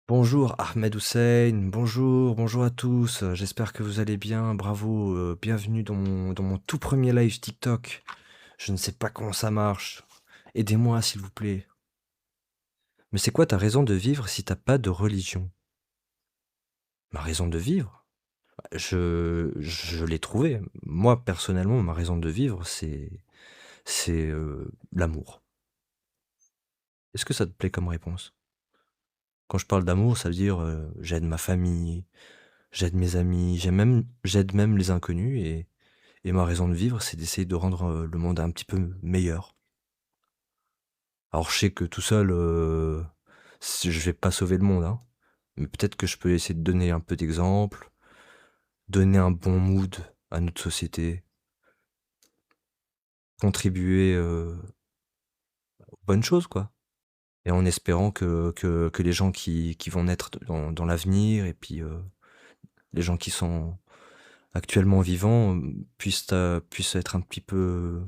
Bonjour Ahmed Hussein, bonjour à tous, j'espère que vous allez bien, bravo, bienvenue dans mon tout premier live TikTok. Je ne sais pas comment ça marche, aidez-moi s'il vous plaît. Mais c'est quoi ta raison de vivre si t'as pas de religion? Ma raison de vivre? Je l'ai trouvée. Moi personnellement, ma raison de vivre, c'est l'amour. Est-ce que ça te plaît comme réponse? Quand je parle d'amour, ça veut dire, j'aide ma famille, j'aide mes amis, j'aide même les inconnus et ma raison de vivre, c'est d'essayer de rendre, le monde un petit peu meilleur. Alors je sais que tout seul, je vais pas sauver le monde, hein, mais peut-être que je peux essayer de donner un peu d'exemple, donner un bon mood à notre société, contribuer, aux bonnes choses, quoi, et en espérant que les gens qui vont naître dans l'avenir et puis, les gens qui sont actuellement vivants, puissent être un peu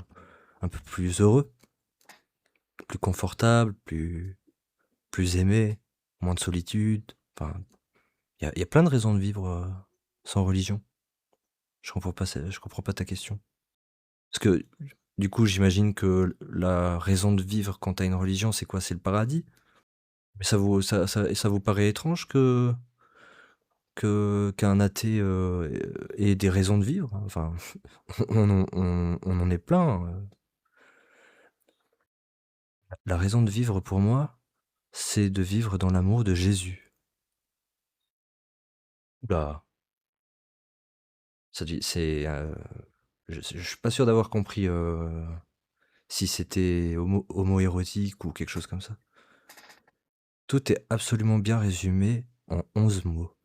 plus heureux, plus confortables, plus aimés, moins de solitude. Enfin, il y a plein de raisons de vivre sans religion. Je comprends pas ta question. Parce que du coup, j'imagine que la raison de vivre quand t'as une religion, c'est quoi? C'est le paradis? Mais ça vous paraît étrange qu'un athée ait des raisons de vivre? Enfin, on en est plein. La raison de vivre pour moi, c'est de vivre dans l'amour de Jésus. Oula, je suis pas sûr d'avoir compris si c'était homo-érotique ou quelque chose comme ça. Tout est absolument bien résumé en 11 mots.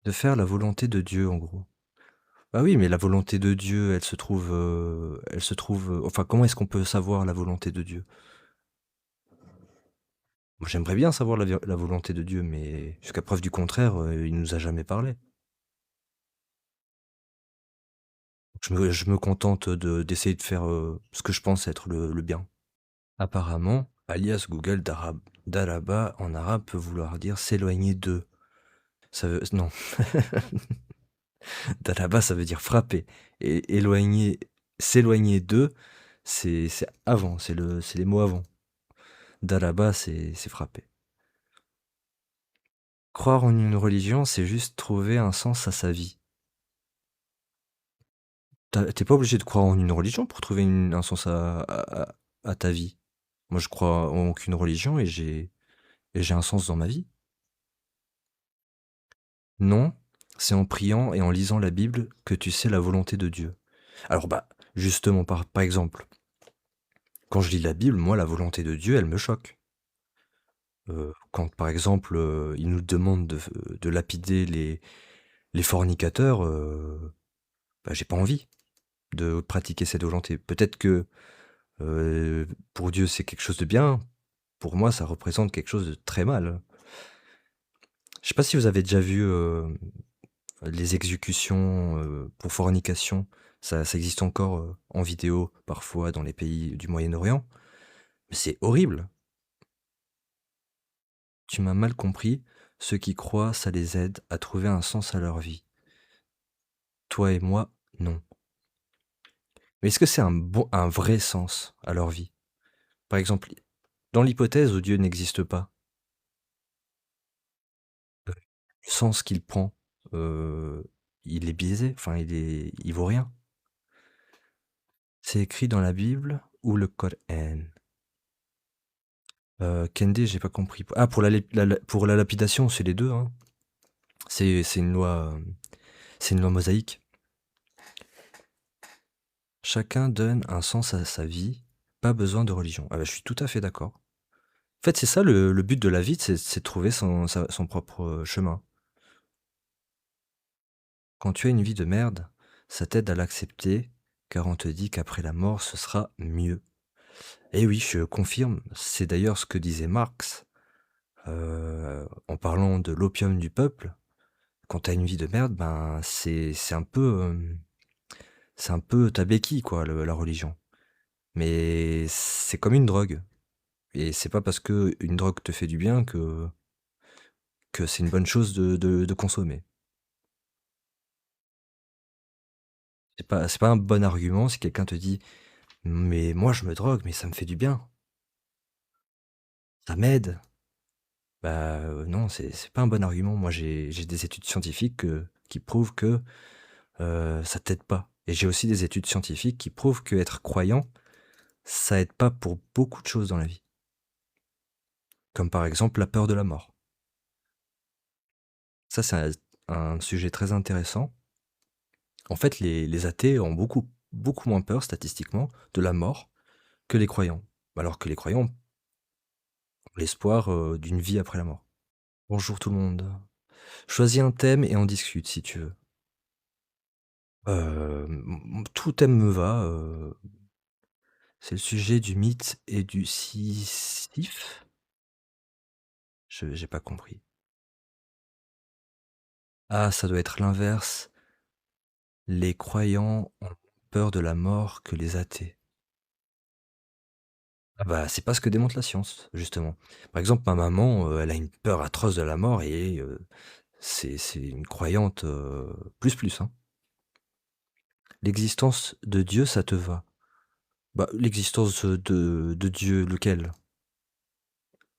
De faire la volonté de Dieu, en gros. Bah oui, mais la volonté de Dieu, enfin, comment est-ce qu'on peut savoir la volonté de Dieu? Moi, j'aimerais bien savoir la volonté de Dieu, mais jusqu'à preuve du contraire, il nous a jamais parlé. Je me contente d'essayer de faire ce que je pense être le bien. Apparemment, alias Google d'Araba en arabe peut vouloir dire s'éloigner d'eux. Non, d'Araba ça veut dire frapper. Et s'éloigner d'eux, c'est avant, c'est les mots avant. D'Araba c'est frapper. Croire en une religion, c'est juste trouver un sens à sa vie. T'es pas obligé de croire en une religion pour trouver un sens à ta vie. Moi, je crois en aucune religion et j'ai un sens dans ma vie. Non, c'est en priant et en lisant la Bible que tu sais la volonté de Dieu. Alors bah, justement, par exemple, quand je lis la Bible, moi, la volonté de Dieu, elle me choque. Quand, par exemple, il nous demande de lapider les fornicateurs, bah, j'ai pas envie de pratiquer cette volonté. Peut-être que pour Dieu, c'est quelque chose de bien. Pour moi, ça représente quelque chose de très mal. Je sais pas si vous avez déjà vu les exécutions pour fornication. Ça existe encore en vidéo, parfois, dans les pays du Moyen-Orient. Mais c'est horrible. Tu m'as mal compris. Ceux qui croient, ça les aide à trouver un sens à leur vie. Toi et moi, non. Mais est-ce que c'est un vrai sens à leur vie? Par exemple, dans l'hypothèse où Dieu n'existe pas, le sens qu'il prend, euh, il est biaisé, enfin, il vaut rien. C'est écrit dans la Bible ou le Coran. Kende, j'ai pas compris. Ah, pour la lapidation, c'est les deux, hein. C'est une loi, c'est une loi mosaïque. Chacun donne un sens à sa vie, pas besoin de religion. Ah bah, je suis tout à fait d'accord. En fait, c'est ça le but de la vie, c'est de trouver son propre chemin. Quand tu as une vie de merde, ça t'aide à l'accepter, car on te dit qu'après la mort, ce sera mieux. Et oui, je confirme, c'est d'ailleurs ce que disait Marx, en parlant de l'opium du peuple. Quand t'as une vie de merde, ben c'est un peu ta béquille quoi, la religion. Mais c'est comme une drogue. Et c'est pas parce que une drogue te fait du bien que c'est une bonne chose de consommer. C'est pas un bon argument si quelqu'un te dit: «Mais moi je me drogue, mais ça me fait du bien, ça m'aide». Bah, non, c'est pas un bon argument. Moi j'ai des études scientifiques, qui prouvent que, ça t'aide pas. Et j'ai aussi des études scientifiques qui prouvent qu'être croyant, ça aide pas pour beaucoup de choses dans la vie. Comme par exemple la peur de la mort. Ça, c'est un sujet très intéressant. En fait, les athées ont beaucoup moins peur, statistiquement, de la mort que les croyants. Alors que les croyants ont l'espoir, d'une vie après la mort. Bonjour tout le monde. Choisis un thème et on discute si tu veux. Tout thème me va, c'est le sujet du mythe et du Sisyphe? J'ai pas compris. Ah, ça doit être l'inverse. Les croyants ont peur de la mort que les athées. Ah bah, c'est pas ce que démontre la science, justement. Par exemple, ma maman, elle a une peur atroce de la mort et c'est une croyante, plus, hein. L'existence de Dieu, ça te va? Bah, l'existence de Dieu, lequel?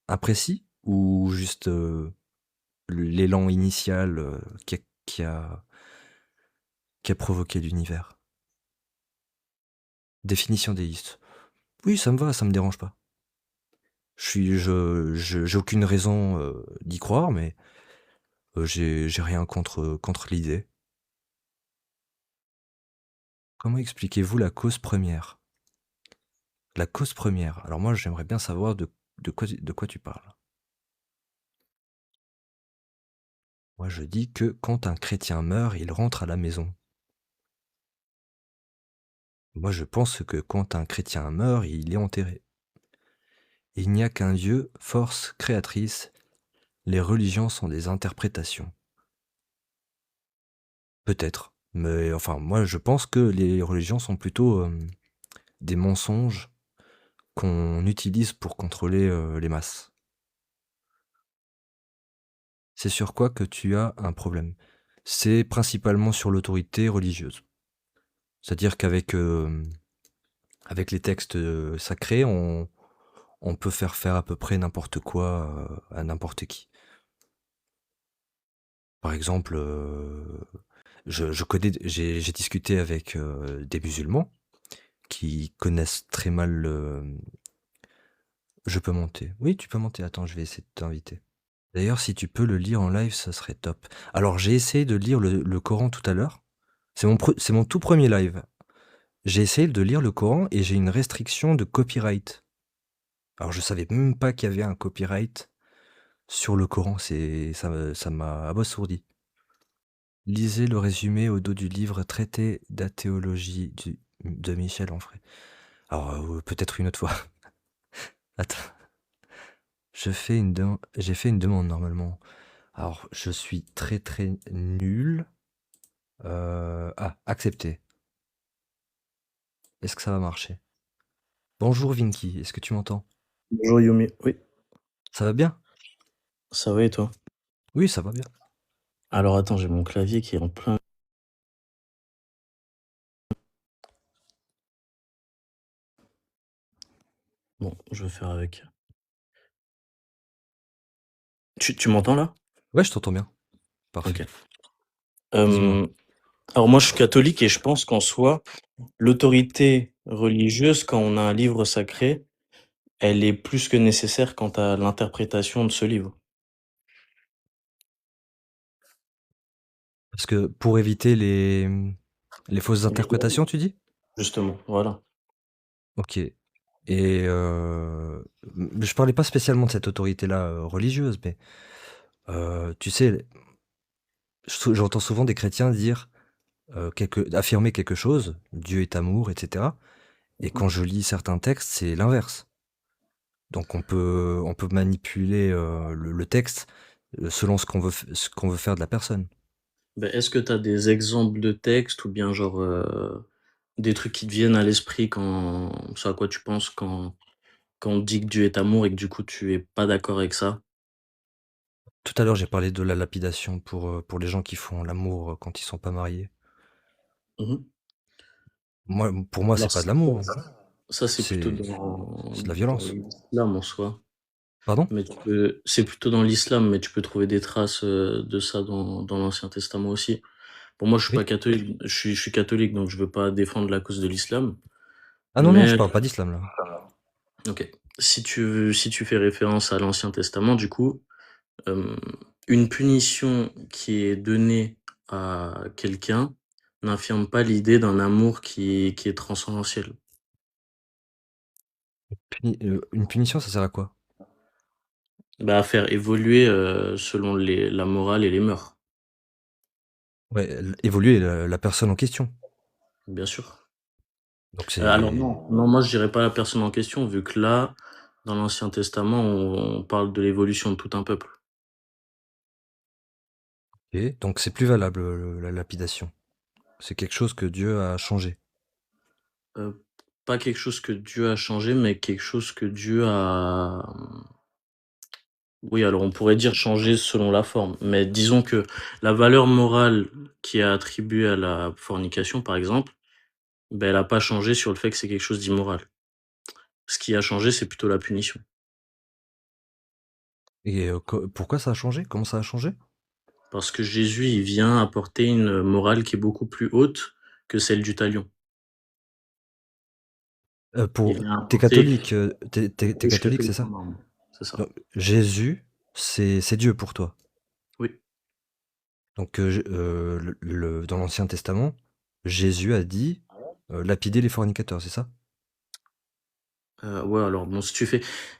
Imprécis? Ou juste, l'élan initial, qui a provoqué l'univers? Définition déiste. Oui, ça me va, ça me dérange pas. J'ai aucune raison, d'y croire, mais j'ai rien contre l'idée. Comment expliquez-vous la cause première? La cause première. Alors moi, j'aimerais bien savoir de quoi tu parles. Moi, je dis que quand un chrétien meurt, il rentre à la maison. Moi, je pense que quand un chrétien meurt, il est enterré. Il n'y a qu'un Dieu, force créatrice. Les religions sont des interprétations. Peut-être. Mais enfin, moi, je pense que les religions sont plutôt des mensonges qu'on utilise pour contrôler les masses. C'est sur quoi que tu as un problème? C'est principalement sur l'autorité religieuse. C'est-à-dire qu'avec avec les textes sacrés, on peut faire à peu près n'importe quoi à n'importe qui. Par exemple, je connais, j'ai discuté avec des musulmans qui connaissent très mal le... Je peux monter. Oui, tu peux monter. Attends, je vais essayer de t'inviter. D'ailleurs, si tu peux le lire en live, ça serait top. Alors, j'ai essayé de lire le Coran tout à l'heure. C'est mon tout premier live. J'ai essayé de lire le Coran et j'ai une restriction de copyright. Alors, je savais même pas qu'il y avait un copyright sur le Coran. Ça m'a abasourdi. Lisez le résumé au dos du livre Traité d'athéologie de Michel Onfray. Alors, peut-être une autre fois. Attends, j'ai fait une demande normalement. Alors, je suis très très nul. Accepter. Est-ce que ça va marcher? Bonjour Vinky, est-ce que tu m'entends? Bonjour Yumi. Oui, Ça va bien? ça va et toi? Oui, ça va bien. Alors attends, j'ai mon clavier qui est en plein. Bon, je vais faire avec. Tu m'entends là? Ouais, je t'entends bien. Ok. Parfait. Dis-moi. Euh, alors moi je suis catholique et je pense qu'en soi, l'autorité religieuse, quand on a un livre sacré, elle est plus que nécessaire quant à l'interprétation de ce livre. Parce que pour éviter les fausses Les dérives. interprétations, tu dis? Justement, voilà. Ok. Et je parlais pas spécialement de cette autorité-là religieuse, mais tu sais, j'entends souvent des chrétiens dire affirmer quelque chose, Dieu est amour, etc. Et Mhm. quand je lis certains textes, c'est l'inverse. Donc on peut manipuler le texte selon ce qu'on veut faire de la personne. Ben, est-ce que tu as des exemples de textes ou bien genre des trucs qui te viennent à l'esprit quand ce à quoi tu penses quand on dit que Dieu est amour et que du coup tu es pas d'accord avec ça? Tout à l'heure, j'ai parlé de la lapidation pour les gens qui font l'amour quand ils sont pas mariés. Mmh. Pour moi, c'est Alors pas de l'amour, hein. ça, c'est plutôt C'est dans c'est de la dans violence. l'islam en soi, Pardon? mais c'est plutôt dans l'islam, mais tu peux trouver des traces, de ça dans l'Ancien Testament aussi. Pour moi, je suis pas Oui? catholique, je suis catholique, donc je veux pas défendre la cause de l'islam, Ah non, non, je mais parle pas d'islam, là. OK. Si tu fais référence à l'Ancien Testament, du coup, hem, une punition qui est donnée à quelqu'un n'infirme pas l'idée d'un amour qui est transcendentiel. Une punition, ça sert à quoi? Bah, à faire évoluer, selon la morale et les mœurs, Ouais, évoluer la personne en question. bien sûr. Donc Alors c'est non, non, moi je dirais pas la personne en question, vu que là, dans l'Ancien Testament, on parle de l'évolution de tout un peuple. OK, donc c'est plus valable, la lapidation. C'est quelque chose que Dieu a changé. Heu, Pas quelque chose que Dieu a changé, mais quelque chose que Dieu a, oui, alors on pourrait dire changer selon la forme, mais disons que la valeur morale qui est attribuée à la fornication, par exemple, ben elle a pas changé sur le fait que c'est quelque chose d'immoral. Ce qui a changé, c'est plutôt la punition. Et co pourquoi ça a changé? Comment ça a changé? Parce que Jésus, il vient apporter une morale qui est beaucoup plus haute que celle du talion. Il Pour vient tu apporter, catholique, tu oui, je suis catholique, c'est catholique ça? romain, c'est ça. Donc Jésus, c'est Dieu pour toi? Oui, Donc le dans l'Ancien Testament, Jésus a dit, «Lapider les fornicateurs», c'est ça? ouais, alors bon,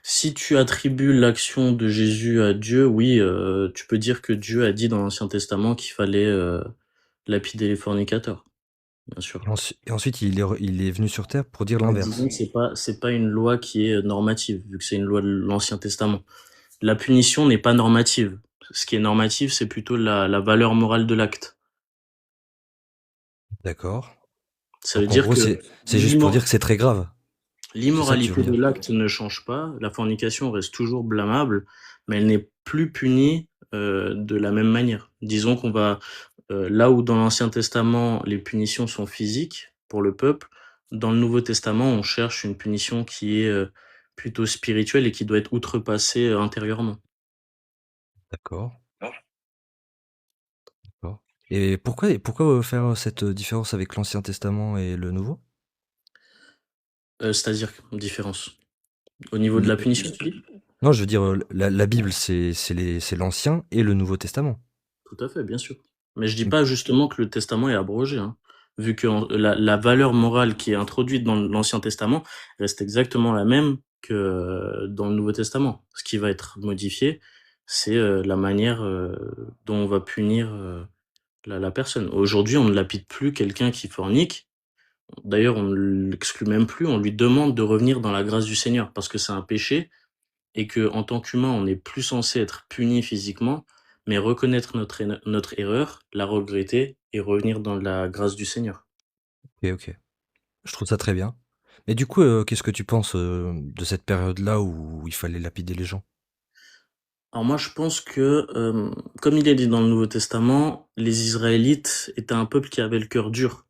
si tu attribues l'action de Jésus à Dieu, oui, tu peux dire que Dieu a dit dans l'Ancien Testament qu'il fallait, lapider les fornicateurs, bien sûr. Et ensuite il est venu sur terre pour dire Mais disons l'inverse. que c'est pas une loi qui est, normative, vu que c'est une loi de l'Ancien Testament. La punition n'est pas normative. Ce qui est normatif, c'est plutôt la valeur morale de l'acte. D'accord. Ça veut Donc en dire gros, que c'est juste pour dire l'immo que c'est très grave. C'est ça que tu veux l'immoralité me de dire? l'acte ne change pas, la fornication reste toujours blâmable, mais elle n'est plus punie, de la même manière. Disons qu'on va, là où dans l'Ancien Testament, les punitions sont physiques pour le peuple, dans le Nouveau Testament, on cherche une punition qui est, plutôt spirituelle et qui doit être outrepassée, intérieurement. D'accord, d'accord. Et pourquoi, faire cette, différence avec l'Ancien Testament et le Nouveau? C'est-à-dire différence? Au niveau de L la punition, tu dis? Non, je veux dire, la Bible, c'est l'Ancien et le Nouveau Testament. Tout à fait, bien sûr. Mais je dis Mmh, pas justement que le testament est abrogé, hein. Vu que la valeur morale qui est introduite dans l'Ancien Testament reste exactement la même que, dans le Nouveau Testament. Ce qui va être modifié, c'est, la manière, dont on va punir, la personne. Aujourd'hui, on ne lapide plus quelqu'un qui fornique. D'ailleurs, on ne l'exclut même plus, on lui demande de revenir dans la grâce du Seigneur parce que c'est un péché et que en tant qu'humain, on n'est plus censé être puni physiquement, mais reconnaître notre erreur, la regretter et revenir dans la grâce du Seigneur. OK, OK. Je trouve ça très bien. Mais du coup, qu'est-ce que tu penses, de cette période-là où il fallait lapider les gens? Alors moi, je pense que, comme il est dit dans le Nouveau Testament, les Israélites étaient un peuple qui avait le cœur dur.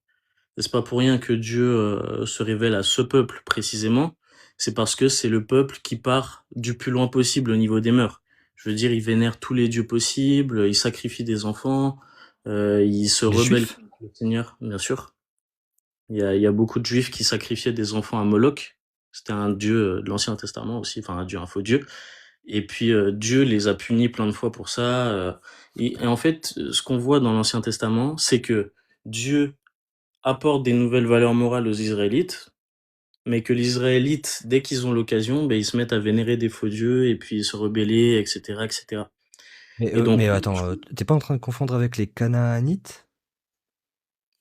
Et c'est pas pour rien que Dieu, se révèle à ce peuple précisément. C'est parce que c'est le peuple qui part du plus loin possible au niveau des mœurs. Je veux dire, ils vénèrent tous les dieux possibles, ils sacrifient des enfants, ils se Les rebellent Juifs? contre le Seigneur, bien sûr. Il y a beaucoup de juifs qui sacrifiaient des enfants à Moloch. C'était un dieu, de l'Ancien Testament aussi, enfin un dieu, un faux dieu. Et puis, Dieu les a punis plein de fois pour ça, et en fait, ce qu'on voit dans l'Ancien Testament, c'est que Dieu apporte des nouvelles valeurs morales aux Israélites, mais que les Israélites, dès qu'ils ont l'occasion, beh, ils se mettent à vénérer des faux dieux et puis se rebeller, et cetera, et cetera. Et donc Mais attends, tu pas en train de confondre avec les Canaanites?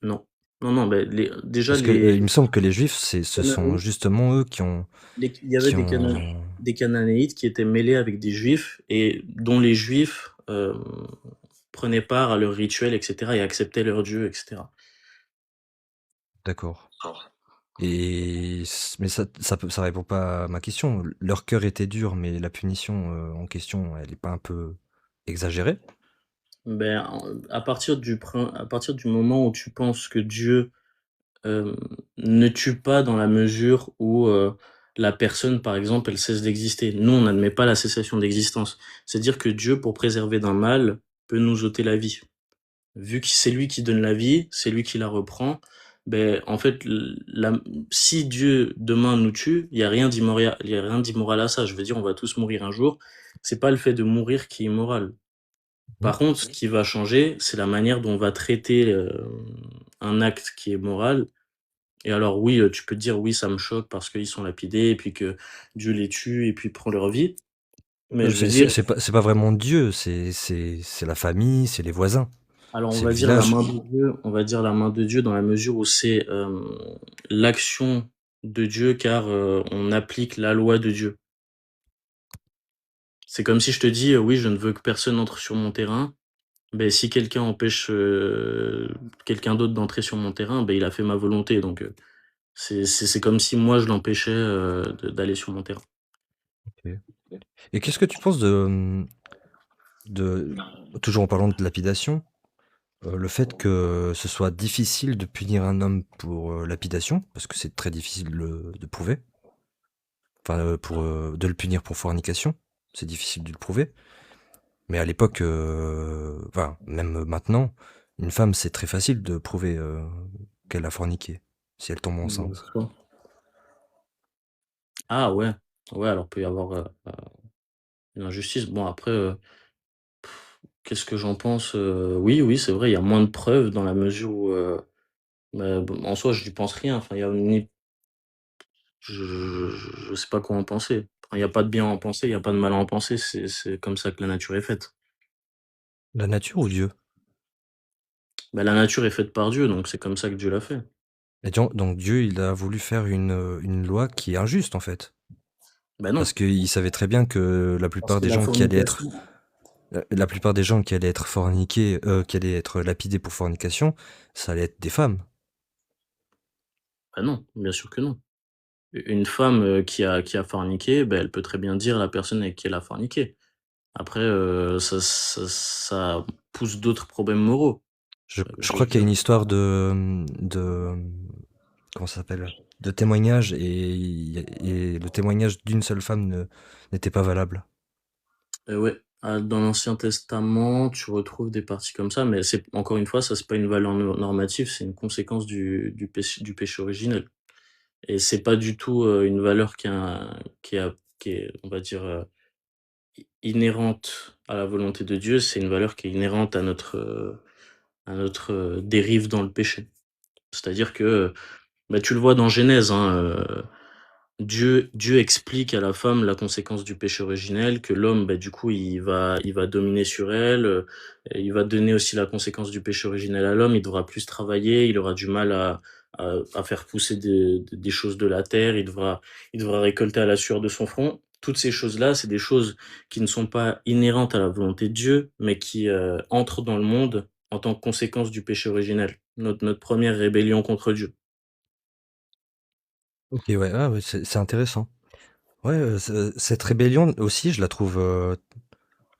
non. Non, non, beh, déjà Parce que, il me semble que les Juifs, ce sont justement eux il y avait qui ont des Cananéites qui étaient mêlés avec des Juifs et dont les Juifs, prenaient part à leurs rituels et cetera et acceptaient leur Dieu et cetera. d'accord. Mais ça répond pas à ma question. Leur cœur était dur, mais la punition en question, elle est pas un peu exagérée? Ben, à partir du moment où tu penses que Dieu, ne tue pas dans la mesure où, la personne, par exemple, elle cesse d'exister. Nous, on n'admet pas la cessation d'existence. C'est-à-dire que Dieu, pour préserver d'un mal, peut nous ôter la vie. Vu que c'est lui qui donne la vie, c'est lui qui la reprend, ben en fait, si Dieu demain nous tue, il y a rien d'immoral à ça. Je veux dire, on va tous mourir un jour. C'est pas le fait de mourir qui est immoral. Mmh. Par contre, ce qui va changer, c'est la manière dont on va traiter un acte qui est moral. Et alors oui, tu peux te dire oui, ça me choque parce qu'ils sont lapidés et puis que Dieu les tue et puis prend leur vie. Mais je veux dire, C'est pas vraiment Dieu, c'est la famille, c'est les voisins, alors on c'est le va dire la village. main de Dieu, on va dire la main de Dieu dans la mesure où c'est, l'action de Dieu car, on applique la loi de Dieu. C'est comme si je te dis, «Oui, je ne veux que personne entre sur mon terrain». Ben si quelqu'un empêche, quelqu'un d'autre d'entrer sur mon terrain, ben il a fait ma volonté donc, c'est comme si moi je l'empêchais, d'aller sur mon terrain. OK. Et qu'est-ce que tu penses de toujours en parlant de lapidation, le fait que ce soit difficile de punir un homme pour, lapidation, parce que c'est très difficile de prouver, enfin, de le punir pour fornication, c'est difficile de le prouver. Mais à l'époque, enfin, même maintenant, une femme, c'est très facile de prouver, qu'elle a forniqué, si elle tombe Bien enceinte. sûr. Ah ouais, ouais alors peut y avoir, une injustice. Bon après, qu'est-ce que j'en pense? Oui, oui, c'est vrai, il y a moins de preuves dans la mesure où, bah, bon, en soi, je n'y pense rien. Enfin, il y a ni je sais pas quoi en penser. Enfin, il y a pas de bien à en penser, il y a pas de mal à en penser, c'est comme ça que la nature est faite. La nature ou Dieu? Bah, la nature est faite par Dieu, donc c'est comme ça que Dieu l'a fait. Et donc Dieu, il a voulu faire une loi qui est injuste, en fait. Bah, Parce non, qu'il savait très bien que parce que la fornication la plupart des gens qui allaient être forniqués, qui allaient être lapidés pour fornication, ça allait être des femmes. bah, non, bien sûr que non. Une femme, qui a forniqué, bah, elle peut très bien dire la personne avec qui elle a forniqué. Après, ça pousse d'autres problèmes moraux. Je Je veux crois qu'il y a dire une histoire comment ça s'appelle? De témoignage et le témoignage d'une seule femme n'était pas valable. ouais, dans l'Ancien Testament, tu retrouves des parties comme ça, mais c'est encore une fois, ça, c'est pas une valeur normative, c'est une conséquence du péché originel et c'est pas du tout, une valeur qui est, on va dire, inhérente à la volonté de Dieu, c'est une valeur qui est inhérente à notre, dérive dans le péché. C'est-à-dire que, bah, tu le vois dans Genèse, hein, Dieu explique à la femme la conséquence du péché originel, que l'homme, bah, du coup, il va dominer sur elle, et il va donner aussi la conséquence du péché originel à l'homme. Il devra plus travailler, il aura du mal à faire pousser des choses de la terre, il devra récolter à la sueur de son front. Toutes ces choses-là, c'est des choses qui ne sont pas inhérentes à la volonté de Dieu, mais qui, entrent dans le monde en tant que conséquence du péché originel, notre première rébellion contre Dieu. OK, ouais, ah ouais, c'est intéressant. Ouais, cette rébellion aussi, je la trouve,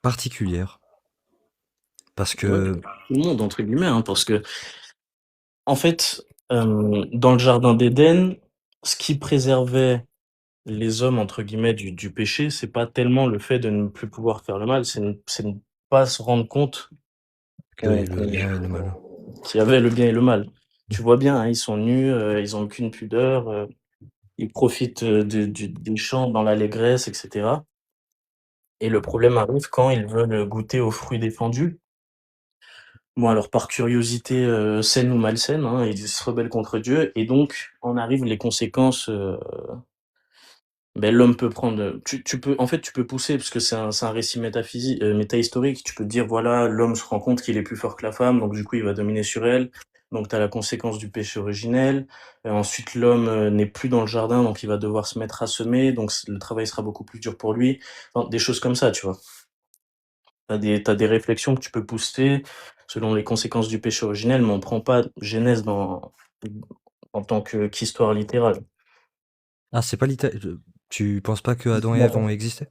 particulière parce Ouais, que tout le monde entre guillemets, hein, parce que en fait, dans le jardin d'Éden, ce qui préservait les hommes entre guillemets du péché, c'est pas tellement le fait de ne plus pouvoir faire le mal, c'est ne pas se rendre compte qu'il y qu'on ait le qu'on bien et le mal. qu'il y avait le bien et le mal. Tu vois bien, hein, ils sont nus, ils ont aucune pudeur, ils profitent, des champs dans l'allégresse et cetera et le problème arrive quand ils veulent goûter aux fruits défendus. Bon alors par curiosité, saine ou malsaine, hein, ils se rebellent contre Dieu et donc en arrivent les conséquences, l'homme peut prendre, tu peux en fait, tu peux pousser parce que c'est un récit métaphysique, métahistorique. Tu peux te dire voilà, l'homme se rend compte qu'il est plus fort que la femme, donc du coup il va dominer sur elle. Donc tu as la conséquence du péché originel. Ensuite l'homme, n'est plus dans le jardin, donc il va devoir se mettre à semer, donc le travail sera beaucoup plus dur pour lui. Enfin, des choses comme ça, tu vois? T'as des réflexions que tu peux pousser selon les conséquences du péché originel, mais on prend pas Genèse en tant qu'histoire littérale. Ah, c'est pas tu penses pas que Adam et Ève ont D'accord. existé?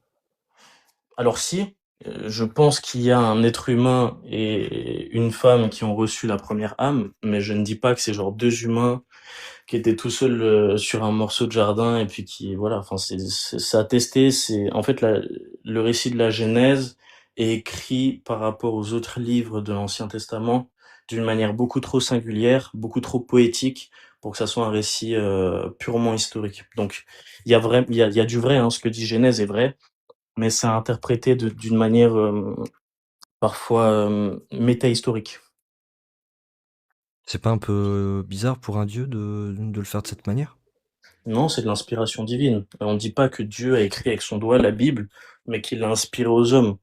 Alors si, je pense qu'il y a un être humain et une femme qui ont reçu la première âme, mais je ne dis pas que c'est genre 2 humains qui étaient tout seuls, sur un morceau de jardin et puis qui voilà, enfin c'est attesté, c'est en fait le récit de la Genèse est écrit par rapport aux autres livres de l'Ancien Testament d'une manière beaucoup trop singulière, beaucoup trop poétique pour que ça soit un récit, purement historique. Donc il y a du vrai, hein, ce que dit Genèse est vrai, mais c'est interprété d'une manière, parfois, métahistorique. C'est pas un peu bizarre pour un dieu de le faire de cette manière? Non, c'est de l'inspiration divine. On ne dit pas que Dieu a écrit avec son doigt la Bible, mais qu'il l'a inspirée aux hommes.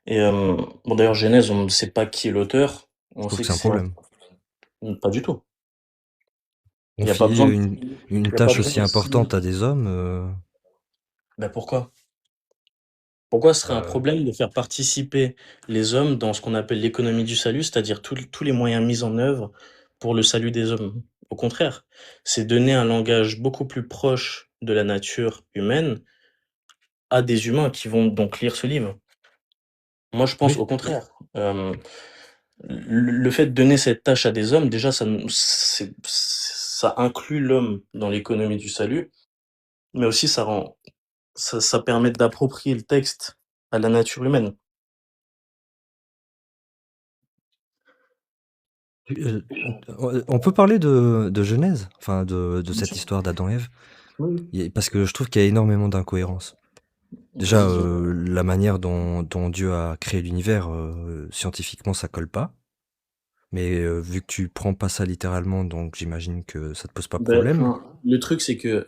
Et bon d'ailleurs Genèse, on ne sait pas qui est l'auteur, Je on trouve sait que que c'est un c'est un problème. pas du tout. Il y a pas Confier besoin de une il y a pas tâche besoin aussi de importante signer. à des hommes, Bah, pourquoi? Pourquoi ce serait un heu, problème de faire participer les hommes dans ce qu'on appelle l'économie du salut, c'est-à-dire tous les moyens mis en œuvre pour le salut des hommes? Au contraire, c'est donner un langage beaucoup plus proche de la nature humaine à des humains qui vont donc lire ce livre. Moi, je pense oui. au contraire. Le fait de donner cette tâche à des hommes, déjà, ça inclut l'homme dans l'économie du salut, mais aussi ça permet d'approprier le texte à la nature humaine. On peut parler de Genèse? Enfin de Bien cette sûr. histoire d'Adam et Ève? Oui, Parce que je trouve qu'il y a énormément d'incohérences. oui. Déjà, Vas-y, dis-moi. la manière dont Dieu a créé l'univers, scientifiquement, ça colle pas. Mais, vu que tu prends pas ça littéralement, donc j'imagine que ça te pose pas Beh, problème. enfin, le truc, c'est que,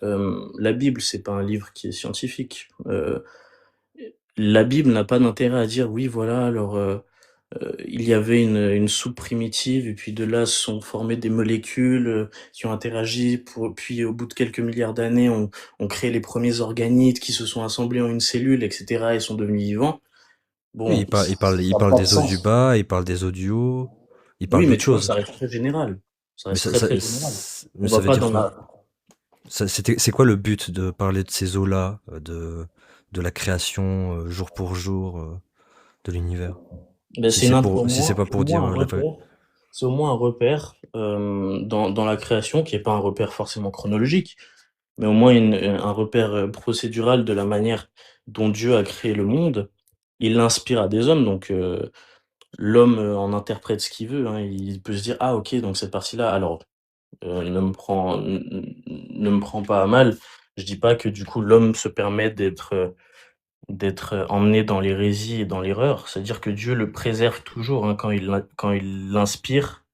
la Bible, c'est pas un livre qui est scientifique. La Bible n'a pas d'intérêt à dire: «Oui, voilà, alors, il y avait une soupe primitive et puis de là se sont formées des molécules, qui ont interagi puis au bout de quelques milliards d'années, on crée les premiers organites qui se sont assemblés en une cellule et cetera et sont devenus vivants». Oui, Bon, ça il a parle pas de des os du sens. bas, il parle des os du haut, il parle Oui, mais d'autres tu vois, choses. ça reste très général. Ça Mais reste très, très général. mais On ça va veut pas dire dans quoi? la C'est quoi le but de parler de ces eaux-là, de la création, jour pour jour, de l'univers? Beh, c'est pour Si c'est moi, pas pour dire, la vraie. c'est au moins un repère, dans la création qui est pas un repère forcément chronologique, mais au moins un repère, procédural de la manière dont Dieu a créé le monde. Il l'inspire à des hommes, donc l'homme, en interprète ce qu'il veut, hein. Il peut se dire: «Ah OK, donc cette partie-là» alors, ne me prends pas à mal, je dis pas que du coup l'homme se permet d'être emmené dans l'hérésie et dans l'erreur. C'est-à-dire que Dieu le préserve toujours, hein, quand il l'inspire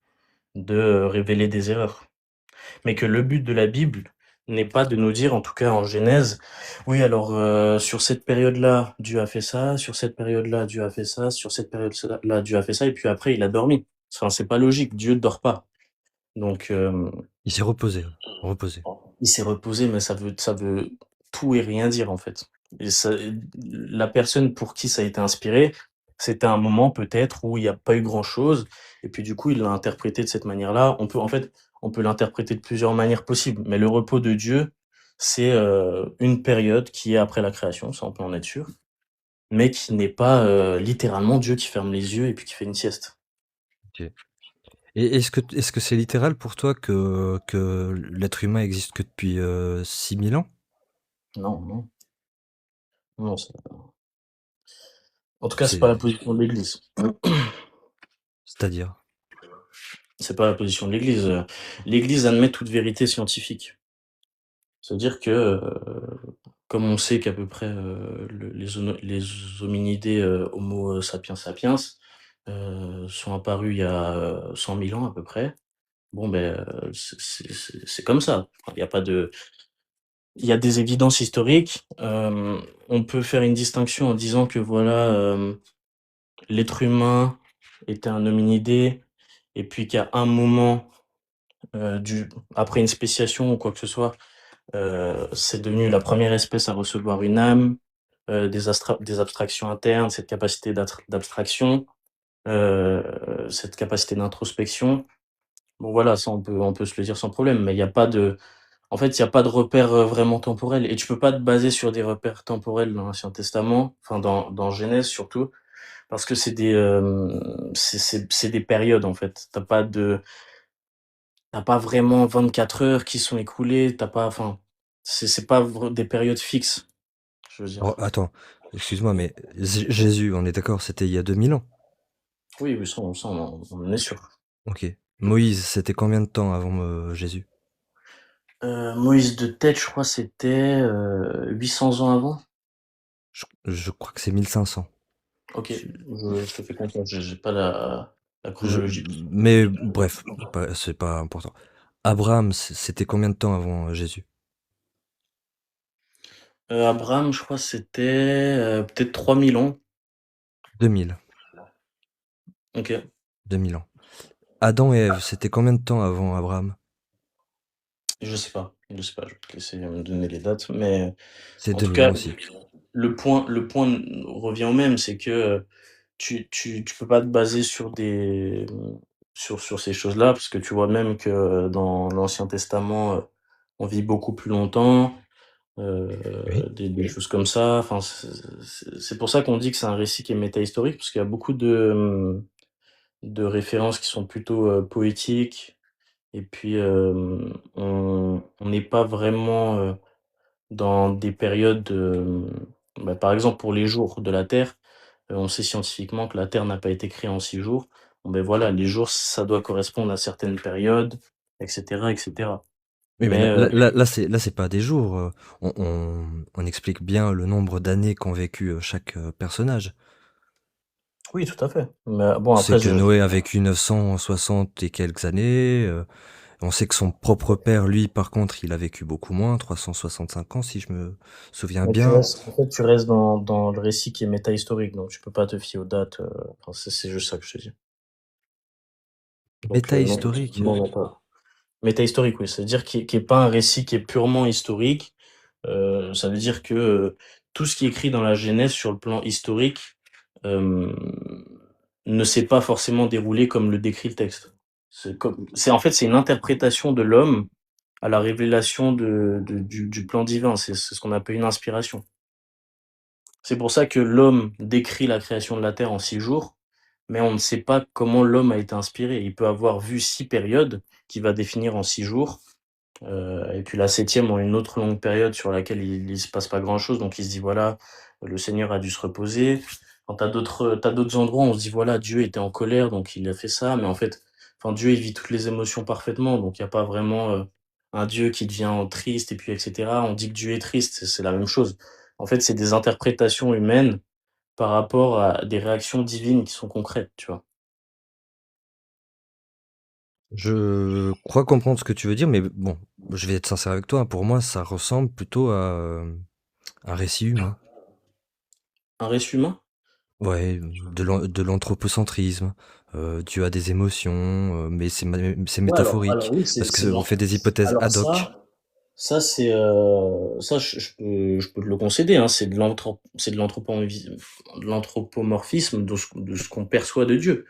de, révéler des erreurs. Mais que le but de la Bible n'est pas de nous dire, en tout cas en Genèse: «Oui alors, sur cette période-là, Dieu a fait ça, sur cette période-là, Dieu a fait ça, sur cette période là, Dieu a fait ça et puis après il a dormi». Enfin, c'est pas logique, Dieu dort pas. Donc, Il s'est reposé, ouais, reposé. il s'est reposé, mais ça veut tout et rien dire, en fait. Et ça la personne pour qui ça a été inspiré, c'était un moment peut-être où il y a pas eu grand-chose et puis du coup, il l'a interprété de cette manière-là. On peut l'interpréter de plusieurs manières possibles, mais le repos de Dieu, c'est, une période qui est après la création, ça on peut en être sûr, mais qui n'est pas, littéralement Dieu qui ferme les yeux et puis qui fait une sieste. OK. Et est-ce que c'est littéral pour toi que l'être humain existe que depuis, 6 000 ans? Non, non, non, en tout cas, c'est pas la C'est position de l'Église. c'est-à-dire? C'est pas la position de l'Église, l'Église admet toute vérité scientifique. C'est-à-dire que, comme on sait qu'à peu près, les hominidés, Homo sapiens sapiens, sont apparus il y a, 100 000 ans à peu près. Bon ben, c'est comme ça. Enfin, il y a des évidences historiques, on peut faire une distinction en disant que voilà, l'être humain était un hominidé et puis qu'à un moment, du après une spéciation ou quoi que ce soit, c'est devenu la première espèce à recevoir une âme, des abstractions internes, cette capacité d'abstraction, cette capacité d'introspection. Bon voilà, ça on peut se le dire sans problème, mais il y a pas de en fait, il y a pas de repères, vraiment temporels et tu peux pas te baser sur des repères temporels dans l'Ancien Testament, enfin dans Genèse surtout, parce que c'est des périodes en fait. T'as pas vraiment 24 heures qui sont écoulées, t'as pas enfin, c'est pas vr des périodes fixes, je veux Alors, dire. attends, excuse-moi, mais Jésus, on est d'accord, c'était il y a 2000 ans? Oui, oui, ça on en est sûr. Ok. Moïse, c'était combien de temps avant Jésus? Moïse de tête, je crois c'était, 800 ans avant? Je crois que c'est 1500. OK, je te fais confiance, j'ai pas la Je- chronologie. mais bref, c'est pas important. Abraham, c'était combien de temps avant Jésus? Abraham, je crois c'était, peut-être 3000 ans. 2000. OK. 2000 ans. Adam et Ève, c'était combien de temps avant Abraham? Je sais pas, je vais te laisser me donner les dates, mais C'est en tout 2000 cas, ans aussi. le point revient au même, c'est que, tu peux pas te baser sur sur ces choses-là, parce que tu vois même que dans l'Ancien Testament, on vit beaucoup plus longtemps, heu, Oui. des choses comme ça. Enfin, c'est pour ça qu'on dit que c'est un récit qui est métahistorique, parce qu'il y a beaucoup de références qui sont plutôt, poétiques et puis, on n'est pas vraiment, dans des périodes, bah, par exemple pour les jours de la Terre, on sait scientifiquement que la Terre n'a pas été créée en 6 jours. Bon, beh, voilà, les jours, ça doit correspondre à certaines périodes et cetera et cetera. Oui, mais Mais, là, c'est pas des jours. On explique bien le nombre d'années qu'ont vécu chaque personnage. oui, tout à fait. Mais bon On sait après que je Noé a vécu 960 et quelques années. On sait que son propre père, lui, par contre, il a vécu beaucoup moins, 365 ans, si je me souviens mais bien. tu restes dans le récit qui est métahistorique, donc tu peux pas te fier aux dates, enfin c'est juste ça que je te dis. Donc, Méta non, historique. non, non, pas métahistorique, oui, c'est-à-dire qui est pas un récit qui est purement historique. Ça veut dire que, tout ce qui est écrit dans la Genèse sur le plan historique, hem, ne s'est pas forcément déroulé comme le décrit le texte. C'est en fait, c'est une interprétation de l'homme à la révélation du plan divin. C'est ce qu'on appelle une inspiration. C'est pour ça que l'homme décrit la création de la terre en 6 jours, mais on ne sait pas comment l'homme a été inspiré. Il peut avoir vu 6 périodes qu'il va définir en 6 jours. Et puis la septième en une autre longue période sur laquelle il se passe pas grand-chose, donc il se dit: «Voilà, le Seigneur a dû se reposer». Quand tu d'autres endroits, on se dit: «Voilà, Dieu était en colère, donc il a fait ça», mais en fait, enfin, Dieu, il vit toutes les émotions parfaitement, donc il y a pas vraiment, un Dieu qui devient triste et puis et cetera. On dit que Dieu est triste, c'est la même chose. En fait, c'est des interprétations humaines par rapport à des réactions divines qui sont concrètes, tu vois? Je crois comprendre ce que tu veux dire, mais bon, je vais être sincère avec toi, hein. Pour moi, ça ressemble plutôt à un récit humain. Un récit humain? Ouais, de l'anthropocentrisme. Dieu a des émotions, mais c'est Ouais, alors métaphorique, oui, parce c'est de qu'on l'an fait des hypothèses alors ad hoc. ça c'est, ça je peux te le concéder, hein, c'est de l'anthropomorphisme de ce qu'on perçoit de Dieu.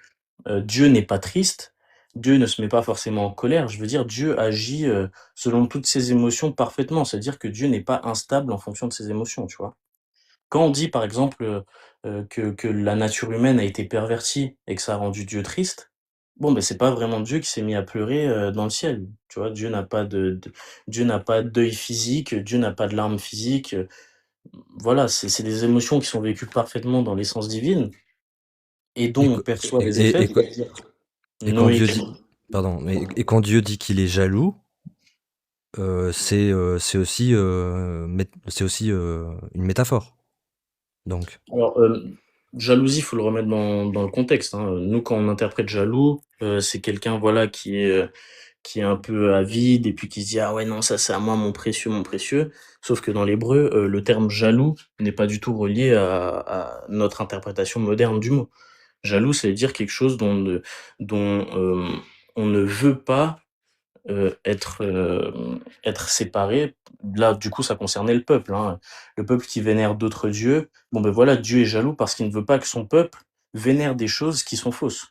Dieu n'est pas triste, Dieu ne se met pas forcément en colère. Je veux dire, Dieu agit, selon toutes ses émotions parfaitement. C'est-à-dire que Dieu n'est pas instable en fonction de ses émotions, tu vois? Quand on dit par exemple, que la nature humaine a été pervertie et que ça a rendu Dieu triste, bon, ben c'est pas vraiment Dieu qui s'est mis à pleurer, dans le ciel, tu vois? Dieu n'a pas d'œil physique, Dieu n'a pas de larmes physiques, voilà, c'est des émotions qui sont vécues parfaitement dans l'essence divine et Et, dont on qu- perçoit les et, effets, et, qu- c'est-à-dire et quand Noé Dieu qui dit, pardon, mais et quand Dieu dit qu'il est jaloux, c'est aussi, c'est aussi une métaphore. Donc, alors, jalousie, il faut le remettre dans le contexte, hein. Nous, quand on interprète jaloux, c'est quelqu'un, voilà, qui est un peu avide et puis qui se dit: «Ah ouais, non, ça c'est à moi mon précieux, mon précieux». Sauf que dans l'hébreu, le terme jaloux n'est pas du tout relié à notre interprétation moderne du mot. Jaloux, ça veut dire quelque chose dont on ne veut pas, être séparé. Là, du coup, ça concernait le peuple, hein. Le peuple qui vénère d'autres dieux, bon, ben voilà, Dieu est jaloux parce qu'il ne veut pas que son peuple vénère des choses qui sont fausses.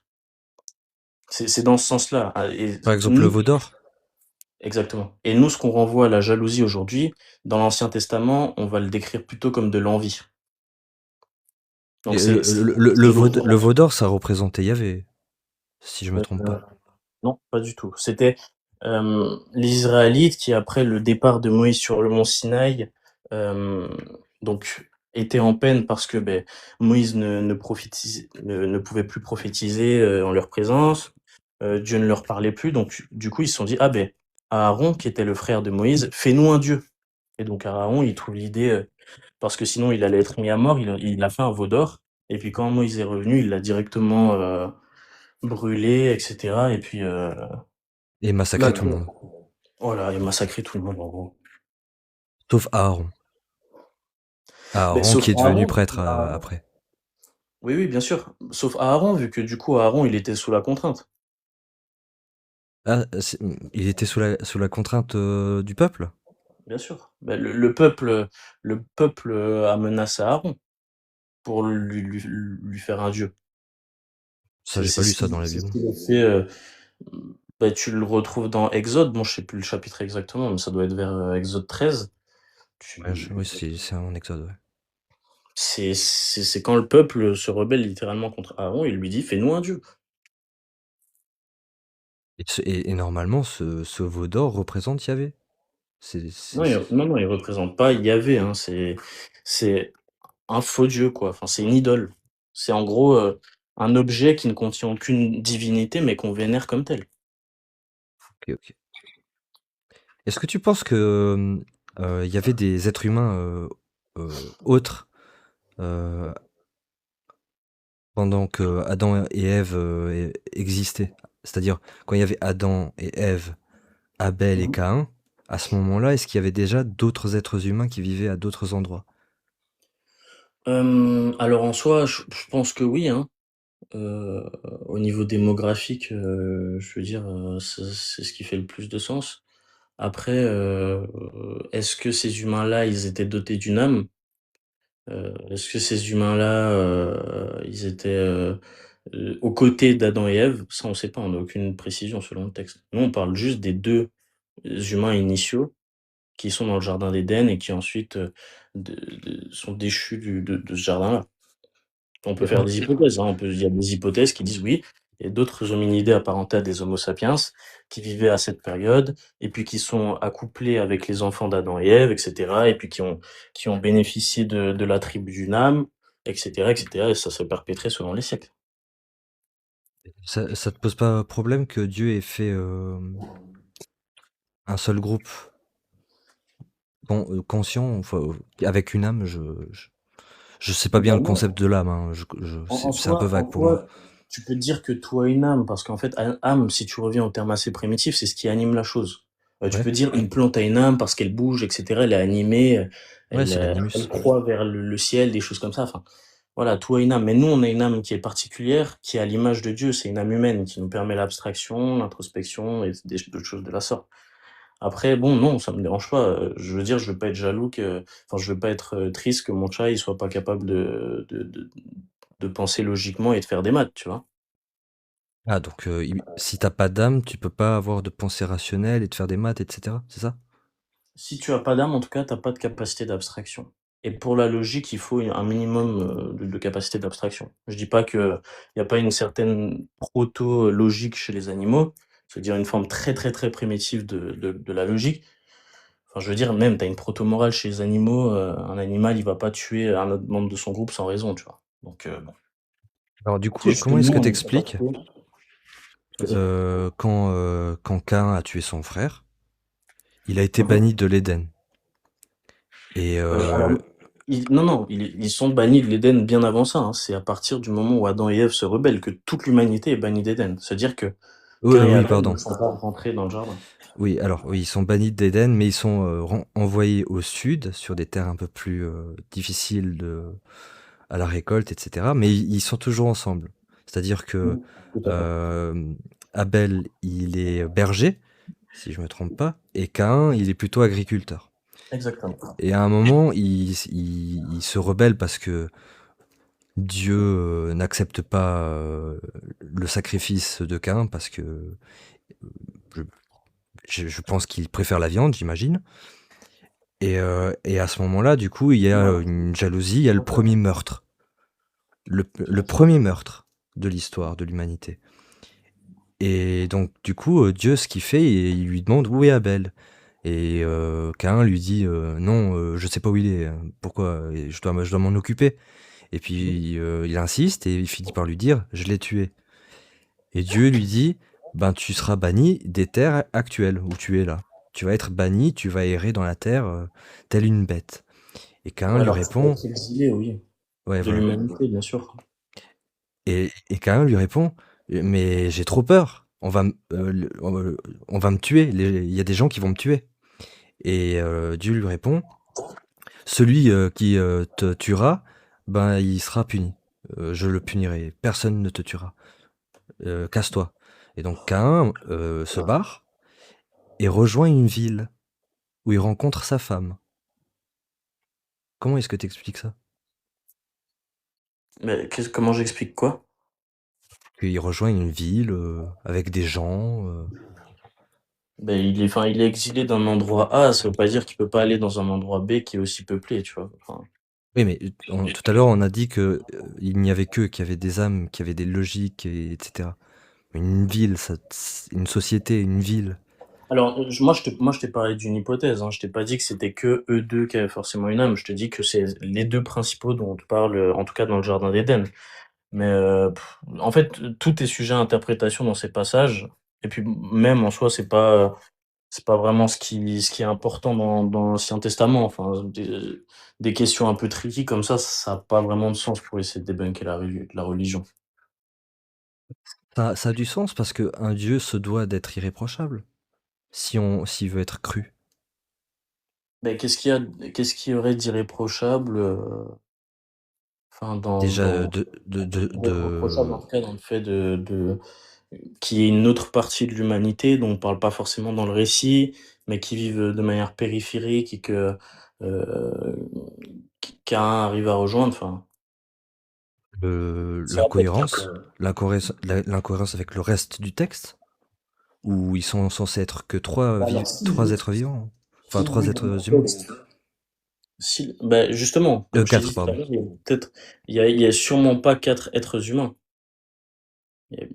C'est dans ce sens-là. Et Par exemple, le nous, veau d'or? exactement. Et nous, ce qu'on renvoie à la jalousie aujourd'hui, dans l'Ancien Testament, on va le décrire plutôt comme de l'envie. Donc Et le c'est veau d'or, ça représentait Yahvé, si je me trompe pas. non, pas du tout. C'était, les Israélites qui, après le départ de Moïse sur le mont Sinaï, hem, donc étaient en peine parce que, Moïse ne pouvait plus prophétiser, en leur présence. Dieu ne leur parlait plus, donc du coup, ils se sont dit: «Ah Aaron, qui était le frère de Moïse, fais-nous un dieu». Et donc Aaron, il trouve l'idée, parce que sinon il allait être mis à mort, il a fait un veau d'or et puis quand Moïse est revenu, il l'a directement, brûlé et cetera et puis, Et là massacrer tout le monde. voilà, il a massacré tout le monde en gros. Sauf Aaron. Beh, Aaron sauf qui est devenu Aaron prêtre après. oui, oui, bien sûr, sauf Aaron vu que du coup Aaron, il était sous la contrainte. Ah, il était sous la contrainte du peuple? Bien sûr. Le peuple, a menacé Aaron pour lui faire un dieu. Ça, C'est j'ai c'est pas lu ce ça qui dans la c'est ce Bible. qu'il a fait, tu le retrouves dans Exode, bon je sais plus le chapitre exactement, mais ça doit être vers, Exode 13. Ouais, Tu oui, c'est en Exode, ouais. c'est quand le peuple se rebelle littéralement contre Aaron, il lui dit: «Fais-nous un dieu». Et normalement, ce veau d'or représente Yahvé. Non, non, non, il représente pas Yahvé, hein, c'est un faux dieu, quoi. Enfin, c'est une idole. C'est en gros, un objet qui ne contient aucune divinité, mais qu'on vénère comme tel. OK, OK. Est-ce que tu penses que, il y avait des êtres humains, autres, heu, pendant que Adam et Ève, existaient? C'est-à-dire, quand il y avait Adam et Ève, Abel et Mmh. Caïn, à ce moment-là, est-ce qu'il y avait déjà d'autres êtres humains qui vivaient à d'autres endroits? Alors en soi, je pense que oui, hein. Heu, Au niveau démographique, je veux dire, c'est ce qui fait le plus de sens. Après, est-ce que ces humains-là, ils étaient dotés d'une âme? Est-ce que ces humains-là, ils étaient, aux côtés d'Adam et Ève? Ça, on sait pas, on n'a aucune précision selon le texte. Nous, on parle juste des 2 humains initiaux qui sont dans le jardin d'Éden et qui ensuite, sont déchus de ce jardin-là. On peut Et faire des hypothèses, hein, il y a des hypothèses qui disent oui, il y a d'autres hominidés apparentés à des Homo sapiens qui vivaient à cette période et puis qui sont accouplés avec les enfants d'Adam et Ève et cetera et puis qui ont bénéficié de l'attribut d'une âme et cetera et ça s'est perpétré selon les siècles. ça te pose pas problème que Dieu ait fait, un seul groupe conscient, enfin, avec une âme? Je sais pas bien Bah, le non. concept de l'âme, hein, c'est un peu vague En pour moi. soi, tu peux te dire que toi une âme, parce qu'en fait, âme, si tu reviens au terme assez primitif, c'est ce qui anime la chose. Tu Ouais, peux dire une plante a une âme parce qu'elle bouge, et cetera, elle est animée, ouais, elle, c'est elle l'animus. croît vers le ciel, des choses comme ça. Enfin, voilà, tout a une âme. Mais nous, on a une âme qui est particulière, qui est à l'image de Dieu. C'est une âme humaine qui nous permet l'abstraction, l'introspection et d'autres choses de la sorte. Après, bon, non, ça me dérange pas. Je veux dire, je veux pas être jaloux enfin, je veux pas être triste que mon chat, il soit pas capable de penser logiquement et de faire des maths, tu vois? Ah donc il si tu pas d'âme, tu peux pas avoir de pensée rationnelle et de faire des maths et cetera, c'est ça? Si tu as pas d'âme, en tout cas, tu as pas de capacité d'abstraction. Et pour la logique, il faut un minimum, de capacité d'abstraction. Je dis pas qu'il y a pas une certaine proto-logique chez les animaux, c'est-à-dire une forme très, très, très primitive de la logique. Enfin, je veux dire, même, tu as une proto-morale chez les animaux, un animal, il va pas tuer un autre membre de son groupe sans raison, tu vois? Donc bon. Alors du Tu coup, sais, comment est-ce justement, que on tu est pas expliques, trop vas-y. quand Caïn a tué son frère, il a été Mmh mh. banni de l'Éden et Alors, non, non, ils sont bannis de l'Éden bien avant ça, hein. C'est à partir du moment où Adam et Ève se rebellent que toute l'humanité est bannie d'Éden. C'est-à-dire que Caïn et oui, Abel ne pardon. sont pas rentrés dans le jardin. Oui, alors oui, ils sont bannis d'Éden, mais ils sont, renvoyés au sud, sur des terres un peu plus, difficiles à la récolte et cetera, mais ils sont toujours ensemble. C'est-à-dire que, Mmh. Tout à fait. hem, Abel, il est berger, si je me trompe pas, et Caïn, il est plutôt agriculteur. Exactement. Et à un moment, il se rebelle parce que Dieu n'accepte pas le sacrifice de Caïn parce que je, je pense qu'il préfère la viande, j'imagine. Et à ce moment-là, du coup, il y a une jalousie, il y a le premier meurtre. Le premier meurtre de l'histoire de l'humanité. Et donc, du coup, Dieu, ce qu'il fait, il lui demande où est Abel. Et Caïn lui dit non, je sais pas où il est. Pourquoi? Et je dois m'en occuper. Et puis il insiste et il finit par lui dire je l'ai tué. Et Dieu lui dit ben tu seras banni des terres actuelles où tu es là. Tu vas être banni, tu vas errer dans la terre telle une bête. Et Caïn Ouais, lui alors tu peux répond être exilé, oui, ouais de voilà. l'humanité, bien sûr. Et Caïn lui répond mais j'ai trop peur. On va me tuer. Il y a des gens qui vont me tuer. Et Dieu lui répond celui qui te tuera, ben il sera puni. Je le punirai. Personne ne te tuera. Casse-toi. Et donc Caïn se barre et rejoint une ville où il rencontre sa femme. Comment est-ce que tu expliques ça? Mais comment j'explique quoi? Qu'il rejoint une ville avec des gens. Ben, il est exilé d'un endroit A, ça veut pas dire qu'il peut pas aller dans un endroit B qui est aussi peuplé, tu vois. Enfin, Oui, mais tout à l'heure, on a dit que il n'y avait qu'eux qui avaient des âmes, qui avaient des logiques, etc. Une ville, ça, une société, une ville. alors, moi, je t'ai parlé d'une hypothèse, hein. Je t'ai pas dit que c'était que eux deux qui avaient forcément une âme. Je te dis que c'est les deux principaux dont on te parle, en tout cas dans le Jardin d'Éden. Mais en fait, tout est sujet à interprétation dans ces passages. Et puis même en soi, c'est pas vraiment ce qui est important dans l'Ancien Testament. Enfin, des questions un peu tricky comme ça a pas vraiment de sens pour essayer de débunker la religion. Ça a du sens parce que un dieu se doit d'être irréprochable s'il veut être cru. Mais qu'est-ce qu'il y aurait d'irréprochable, enfin Déjà, irréprochable en tout cas dans le fait de qu'il y ait une autre partie de l'humanité dont on parle pas forcément dans le récit, mais qui vivent de manière périphérique et que, heu, qu'un arrive à rejoindre, enfin, ça va peut-être l'incohérence, l'incohérence avec le reste du texte, où ils sont censés être que alors trois êtres vivants, enfin si le trois but du êtres humains. texte si bah, justement, comme je t'ai Quatre, dit tout à pardon. l'heure, il y a sûrement pas 4 êtres humains. Il y a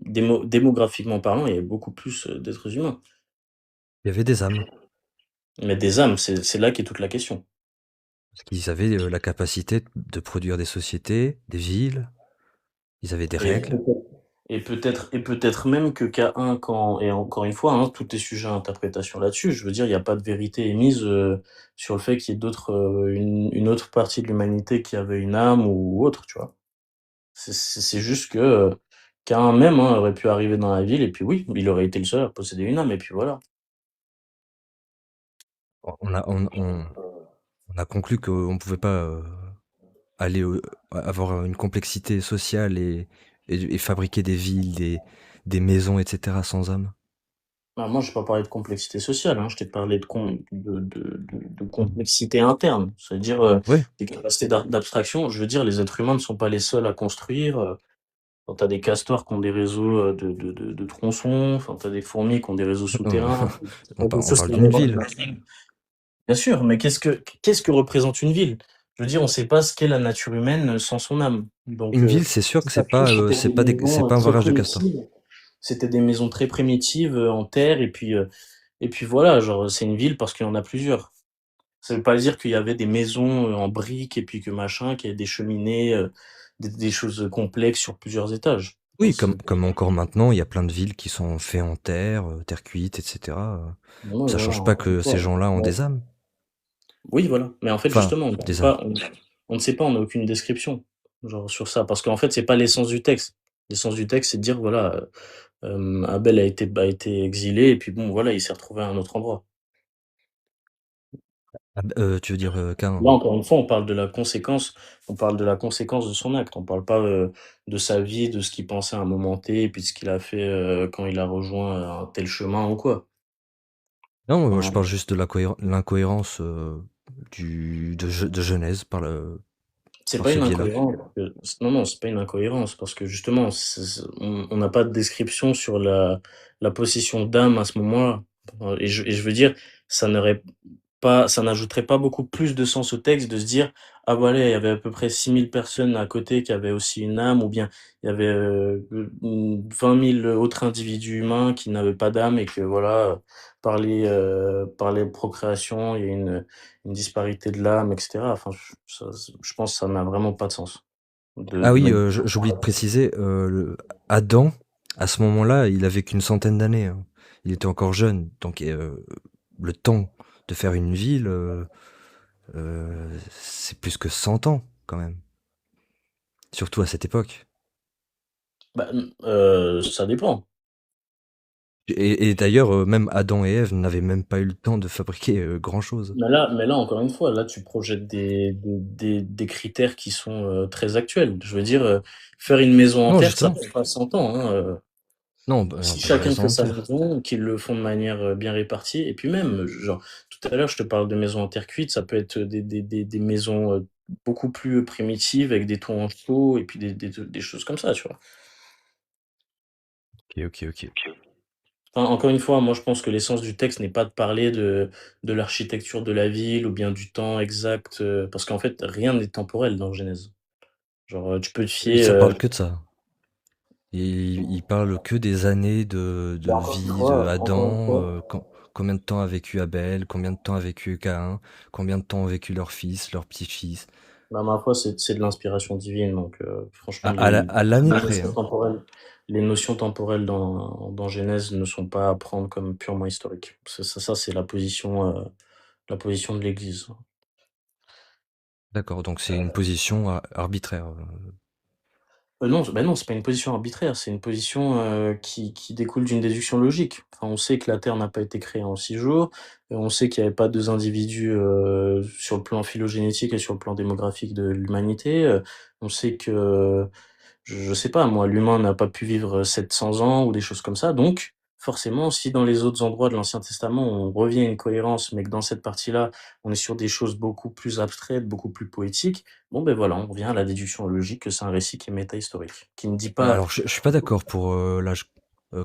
démographiquement parlant, il y a beaucoup plus, d'êtres humains. Il y avait des âmes, Mais des âmes, c'est là qu'est toute la question. parce qu'ils avaient la capacité de produire des sociétés, des villes, ils avaient des Et règles. peut-être et peut-être même que K1 quand et encore une fois, hein, tout est sujet à interprétation là-dessus. Je veux dire, il y a pas de vérité émise, sur le fait qu'il y ait une autre partie de l'humanité qui avait une âme ou autre, tu vois? C'est juste que, K1 même, hein, aurait pu arriver dans la ville et puis oui, il aurait été le seul à posséder une âme et puis voilà. On a, on a conclu qu'on ne pouvait pas aller avoir une complexité sociale et fabriquer des villes, des maisons, etc. sans âme. Bah, moi, j'ai pas parlé de complexité sociale, hein, je t'ai parlé de complexité interne. C'est-à-dire, Ouais. des capacités d'abstraction. Je veux dire, les êtres humains ne sont pas les seuls à construire, quand tu as des castors qui ont des réseaux, de tronçons, enfin, tu as des fourmis qui ont des réseaux souterrains, c'est pas des On choses parle qui d'une inventent ville. la vie. Bien sûr, mais qu'est-ce que représente une ville? Je veux dire, on sait pas ce qu'est la nature humaine, sans son âme. Donc, Une ville, c'est sûr si que ça se trouve, c'était des c'est maisons, pas un très barrage de castor. primitives. C'était des maisons très primitives, en terre et puis voilà, genre, c'est une ville parce qu'il y en a plusieurs. Ça veut pas dire qu'il y avait des maisons, en briques et puis que machin, qu'il y avait des cheminées, des choses, complexes sur plusieurs étages. Enfin, Oui, comme encore maintenant, il y a plein de villes qui sont faites en terre, terre cuite, etc. non, Ça voilà, change pas encore une que ces fois. gens-là ont Ouais. des âmes. Oui, voilà, mais en fait, Enfin, justement, des âmes. on ne sait pas, on n'a aucune description, genre, sur ça. Parce qu'en fait, c'est pas l'essence du texte. L'essence du texte, c'est de dire, voilà, Abel a été exilé et puis bon, voilà, il s'est retrouvé à un autre endroit. Ah, tu veux dire Caïn. Là, encore une fois, on parle de la conséquence de son acte. On parle pas, de sa vie, de ce qu'il pensait à un moment T et puis de ce qu'il a fait, quand il a rejoint, un tel chemin ou quoi. Non, moi je Enfin, parle juste de l'incohérence de Genèse par C'est par pas ce une biais-là. incohérence, non, non, c'est pas une incohérence parce que justement, on n'a pas de description sur la possession d'âme à ce moment-là. Et je veux dire, ça n'aurait ça n'ajouterait pas beaucoup plus de sens au texte de se dire: «Ah voilà, il y avait à peu près 6 000 personnes à côté qui avaient aussi une âme» ou bien il y avait, 20 000 autres individus humains qui n'avaient pas d'âme et que voilà, par les procréations, il y a une disparité de l'âme et cetera. Enfin, je pense que ça n'a vraiment pas de sens Ah de oui, mettre. j'oublie de préciser, Adam, à ce moment-là, il avait qu'une centaine d'années, hein. Il était encore jeune, donc le temps de faire une ville, c'est plus que 100 ans quand même, surtout à cette époque. Bah, ça dépend. Et d'ailleurs, même Adam et Ève n'avaient même pas eu le temps de fabriquer, grand-chose. Mais là, encore une fois, là, tu projettes des critères qui sont, très actuels. Je veux dire, faire une maison en Non, terre, ça justement. prend pas 100 ans, hein, Non, bah, non, si pas de chacun maison fait en sa terre. maison, qu'ils le font de manière, bien répartie et puis même, genre, tout à l'heure, je te parle de maisons en terre cuite, ça peut être des maisons, beaucoup plus primitives avec des toits en chaux et puis des choses comme ça, tu vois? OK, OK, OK. Enfin, encore une fois, moi, je pense que l'essence du texte n'est pas de parler de l'architecture de la ville ou bien du temps exact, parce qu'en fait, rien n'est temporel dans Genèse. Genre, tu peux te Oui, fier, ça parle que de ça. Il parle que des années de bah, encore une vie de fois encore une Adam, fois combien de temps a vécu Abel, combien de temps a vécu Caïn, combien de temps ont vécu leurs fils, leurs petits-fils. bah, ma foi, c'est de l'inspiration divine, donc À, franchement, à la- à l'année les près, notions hein. temporelles les notions temporelles dans Genèse ne sont pas à prendre comme purement historiques. Ça, c'est la position de l'Église. D'accord, donc c'est une position arbitraire. Non, bah, non, c'est pas une position arbitraire, c'est une position, qui découle d'une déduction logique. Enfin, on sait que la Terre n'a pas été créée en 6 jours, on sait qu'il y avait pas 2 individus, sur le plan phylogénétique et sur le plan démographique de l'humanité, on sait que, je sais pas moi, l'humain n'a pas pu vivre 700 ans ou des choses comme ça, donc forcément, si dans les autres endroits de l'Ancien Testament, on revient à une cohérence, mais que dans cette partie-là, on est sur des choses beaucoup plus abstraites, beaucoup plus poétiques, bon, ben voilà, on revient à la déduction logique que c'est un récit qui est métahistorique, qui ne dit pas Alors, je suis pas d'accord pour l'âge,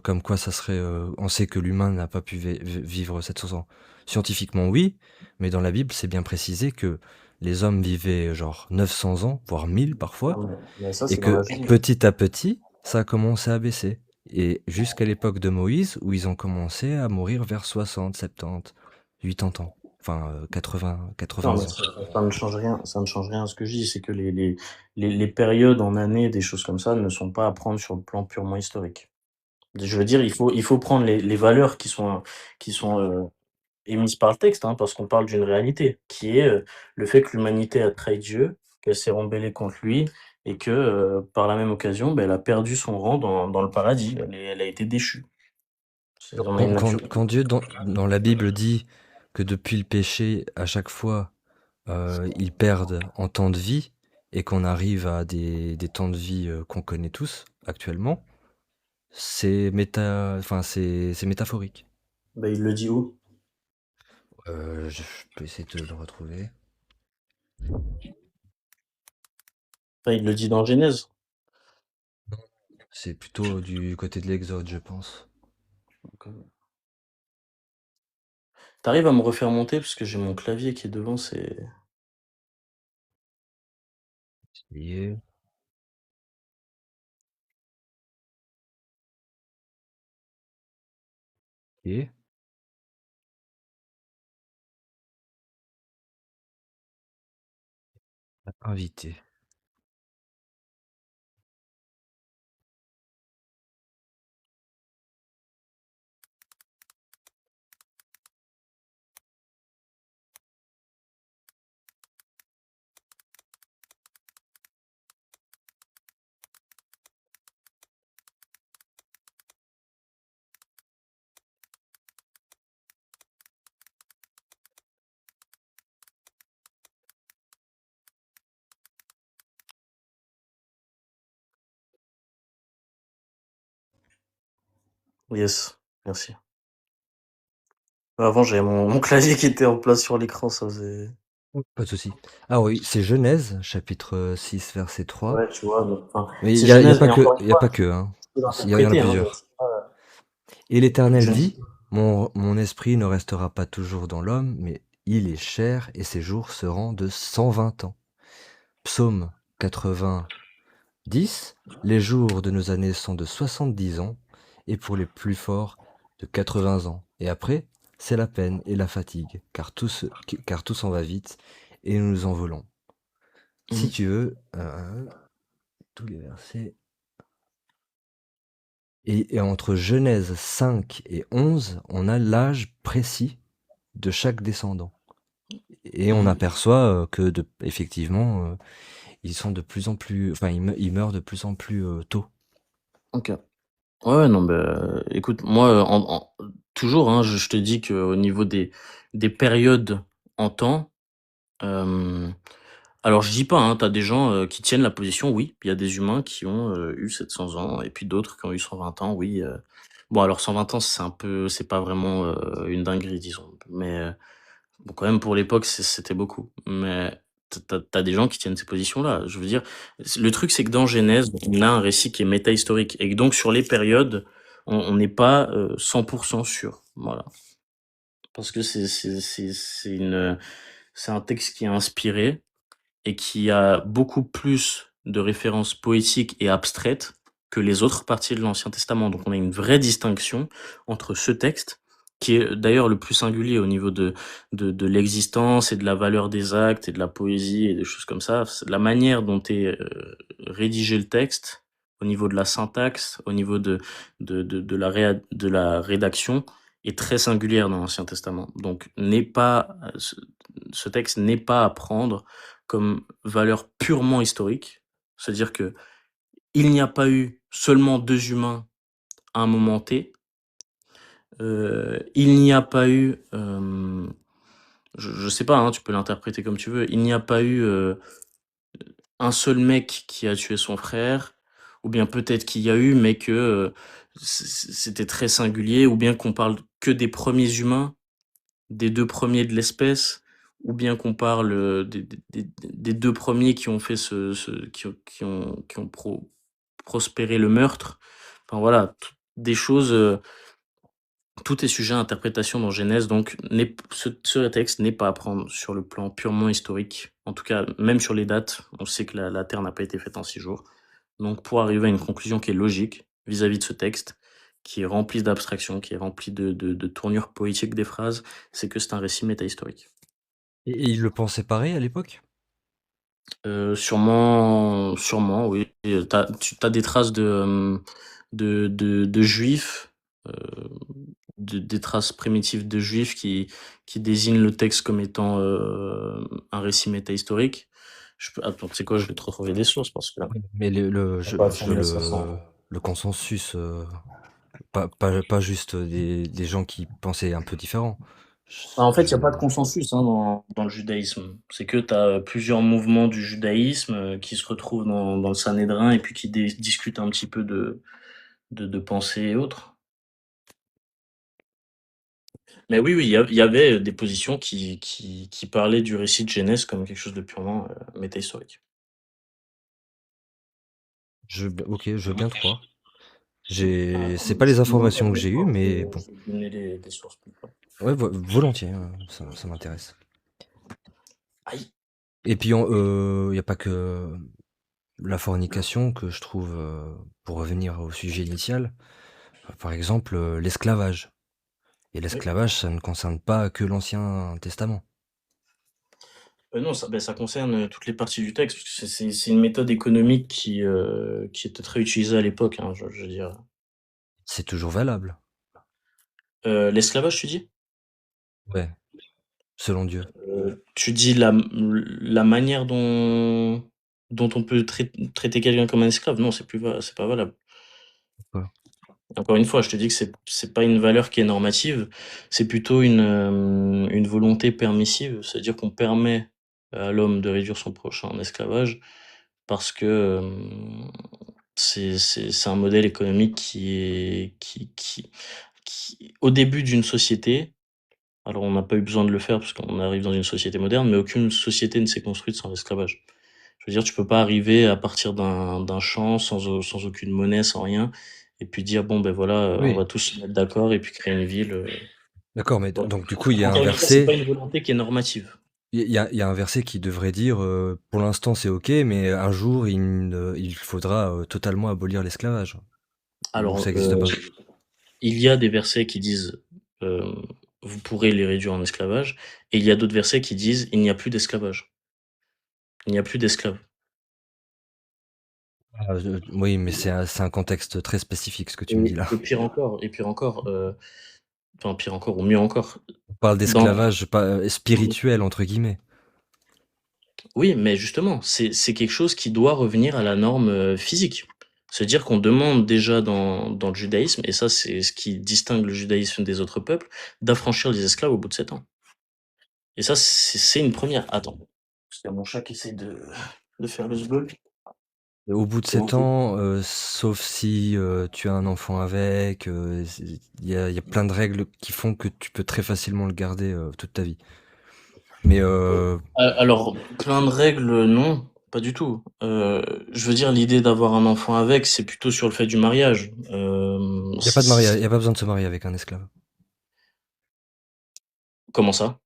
comme quoi ça serait. On sait que l'humain n'a pas pu vivre 700 ans. Scientifiquement, oui, mais dans la Bible, c'est bien précisé que les hommes vivaient genre 900 ans, voire 1000 ah parfois, mais ça, et c'est dans la que Genèse. petit à petit, ça a commencé à baisser. Et jusqu'à l'époque de Moïse, où ils ont commencé à mourir vers 60, 70, 80 ans. Enfin, 80, Non, 80 mais ans. ça ne change rien, ça ne change rien à ce que je dis, c'est que les périodes en années, des choses comme ça, ne sont pas à prendre sur le plan purement historique. Je veux dire, il faut prendre les valeurs qui sont, émises par le texte, hein, parce qu'on parle d'une réalité, qui est, le fait que l'humanité a trahi Dieu, qu'elle s'est rebellée contre lui et que, par la même occasion, elle a perdu son rang dans le paradis. Elle a été déchue. On a Quand, une nature. quand Dieu, dans la Bible, dit que depuis le péché, à chaque fois, ils perdent en temps de vie et qu'on arrive à des temps de vie qu'on connaît tous actuellement, enfin, c'est métaphorique. Bah, il le dit où? Je peux essayer de le retrouver. Enfin, il le dit dans Genèse. C'est plutôt du côté de l'Exode, je pense. Donc, tu à me refaire monter parce que j'ai mon clavier qui est devant, c'est Et, et invité. yes, merci. Avant, j'avais mon clavier qui était en place sur l'écran, ça faisait Pas de souci. Ah oui, c'est Genèse, chapitre 6, verset 3. Ouais, tu vois, donc, enfin, Mais c'est il y a Genèse, pas et que, encore une il y a fois, pas que, hein. tu peux Il y en a l'interpréter, hein, mais plusieurs. c'est pas, Et l'Éternel je dit, mon esprit ne restera pas toujours dans l'homme, mais il est cher et ses jours seront de 120 ans. Psaume 90, les jours de nos années sont de 70 ans, et pour les plus forts, de 80 ans. Et après, c'est la peine et la fatigue, car tout s'en va vite, et nous nous envolons. Si Mhm. tu veux, tous les versets. Et entre Genèse 5 et 11, on a l'âge précis de chaque descendant. Et on Mhm. aperçoit effectivement, ils sont de plus en plus, enfin, ils meurent de plus en plus tôt. Ok. Ouais, non, bah, écoute, moi, toujours, hein, je te dis qu'au niveau des périodes en temps, alors je dis pas, hein, tu des gens, qui tiennent la position, oui, il y a des humains qui ont, eu 700 ans et puis d'autres qui ont eu 120 ans, oui, bon alors 120 ans, c'est pas vraiment, une dinguerie, disons, mais bon, quand même, pour l'époque, c'était beaucoup. Mais t'as des gens qui tiennent ces positions-là. Je veux dire, le truc, c'est que dans Genèse, on a un récit qui est métahistorique. Et que donc, sur les périodes, on n'est pas 100% sûr. Voilà. Parce que c'est un texte qui est inspiré et qui a beaucoup plus de références poétiques et abstraites que les autres parties de l'Ancien Testament. Donc on a une vraie distinction entre ce texte, qui est d'ailleurs le plus singulier au niveau de l'existence et de la valeur des actes et de la poésie et des choses comme ça. La manière dont est rédigé le texte, au niveau de la syntaxe, au niveau de la rédaction, est très singulière dans l'Ancien Testament. Donc ce texte n'est pas à prendre comme valeur purement historique. C'est-à-dire que il n'y a pas eu seulement 2 humains à un moment T, il n'y a pas eu, je sais pas, hein, tu peux l'interpréter comme tu veux. Il n'y a pas eu, un seul mec qui a tué son frère, ou bien peut-être qu'il y a eu, mais que, c'était très singulier, ou bien qu'on parle que des premiers humains, des 2 premiers de l'espèce, ou bien qu'on parle, des 2 premiers qui ont fait ce qui ont prospéré le meurtre. Enfin voilà, t des choses, tout est sujet à interprétation dans Genèse, donc ce texte n'est pas à prendre sur le plan purement historique. En tout cas, même sur les dates, on sait que la terre n'a pas été faite en 6 jours. Donc pour arriver à une conclusion qui est logique vis-à-vis de ce texte, qui est rempli d'abstractions, qui est rempli de tournures poétiques des phrases, c'est que c'est un récit métahistorique. Et ils le pensaient pareil à l'époque? Sûrement oui, tu as des traces de juifs, heu, des traces primitives de juifs qui désignent le texte comme étant, un récit métahistorique. Attends, tu sais quoi? Je vais te retrouver des sources parce que là, Oui. Mais on passe en 1500. le consensus, pas juste des gens qui pensaient un peu différent. Bah, en fait, il y a Je pas de consensus, hein, dans le judaïsme. C'est que tu as plusieurs mouvements du judaïsme, qui se retrouvent dans le Sanhédrin et puis qui discutent un petit peu de pensée et autres. Mais oui, oui, il y avait des positions qui parlaient du récit de Genèse comme quelque chose de purement, métahistorique. OK, je veux bien te croire. C'est Attends, pas les si tu me demandes ta informations que vraie j'ai eues, foi, mais bon. je vais te donner des sources plus près. Ouais, volontiers, ça m'intéresse. Aïe! Et puis, il y a pas que la fornication que je trouve, pour revenir au sujet initial, par exemple, l'esclavage. Et Oui. l'esclavage, ça ne concerne pas que l'Ancien Testament. Non, ça concerne, toutes les parties du texte, parce que c'est une méthode économique qui était très utilisée à l'époque, hein, je veux dire. C'est toujours valable. L'esclavage, tu dis? Ouais, selon Dieu. Tu dis la manière dont on peut traiter quelqu'un comme un esclave? Non, c'est pas valable. Ouais. Encore une fois, je te dis que c'est pas une valeur qui est normative, c'est plutôt une volonté permissive. C'est-à-dire qu'on permet à l'homme de réduire son prochain en esclavage parce que, c'est un modèle économique qui est qui au début d'une société Alors on n'a pas eu besoin de le faire parce qu'on arrive dans une société moderne, mais aucune société ne s'est construite sans l'esclavage. Je veux dire, tu peux pas arriver à partir d'un champ sans aucune monnaie, sans rien et puis dire: «Bon, ben voilà, on Oui, va tous se mettre d'accord et puis créer une ville», d'accord, mais voilà. donc du coup, il y a un Encore une fois, c'est pas verset, une volonté qui est normative. il y a un verset qui devrait dire, pour l'instant c'est OK, mais un jour il faudra totalement abolir l'esclavage. Ou ça Alors, n'existe pas? il y a des versets qui disent, hem: «Vous pourrez les réduire en esclavage» et il y a d'autres versets qui disent: «Il n'y a plus d'esclavage, il n'y a plus d'esclaves». Ah, oui, mais c'est un contexte très spécifique ce que tu me dis Et là. pire encore, enfin pire encore ou mieux encore, On parle dans d'esclavage pas «spirituel» entre guillemets. oui, mais justement, c'est quelque chose qui doit revenir à la norme, physique. C'est-à-dire qu'on demande déjà dans le judaïsme, et ça c'est ce qui distingue le judaïsme des autres peuples, d'affranchir les esclaves au bout de 7 ans. Et ça, c'est une première. Attends, parce qu'il y a mon chat qui essaye de faire le sbeul. Au bout de C'est bon, 7 ans, sauf si, tu as un enfant avec, il y a plein de règles qui font que tu peux très facilement le garder, toute ta vie. Mais, alors, plein de règles, non, pas du tout. Je veux dire, l'idée d'avoir un enfant avec, c'est plutôt sur le fait du mariage. il y a pas de mariage, il y a pas besoin de se marier avec un esclave. Comment ça?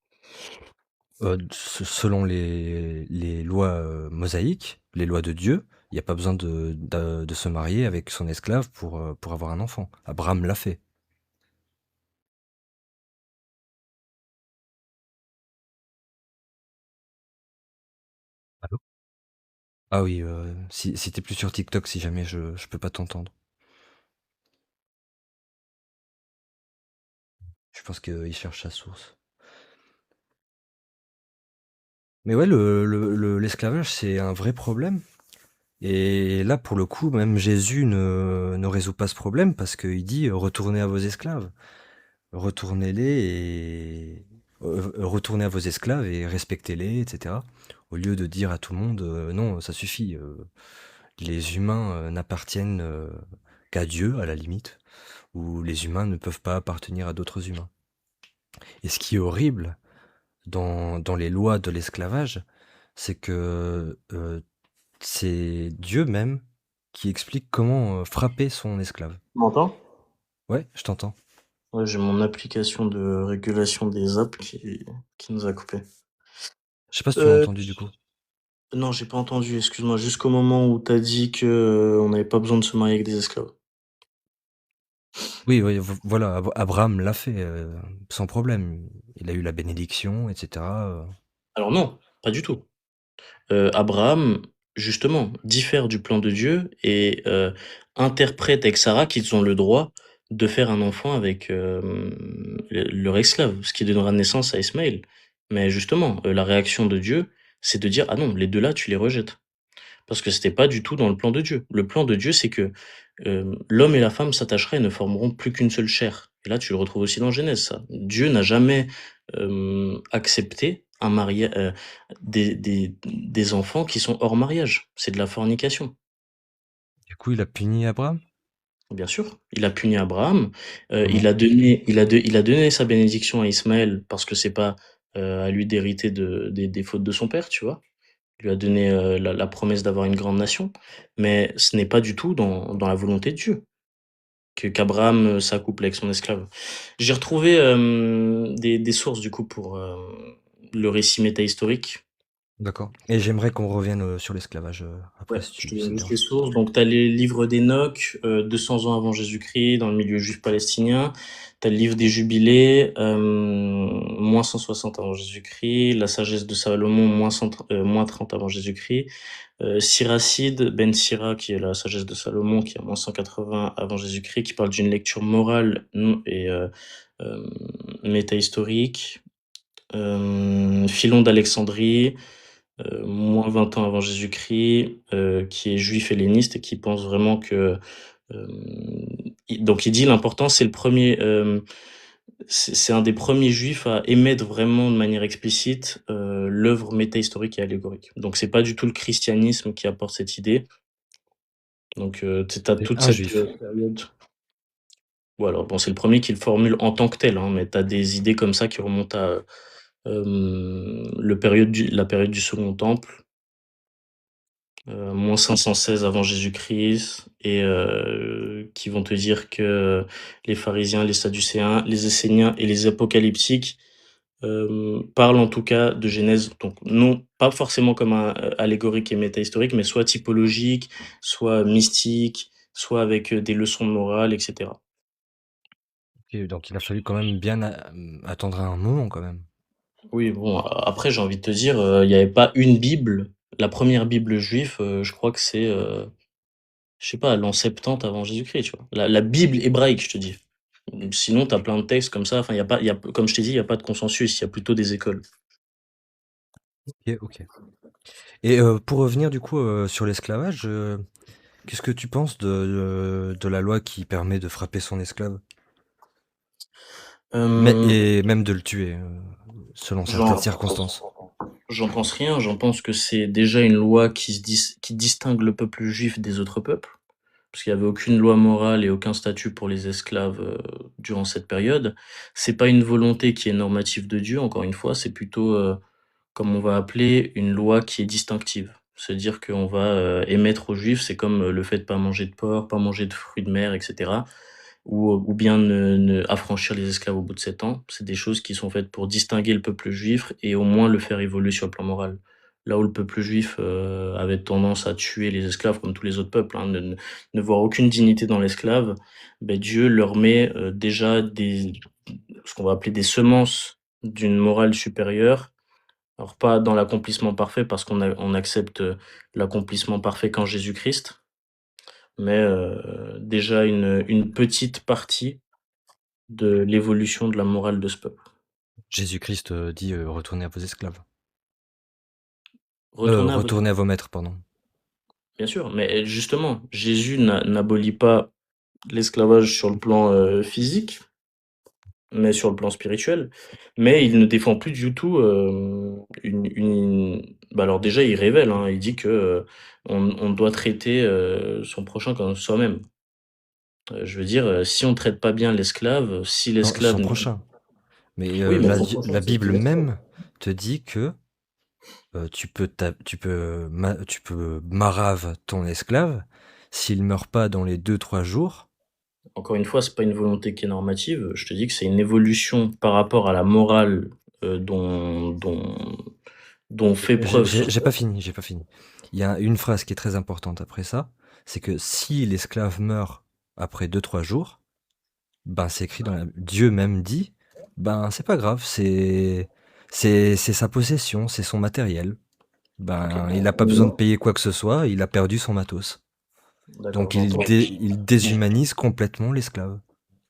Selon les lois, mosaïques, les lois de Dieu, il y a pas besoin de se marier avec son esclave pour avoir un enfant. Abraham l'a fait. Allô? Ah oui, si tu plus sur TikTok, si jamais je peux pas t'entendre. Je pense qu'il cherche sa source. Mais ouais, l'esclavage, c'est un vrai problème. Et là, pour le coup, même Jésus ne résout pas ce problème parce qu'il dit retournez à vos esclaves. Retournez-les et retournez à vos esclaves et respectez-les, etc. Au lieu de dire à tout le monde non, ça suffit. Les humains n'appartiennent qu'à Dieu, à la limite, ou les humains ne peuvent pas appartenir à d'autres humains. Et ce qui est horrible dans les lois de l'esclavage, c'est que c'est Dieu même qui explique comment frapper son esclave. Tu m'entends? Ouais, je t'entends. Ouais, j'ai mon application de régulation des apps qui nous a coupé. Je sais pas si tu l'as Euh, entendu du coup. non, j'ai pas entendu, excuse-moi, jusqu'au moment où t'as dit que on n'avait pas besoin de se marier avec des esclaves. Oui, oui, voilà, Abraham l'a fait sans problème. Il a eu la bénédiction, etc. Alors non, pas du tout. Abraham, justement, diffère du plan de Dieu et interprète avec Sarah qu'ils ont le droit de faire un enfant avec, leur esclave, ce qui donnera naissance à Ismaël. Mais justement, la réaction de Dieu, c'est de dire: «Ah non, les 2 là, tu les rejettes». Parce que c'était pas du tout dans le plan de Dieu. Le plan de Dieu, c'est que, l'homme et la femme s'attacheraient et ne formeront plus qu'une seule chair. Et là, tu le retrouves aussi dans Genèse, ça. Dieu n'a jamais, accepté un des enfants qui sont hors mariage. C'est de la fornication. Du coup, il a puni Abraham? Bien sûr, il a puni Abraham, Comment? il a donné sa bénédiction à Ismaël parce que c'est pas, à lui d'hériter des fautes de son père, tu vois? Il lui a donné, la promesse d'avoir une grande nation, mais ce n'est pas du tout dans la volonté de Dieu qu'Abraham, s'accouple avec son esclave. J'ai retrouvé, des sources du coup pour, le récit métahistorique. D'accord. Et j'aimerais qu'on revienne sur l'esclavage après, Ouais, si je te ça donne te juste les dérange. sources. Donc, tu as les livres d'Hénoch, 200 ans avant Jésus-Christ, dans le milieu juif palestinien. Tu as le livre des Jubilés, moins 160 avant Jésus-Christ. La sagesse de Salomon, moins 30 avant Jésus-Christ. Siracide, Ben Sira, qui est la sagesse de Salomon, qui est à moins 180 avant Jésus-Christ, qui parle d'une lecture morale et euh, métahistorique. Philon d'Alexandrie, moins 20 ans avant Jésus-Christ, qui est juif helléniste et qui pense vraiment que donc il dit l'important c'est le premier c'est un des premiers juifs à émettre vraiment de manière explicite l'œuvre métahistorique et allégorique. Donc c'est pas du tout le christianisme qui apporte cette idée. Donc tu as C'est toute un cette juif. période. Ou alors, bon, c'est le premier qui le formule en tant que tel, hein, mais tu as des idées comme ça qui remontent à la période du Second Temple, moins 516 avant Jésus-Christ, et qui vont te dire que les pharisiens, les sadducéens, les esséniens et les apocalyptiques parlent en tout cas de Genèse, donc non pas forcément comme un allégorique et métahistorique, mais soit typologique, soit mystique, soit avec des leçons de morale, etc. Ok, donc il a fallu quand même bien attendre un moment quand même. Oui, bon, après, j'ai envie de te dire, il y avait pas une Bible. La première Bible juive, je crois que c'est, je sais pas, l'an 70 avant Jésus-Christ, tu vois? La Bible hébraïque, je te dis. Sinon, tu as plein de textes comme ça, enfin, il y a comme je t'ai dit, il y a pas de consensus, il y a plutôt des écoles. Ok, ok. Et pour revenir du coup sur l'esclavage, qu'est-ce que tu penses de la loi qui permet de frapper son esclave? Mais, Hem, et même de le tuer, selon certaines j'en circonstances. j'en pense rien, j'en pense que c'est déjà une loi qui distingue le peuple juif des autres peuples. Parce qu'il y avait aucune loi morale et aucun statut pour les esclaves, durant cette période. C'est pas une volonté qui est normative de Dieu, encore une fois, c'est plutôt, comme on va appeler, une loi qui est distinctive. C'est-à-dire qu'on va, émettre aux juifs, c'est comme, le fait de pas manger de porc, pas manger de fruits de mer, et cetera, ou bien ne affranchir les esclaves au bout de 7 ans. C'est des choses qui sont faites pour distinguer le peuple juif et au moins le faire évoluer sur le plan moral. Là où le peuple juif, avait tendance à tuer les esclaves comme tous les autres peuples, hein, ne voir aucune dignité dans l'esclave, beh, Dieu leur met, déjà ce qu'on va appeler des semences d'une morale supérieure. Alors pas dans l'accomplissement parfait parce on accepte, l'accomplissement parfait qu'en Jésus-Christ, mais déjà une petite partie de l'évolution de la morale de ce peuple. Jésus-Christ dit retournez à vos esclaves. Retournez à votre Retournez à vos maîtres, pardon. Bien sûr, mais justement, Jésus n'abolit pas l'esclavage sur le plan, physique, mais sur le plan spirituel. Mais il ne défend plus du tout, une bah, alors déjà, il révèle, hein, il dit que, on doit traiter, son prochain comme soi-même. Je veux dire, si on traite pas bien l'esclave, si Non, l'esclave son n'est prochain. Mais oui, mais son prochain, La c'est qui Bible l'esclave? même te dit que tu peux marave ton esclave s'il meurt pas dans les 2 3 jours. Encore une fois, c'est pas une volonté qui est normative, je te dis que c'est une évolution par rapport à la morale, dont fait preuve ce J'ai pas peuple. fini, j'ai pas fini. Il y a une phrase qui est très importante après ça, c'est que si l'esclave meurt après 2 3 jours, ben c'est écrit dans la Dieu même dit, ben c'est pas grave, c'est sa possession, c'est son matériel. OK, Ben il a pas besoin de payer quoi que ce soit, il a perdu son matos. d'accord, Donc j'entends. il déshumanise complètement l'esclave.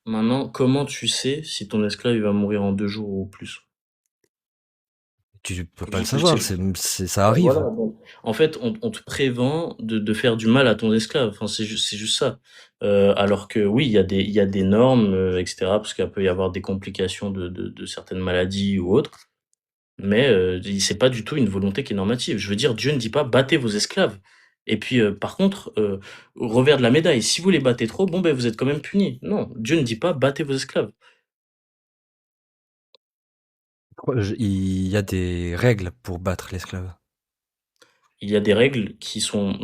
Maintenant, comment tu sais si ton esclave, il va mourir en 2 jours ou plus? Tu peux pas le Vu que c'est savoir, ça voilà, arrive. donc en fait, on te prévent de faire du mal à ton esclave, enfin, c'est juste ça. Alors que oui, il y a des normes, et cetera, parce qu'il peut y avoir des complications de certaines maladies ou autres. Mais c'est pas du tout une volonté qui est normative. Je veux dire, Dieu ne dit pas: «Battez vos esclaves» et puis, par contre, au revers de la médaille, si vous les battez trop, bon, ben, vous êtes quand même punis. Non, Dieu ne dit pas: «Battez vos esclaves». Il y a des règles pour battre l'esclave. Il y a des règles qui sont,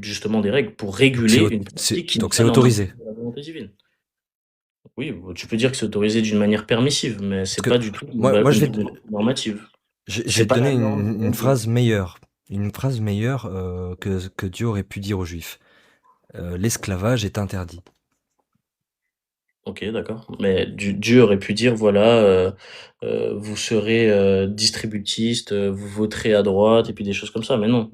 justement des règles pour réguler une pratique qui n'est Donc c'est pas normative autorisé. de la volonté divine. Oui, bah, tu peux dire que c'est autorisé d'une manière permissive, mais Parce c'est que pas du tout moi je une vais, volonté normative. je C'est vais te pas donner la norme, c'est pas une Dieu. phrase meilleure. Une phrase meilleure que Dieu aurait pu dire aux Juifs. L'esclavage est interdit. OK, d'accord. Mais Dieu aurait pu dire: «Voilà, vous serez, distributistes, vous voterez à droite» et puis des choses comme ça. Mais non,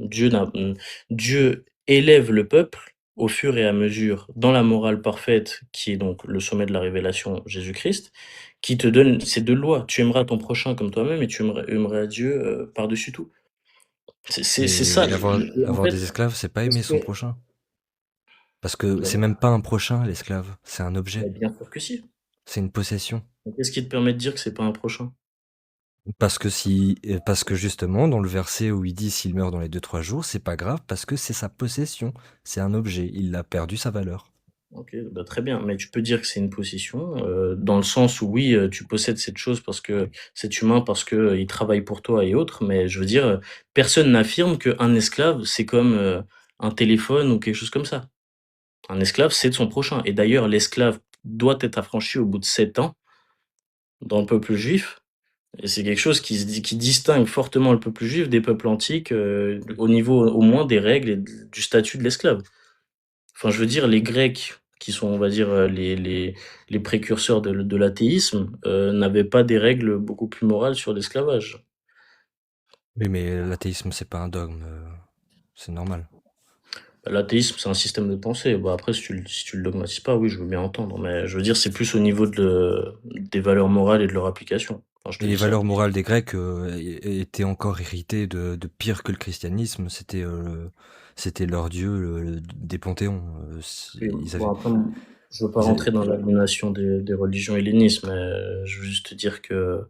Dieu élève le peuple au fur et à mesure dans la morale parfaite qui est donc le sommet de la révélation, Jésus-Christ, qui te donne ces 2 lois. Tu aimeras ton prochain comme toi-même et tu aimeras Dieu, par-dessus tout. C'est ça Et et en avoir fait, des esclaves, c'est pas est-ce aimer que son prochain. Parce que bah c'est même pas un prochain, l'esclave. C'est un objet. bien sûr que si. C'est une possession. Donc qu'est-ce qui te permet de dire que c'est pas un prochain? Parce que justement, dans le verset où il dit s'il meurt dans les 2 3 jours, c'est pas grave parce que c'est sa possession. C'est un objet. Il a perdu sa valeur. OK, bah, très bien, mais tu peux dire que c'est une possession, dans le sens où oui, tu possèdes cette chose parce que cet humain, parce que, il travaille pour toi et autres, mais je veux dire, personne n'affirme qu'un esclave, c'est comme, un téléphone ou quelque chose comme ça. Un esclave, c'est de son prochain et d'ailleurs l'esclave doit être affranchi au bout de 7 ans dans le peuple juif et c'est quelque chose qui distingue fortement le peuple juif des peuples antiques, au niveau au moins des règles et du statut de l'esclave. Enfin, je veux dire, les Grecs, qui sont, on va dire, les précurseurs de l'athéisme, n'avaient pas des règles beaucoup plus morales sur l'esclavage. Oui, mais l'athéisme, c'est pas un dogme, c'est normal. L'athéisme, c'est un système de pensée. Bah, après, si tu le dogmatises pas, oui, je veux bien entendre, mais je veux dire, c'est plus au niveau des valeurs morales et de leur application. Enfin, je te Et les dis ça. valeurs morales des Grecs étaient encore héritées de pire que le christianisme. C'était leur dieu des panthéons. Oui, Ils bon, avaient, après, je veux pas ils avaient- rentrer dans l'aliénation des religions hellénistes, mais je veux juste te dire que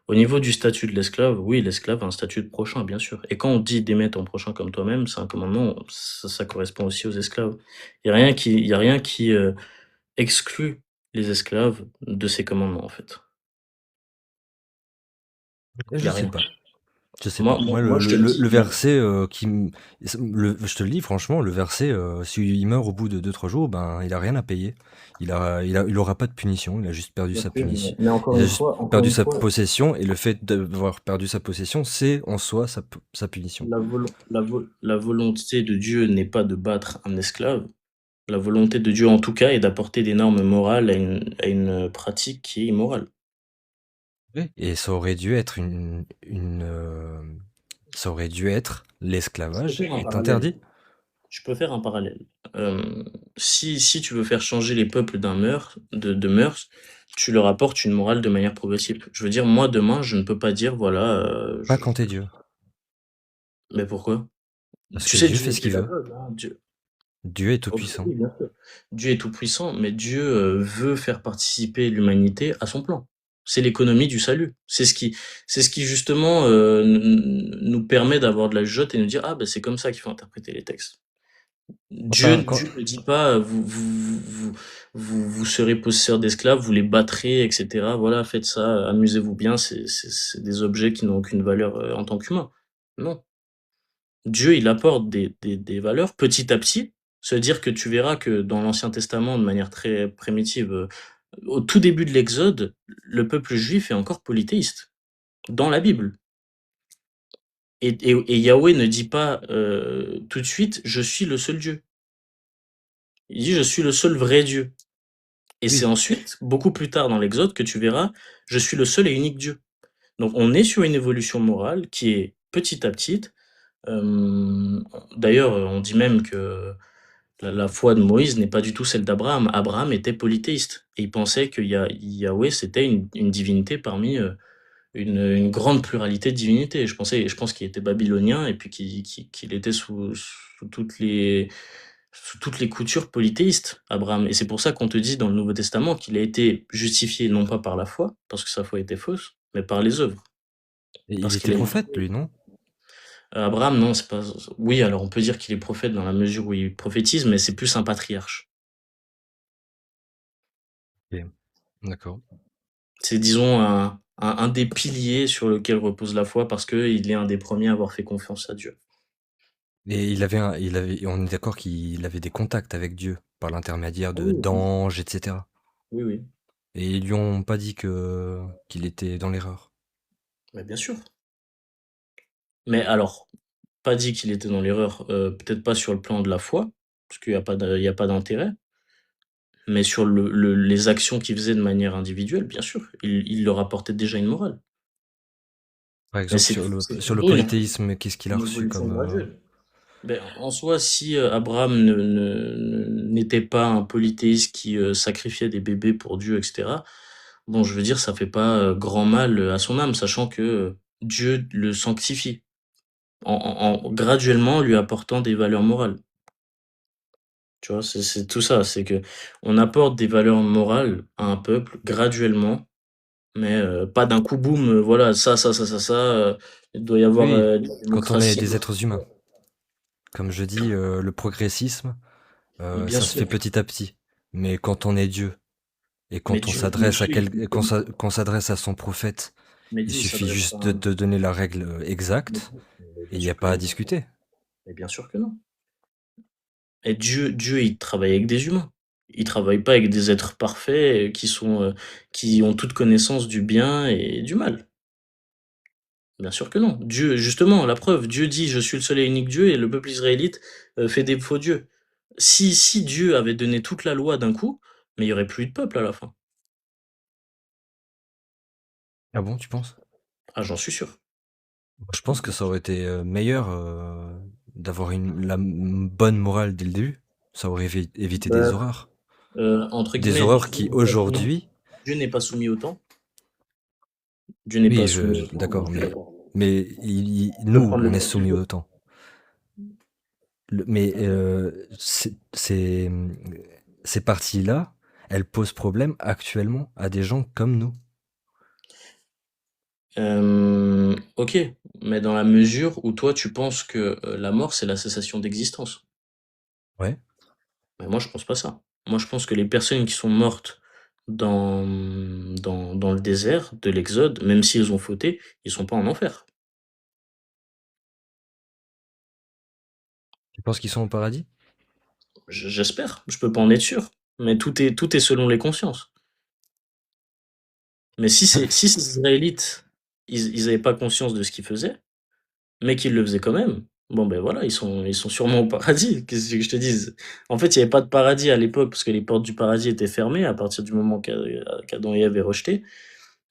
au niveau du statut de l'esclave, oui, l'esclave a un statut de prochain, bien sûr. Et quand on dit d'aimer ton prochain comme toi-même, c'est un commandement, ça correspond aussi aux esclaves. Il y a rien qui exclut les esclaves de ces commandements, en fait. Il y je a sais rien. pas. Je sais pas. Moi, Moi, je te le dis. le verset je te le lis franchement, le verset, s'il meurt au bout de 2 3 jours, ben, il a rien à payer. Il aura pas de punition. Il a juste perdu Bien sa sûr, punition. mais Il a juste perdu sa possession, et le fait d'avoir perdu sa possession, c'est en soi sa punition. la volonté de Dieu n'est pas de battre un esclave. La volonté de Dieu, en tout cas, est d'apporter des normes morales à une pratique qui est immorale. Oui. Et ça aurait dû être Je peux l'esclavage faire un est parallèle. interdit. Je peux faire un parallèle. Si tu veux faire changer les peuples de mœurs, tu leur apportes une morale de manière progressive. Je veux dire, moi, demain, je ne peux pas dire, voilà, Pas quand t'es Dieu. mais pourquoi? Parce Tu que sais, Dieu Dieu fait est ce qu'il veut. pédagogue, hein, Dieu. Dieu est tout Ok, puissant. oui, bien sûr. Dieu est tout-puissant, mais Dieu veut faire participer l'humanité à son plan. C'est l'économie du salut. C'est ce qui justement nous permet d'avoir de la jugeote et nous dire, ah ben c'est comme ça qu'il faut interpréter les textes. Enfin, quand, Dieu ne dit pas, vous serez possesseurs d'esclaves, vous les battrez, etc. Voilà, faites ça, amusez-vous bien, c'est des objets qui n'ont aucune valeur en tant qu'humains. Non. Dieu, il apporte des valeurs petit à petit. Se dire que tu verras que dans l'Ancien Testament, de manière très primitive, au tout début de l'Exode, le peuple juif est encore polythéiste, dans la Bible. Et Yahweh ne dit pas tout de suite, je suis le seul Dieu. Il dit, je suis le seul vrai Dieu. Et c'est oui, ensuite, beaucoup plus tard dans l'Exode, que tu verras, je suis le seul et unique Dieu. Donc on est sur une évolution morale qui est petit à petite. D'ailleurs, on dit même que la foi de Moïse n'est pas du tout celle d'Abraham. Abraham était polythéiste et il pensait que Yahweh, c'était une divinité parmi une grande pluralité de divinités. Je pense qu'il était babylonien et puis qu'il était sous toutes les coutures polythéistes, Abraham. Et c'est pour ça qu'on te dit dans le Nouveau Testament qu'il a été justifié non pas par la foi, parce que sa foi était fausse, mais par les œuvres. et il Parce était qu'il a été prophète, lui, non? Abraham, non, c'est pas. Oui, alors on peut dire qu'il est prophète dans la mesure où il prophétise, mais c'est plus un patriarche. Ok, d'accord. C'est, disons, un des piliers sur lequel repose la foi parce qu'il est un des premiers à avoir fait confiance à Dieu. Et on est d'accord qu'il avait des contacts avec Dieu par l'intermédiaire Ah de oui, oui, d'anges, etc. oui, oui. Et ils lui ont pas dit qu'il était dans l'erreur. Mais bien sûr. Mais alors, pas dit qu'il était dans l'erreur, peut-être pas sur le plan de la foi, parce qu'il y a pas d'intérêt, mais sur les actions qu'il faisait de manière individuelle, bien sûr, il leur apportait déjà une morale. Par Mais exemple, c'est sur le toujours polythéisme, qu'est-ce qu'il a une reçu évolution comme graduelle. Ben en soi, si, Abraham n'était pas un polythéiste qui, sacrifiait des bébés pour Dieu et cetera, bon, je veux dire, ça fait pas, grand mal, à son âme, sachant que, Dieu le sanctifie, en graduellement lui apportant des valeurs morales. Tu vois? C'est tout ça, c'est que on apporte des valeurs morales à un peuple graduellement, mais, pas d'un coup boum, voilà, il doit y avoir, Oui, de la quand on est démocratie. des êtres humains. Comme je dis, le progressisme, Bien ça se sûr. fait petit à petit. Mais quand on est Dieu et Mais quand on Dieu, mais s'adresse à Dieu, il quand on s'adresse à son prophète, mais il Dieu, il suffit s'adresse juste pas à... de donner la règle Mais, exacte mais et bien il n'y a sûr que pas à non. discuter. Mais bien sûr que non. Et Dieu, il travaille avec des humains. Il travaille pas avec des êtres parfaits qui ont toute connaissance du bien et du mal. Bien sûr que non. Dieu, justement, la preuve, Dieu dit: «Je suis le seul et unique Dieu» et le peuple israélite, fait des faux dieux. Si Dieu avait donné toute la loi d'un coup, mais il y aurait plus de peuple à la fin. Ah bon, tu penses? Ah, j'en suis sûr. Je pense que ça aurait été meilleur d'avoir la bonne morale dès le début. Ça aurait évité des Bah, horreurs. entre Des guillemets, horreurs qui aujourd'hui, Dieu n'est pas soumis au temps. Dieu n'est pas oui, soumis au temps, d'accord, je suis d'accord. mais Tu peux nous, prendre on est l'exemple qu'il soumis faut. au temps. Mais ces parties-là, elles posent problème actuellement à des gens comme nous. OK, mais dans la mesure où toi tu penses que, la mort c'est la cessation d'existence. Ouais. Mais moi je pense pas ça. Moi je pense que les personnes qui sont mortes dans le désert de l'Exode, même s'ils ont fauté, ils sont pas en enfer. Tu penses qu'ils sont au paradis? J'espère, je peux pas en être sûr, mais tout est selon les consciences. Mais si ces Israélites, ils avaient pas conscience de ce qu'ils faisaient, mais qu'ils le faisaient quand même. Bon, ben voilà, ils sont sûrement au paradis. Qu'est-ce que tu veux que je te dise? En fait, il n'y avait pas de paradis à l'époque parce que les portes du paradis étaient fermées à partir du moment qu'Adam et Ève avaient rejeté.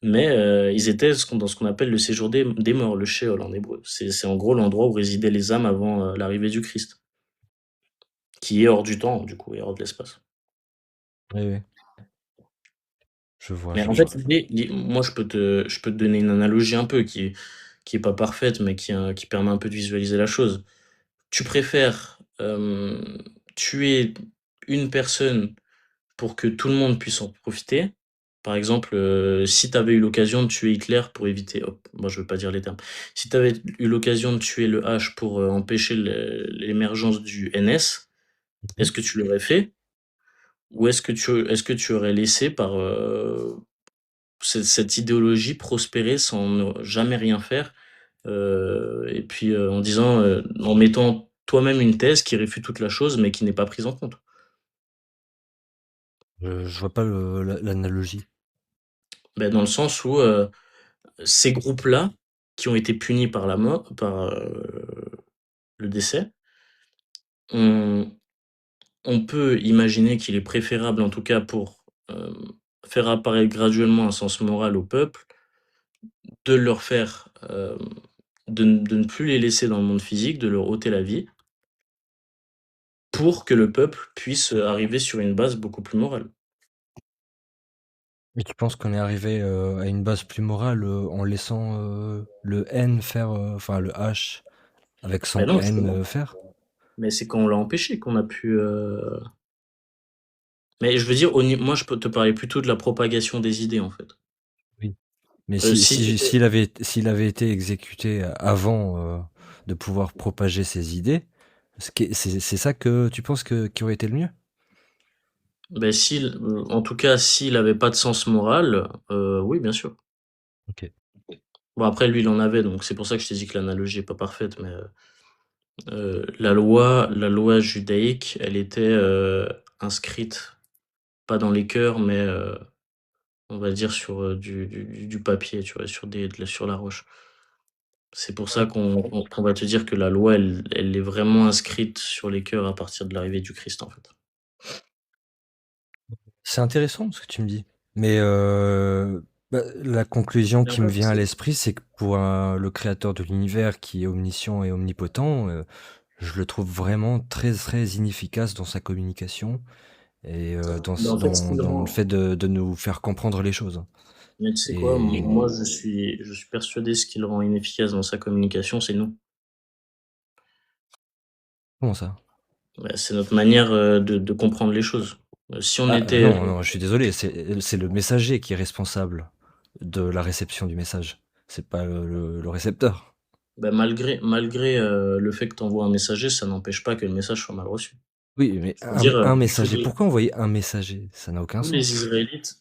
Mais ils étaient dans ce qu'on appelle le séjour des morts, le Sheol en hébreu. C'est en gros l'endroit où résidaient les âmes avant l'arrivée du Christ, qui est hors du temps, du coup, et hors de l'espace. Oui, oui. Je vois, Mais je en fait, vois. moi, je peux te donner une analogie un peu qui est pas parfaite, mais qui permet un peu de visualiser la chose. Tu préfères, tuer une personne pour que tout le monde puisse en profiter? Par exemple, si tu avais eu l'occasion de tuer Hitler pour éviter hop, moi je veux pas dire les termes. Si tu avais eu l'occasion de tuer le H pour, empêcher l'émergence du NS, Mhm. est-ce que tu l'aurais fait? Ou est-ce que tu aurais laissé cette idéologie prospérer sans ne jamais rien faire? Et puis, en mettant toi-même une thèse qui réfute toute la chose, mais qui n'est pas prise en compte. Je vois pas l'analogie. Dans le sens où, ces groupes-là, qui ont été punis par la mort par, le décès, on on peut imaginer qu'il est préférable, en tout cas pour, faire apparaître graduellement un sens moral au peuple, de leur faire, de ne plus les laisser dans le monde physique, de leur ôter la vie, pour que le peuple puisse, arriver sur une base beaucoup plus morale. Mais tu penses qu'on est arrivé à une base plus morale en laissant le N faire, enfin le H avec son Non, N justement. faire? Mais c'est quand on l'a empêché qu'on a pu, mais je veux dire moi je peux te parler plutôt de la propagation des idées, en fait. Oui. Mais Si tu étais s'il avait été exécuté avant de pouvoir propager ses idées, c'est ça que tu penses qui aurait été le mieux? en tout cas, s'il avait pas de sens moral, oui, bien sûr. Ok. Bon après lui, il en avait, donc c'est pour ça que je t'ai dit que l'analogie est pas parfaite, mais, la loi judaïque, elle était, inscrite, pas dans les cœurs, mais, on va dire sur, du papier, tu vois? Sur la roche. C'est pour ça qu'on va te dire que la loi, elle est vraiment inscrite sur les cœurs à partir de l'arrivée du Christ, en fait. C'est intéressant ce que tu me dis. Mais la conclusion Et en qui me fait, vient à l'esprit, c'est que pour le créateur de l'univers qui est omniscient et omnipotent, je le trouve vraiment très très inefficace dans sa communication et en fait, ce qui le dans le rend fait de nous faire comprendre les choses. mais tu sais quoi? Et Moi, je suis persuadé ce qui le rend inefficace dans sa communication, c'est nous. comment ça? C'est notre manière, de comprendre les choses. Si on Ah était non, non, je suis désolé, c'est le messager qui est responsable de la réception du message. C'est pas le récepteur. malgré, le fait que tu envoies un messager, ça n'empêche pas que le message soit mal reçu. Oui, mais C'est-à-dire, un tous messager. les Pourquoi envoyer un messager? Ça n'a aucun sens.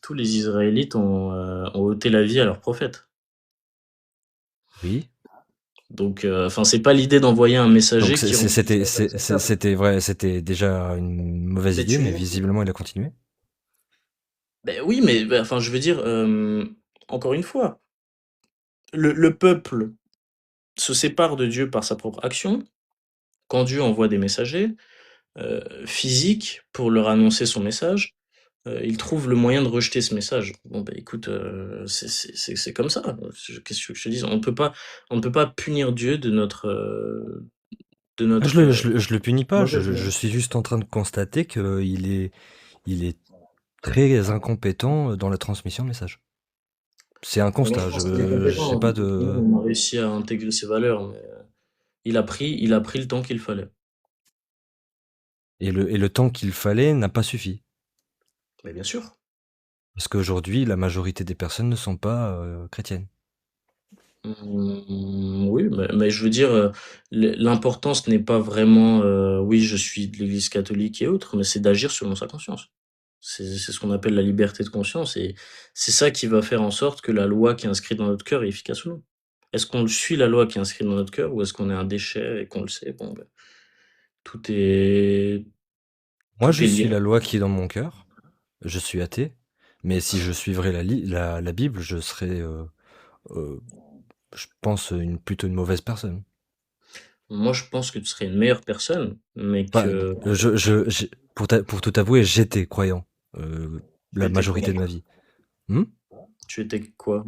tous les Israélites ont ôté la vie à leur prophète. Oui. Donc, enfin, c'est pas l'idée d'envoyer un Donc messager qui rend quelque chose d'acceptable. c'était vrai, c'était déjà une mauvaise Mais idée, tu mais montres visiblement il a continué. beh, oui, mais bah, enfin, je veux dire, encore une fois, le peuple se sépare de Dieu par sa propre action. Quand Dieu envoie des messagers, physiques pour leur annoncer son message, ils trouvent le moyen de rejeter ce message. Bon, bah, écoute, c'est comme ça. Qu'est-ce que tu veux que je te dise? On ne peut pas punir Dieu de Ah, notre, je le punis pas, mauvaise je foi. suis juste en train de constater il est très incompétent dans la transmission de messages. C'est un Mais moi, je constat, pense qu'il est j'ai compétent, pas hein. Au final, de. on a réussi à intégrer ses valeurs, mais il a pris le temps qu'il fallait. Et le temps qu'il fallait n'a pas suffi. Mais bien sûr. Parce qu'aujourd'hui, la majorité des personnes ne sont pas chrétiennes. Oui, mais je veux dire, l'important, ce n'est pas vraiment, oui, je suis de l'Église catholique et autres, mais c'est d'agir selon sa conscience. C'est ce qu'on appelle la liberté de conscience et c'est ça qui va faire en sorte que la loi qui est inscrite dans notre cœur est efficace ou non. Est-ce qu'on suit la loi qui est inscrite dans notre cœur ou est-ce qu'on est un déchet et qu'on le sait? Bon, bah, tout est Moi, tout je est suis lié. la loi qui est dans mon cœur. Je suis athée. Mais si je suivrais la Bible, je serais, euh, je pense, plutôt une mauvaise personne. Moi, je pense que tu serais une meilleure personne, mais Enfin, que pour tout avouer, j'étais croyant euh, tu la étais quoi? majorité de ma vie. Hmm. Tu étais quoi?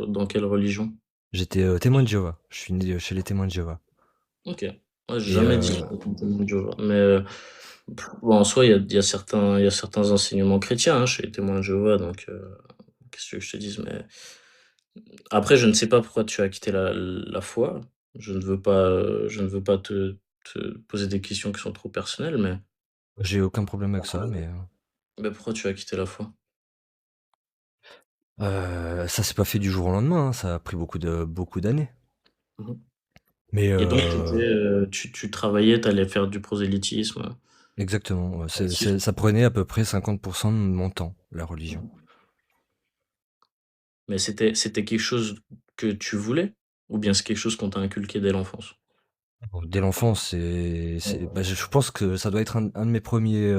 Dans quelle religion? J'étais témoin de Jéhovah. Je suis né chez les témoins de Jéhovah. OK. Moi, j'ai Et jamais dit que j'étais un témoin de Jéhovah, mais bon, en soi, il y a certains enseignements chrétiens, hein, chez les témoins de Jéhovah, donc qu'est-ce que tu veux que je te dise? Mais après, je ne sais pas pourquoi tu as quitté la foi. Je ne veux pas te poser des questions qui sont trop personnelles, j'ai aucun problème avec ça, mais pourquoi tu as quitté la foi? ça s'est pas fait du jour au lendemain, hein, ça a pris beaucoup d'années. Mmh. Mais Et donc tu travaillais, tu allais faire du prosélytisme, exactement, actif. ça prenait à peu près 50% de mon temps, la religion. Mais c'était quelque chose que tu voulais? Ou bien c'est quelque chose qu'on t'a inculqué dès l'enfance? Dès l'enfance, bah, je pense que ça doit être un de mes premiers,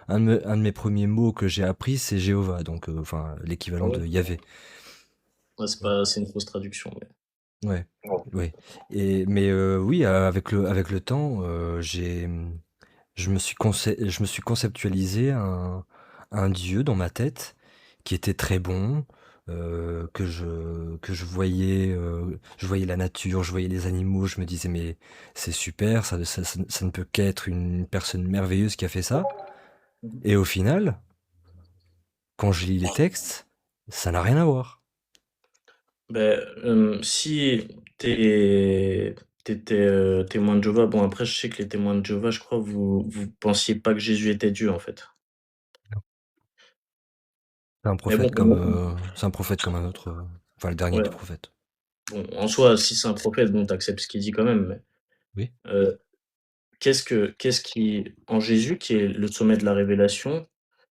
un de mes premiers mots que j'ai appris, c'est Jéhovah, donc enfin Ah l'équivalent ouais? de Yahvé. Ouais, c'est une fausse traduction, mais Ouais, ouais. Mais oui, avec le temps, je me suis conceptualisé un dieu dans ma tête qui était très bon, que je voyais la nature, je voyais les animaux, je me disais mais c'est super, ça ne peut qu'être une personne merveilleuse qui a fait ça. mmh. Et au final, quand je lis les textes, ça n'a rien à voir. Beh, si tu étais, témoin de Jéhovah, bon après je sais que les témoins de Jéhovah, je crois vous pensiez pas que Jésus était Dieu, en fait. Mais bon, C'est un prophète comme un autre, enfin le dernier ouais, des prophètes. bon, en soi, si c'est un prophète, bon, tu acceptes ce qu'il dit quand même, mais, Oui. qu'est-ce qui en Jésus, qui est le sommet de la révélation,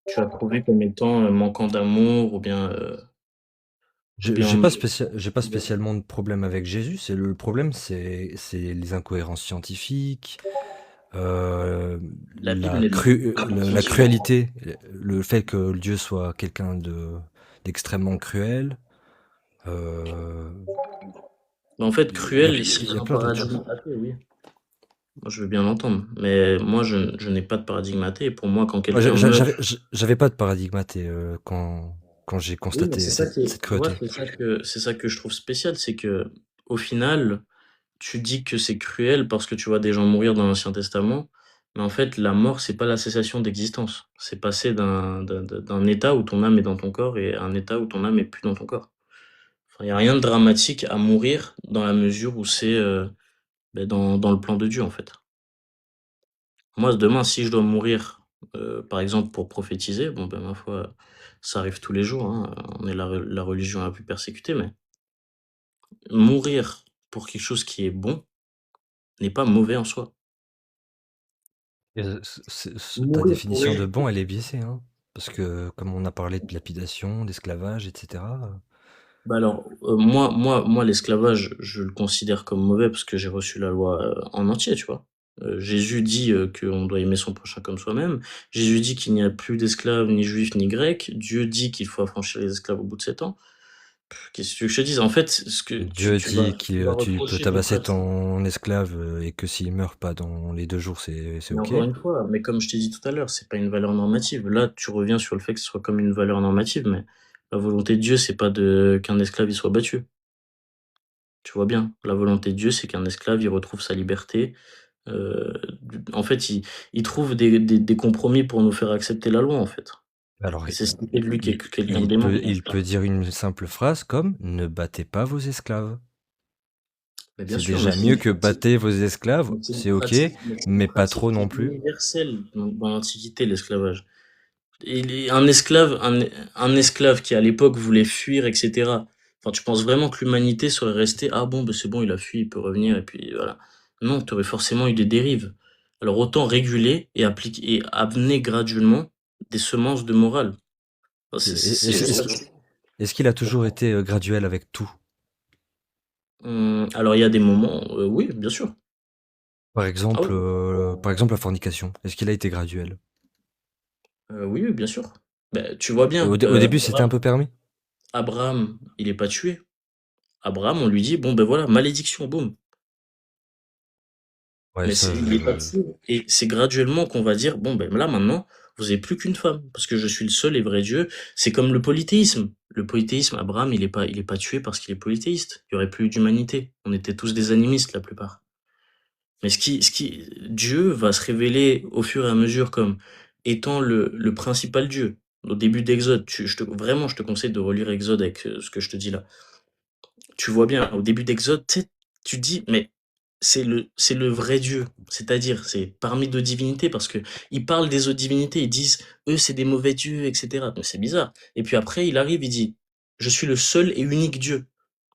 tu as trouvé comme étant, manquant d'amour ou bien J'ai pas spécialement de problème avec Jésus. C'est le problème, c'est les incohérences scientifiques, la Bible n'est pas la scientifique. cruauté, le fait que Dieu soit quelqu'un d'extrêmement cruel. euh, Mais en fait, cruel, il c'est y a un plein d'autres paradigme choses. athée, oui. Moi, je veux bien l'entendre, mais moi, je n'ai pas de paradigme athée et pour moi, quand Moi, quelqu'un meurt. j'avais pas de paradigmaté quand j'ai Oui, mais c'est constaté ça qui est, cette tu vois, cruauté. c'est ça que je trouve spécial, c'est que au final, tu dis que c'est cruel parce que tu vois des gens mourir dans l'Ancien Testament, mais en fait, la mort, c'est pas la cessation d'existence. C'est passer d'un état où ton âme est dans ton corps et un état où ton âme est plus dans ton corps. Enfin, il y a rien de dramatique à mourir dans la mesure où c'est, beh, dans le plan de Dieu, en fait. Moi, demain, si je dois mourir, par exemple pour prophétiser, bon, ben, ma foi, ça arrive tous les jours, hein, on est la religion la plus persécutée, mais mourir pour quelque chose qui est bon n'est pas mauvais en soi. Et ta Mourir pour définition rien. de bon, elle est biaisée, hein. Parce que comme on a parlé de lapidation, d'esclavage, etc. Bah alors, moi, l'esclavage, je le considère comme mauvais parce que j'ai reçu la loi en entier, tu vois. Jésus dit qu'on doit aimer son prochain comme soi-même. Jésus dit qu'il n'y a plus d'esclaves, ni juifs, ni grecs. Dieu dit qu'il faut affranchir les esclaves au bout de 7 ans. Qu'est-ce que tu veux que je te dise? En fait, ce que Dieu dit tu vas tu peux reprocher de tabasser pratique. ton esclave et que s'il meurt pas dans les 2 jours, c'est Mais ok. encore une fois, mais comme je t'ai dit tout à l'heure, c'est pas une valeur normative. Là, tu reviens sur le fait que ce soit comme une valeur normative, mais la volonté de Dieu, c'est pas qu'un esclave il soit battu. Tu vois bien, la volonté de Dieu, c'est qu'un esclave, il retrouve sa liberté. Heu, En fait, il trouve des compromis pour nous faire accepter la loi, en fait. Alors, Et c'est ce qui fait de lui quelqu'un de démon. il peut dire une simple phrase comme ne battez pas vos esclaves. Mais bien C'est sûr, mais déjà mieux que battez vos esclaves, c'est ok, c'est une mais pas trop pratique non plus. universelle dans l'Antiquité, l'esclavage. Un esclave qui, à l'époque, voulait fuir, et cetera. Enfin, tu penses vraiment que l'humanité serait restée: «Ah bon, c'est bon, il a fui, il peut revenir» et puis voilà. Non, tu aurais forcément eu des dérives. Alors autant réguler et appliquer et amener graduellement des semences de morale. Enfin, Et- c'est juste ça. Est-ce qu'il a toujours été graduel avec tout? Alors il y a des moments, oui, bien sûr. Ah oui, Par exemple la fornication. Est-ce qu'il a été graduel? oui, oui, bien sûr. Beh, tu vois bien, Au début, c'était un peu permis. Abraham, il est pas tué. Abraham, on lui dit: «Bon, ben voilà, malédiction, boum». Ouais, Mais ça, il est pas tué et c'est graduellement qu'on va dire: «Bon, ben là, maintenant, vous avez plus qu'une femme, parce que je suis le seul et vrai Dieu». C'est comme le polythéisme. Le polythéisme, Abraham, il est pas tué parce qu'il est polythéiste. Il y aurait plus d'humanité. On était tous des animistes, la plupart. Mais Dieu va se révéler au fur et à mesure comme étant le principal Dieu. Au début d'Exode, vraiment, je te conseille de relire Exode avec ce que je te dis là. Tu vois bien, au début d'Exode, tu sais, tu te dis, mais c'est le vrai Dieu. C'est-à-dire, c'est parmi d'autres divinités parce que ils parlent des autres divinités, ils disent, eux, c'est des mauvais dieux, etc. Donc c'est bizarre. Et puis après, il arrive, il dit, je suis le seul et unique Dieu.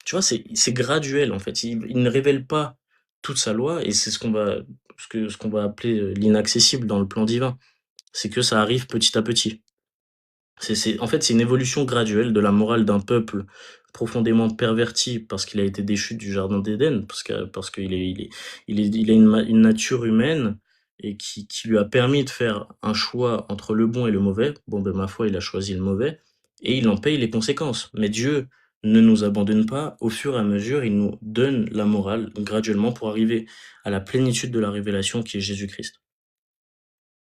Tu vois, c'est graduel en fait. Il ne révèle pas toute sa loi et c'est ce qu'on va appeler l'inaccessible dans le plan divin. C'est que ça arrive petit à petit. En fait, c'est une évolution graduelle de la morale d'un peuple profondément perverti parce qu'il a été déchu du jardin d'Éden, parce qu'il a une nature humaine et qui lui a permis de faire un choix entre le bon et le mauvais. Bon, ben, ma foi, il a choisi le mauvais et il en paye les conséquences. Mais Dieu ne nous abandonne pas. Au fur et à mesure, il nous donne la morale graduellement pour arriver à la plénitude de la révélation qui est Jésus-Christ.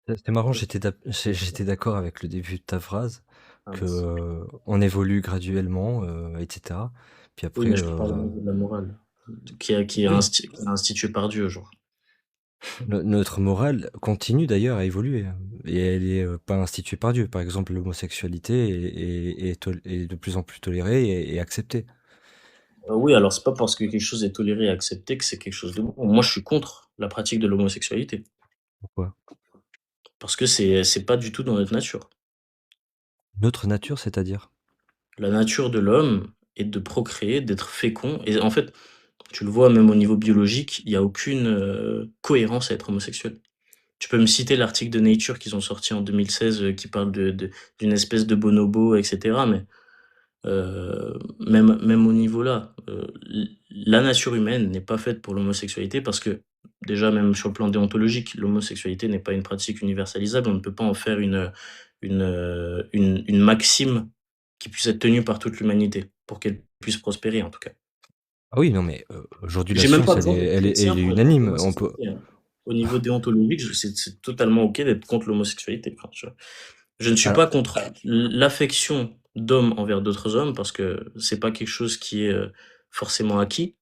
c'est marrant, j'étais d'accord avec le début de ta phrase, Ah, que mince. on évolue graduellement, etc. Puis Oui, après, mais je te parle au niveau de la morale, oui, qui est instituée par Dieu, genre. notre morale continue d'ailleurs à évoluer, et elle est pas instituée par Dieu. Par exemple, l'homosexualité est de plus en plus tolérée et acceptée. Oui, alors c'est pas parce que quelque chose est toléré et accepté que c'est quelque chose de bon. Moi, je suis contre la pratique de l'homosexualité, Pourquoi? parce que c'est pas du tout dans notre nature. Notre nature, c'est-à-dire? La nature de l'homme est de procréer, d'être fécond et en fait, tu le vois même au niveau biologique, il y a aucune, cohérence à être homosexuel. Tu peux me citer l'article de Nature qu'ils ont sorti en 2016, qui parle d'une espèce de bonobo et cetera, mais même au niveau là, la nature humaine n'est pas faite pour l'homosexualité parce que, déjà, même sur le plan déontologique, l'homosexualité n'est pas une pratique universalisable. On ne peut pas en faire une maxime qui puisse être tenue par toute l'humanité, pour qu'elle puisse prospérer, en tout cas. Ah oui, non, mais aujourd'hui la J'ai même science, pas besoin d'être elle chrétien est pour être contre unanime. On peut. l'homosexualité, hein. Au niveau déontologique, c'est totalement OK d'être contre l'homosexualité. Enfin, je ne suis Alors, pas contre l'affection d'hommes envers d'autres hommes parce que c'est pas quelque chose qui est forcément acquis.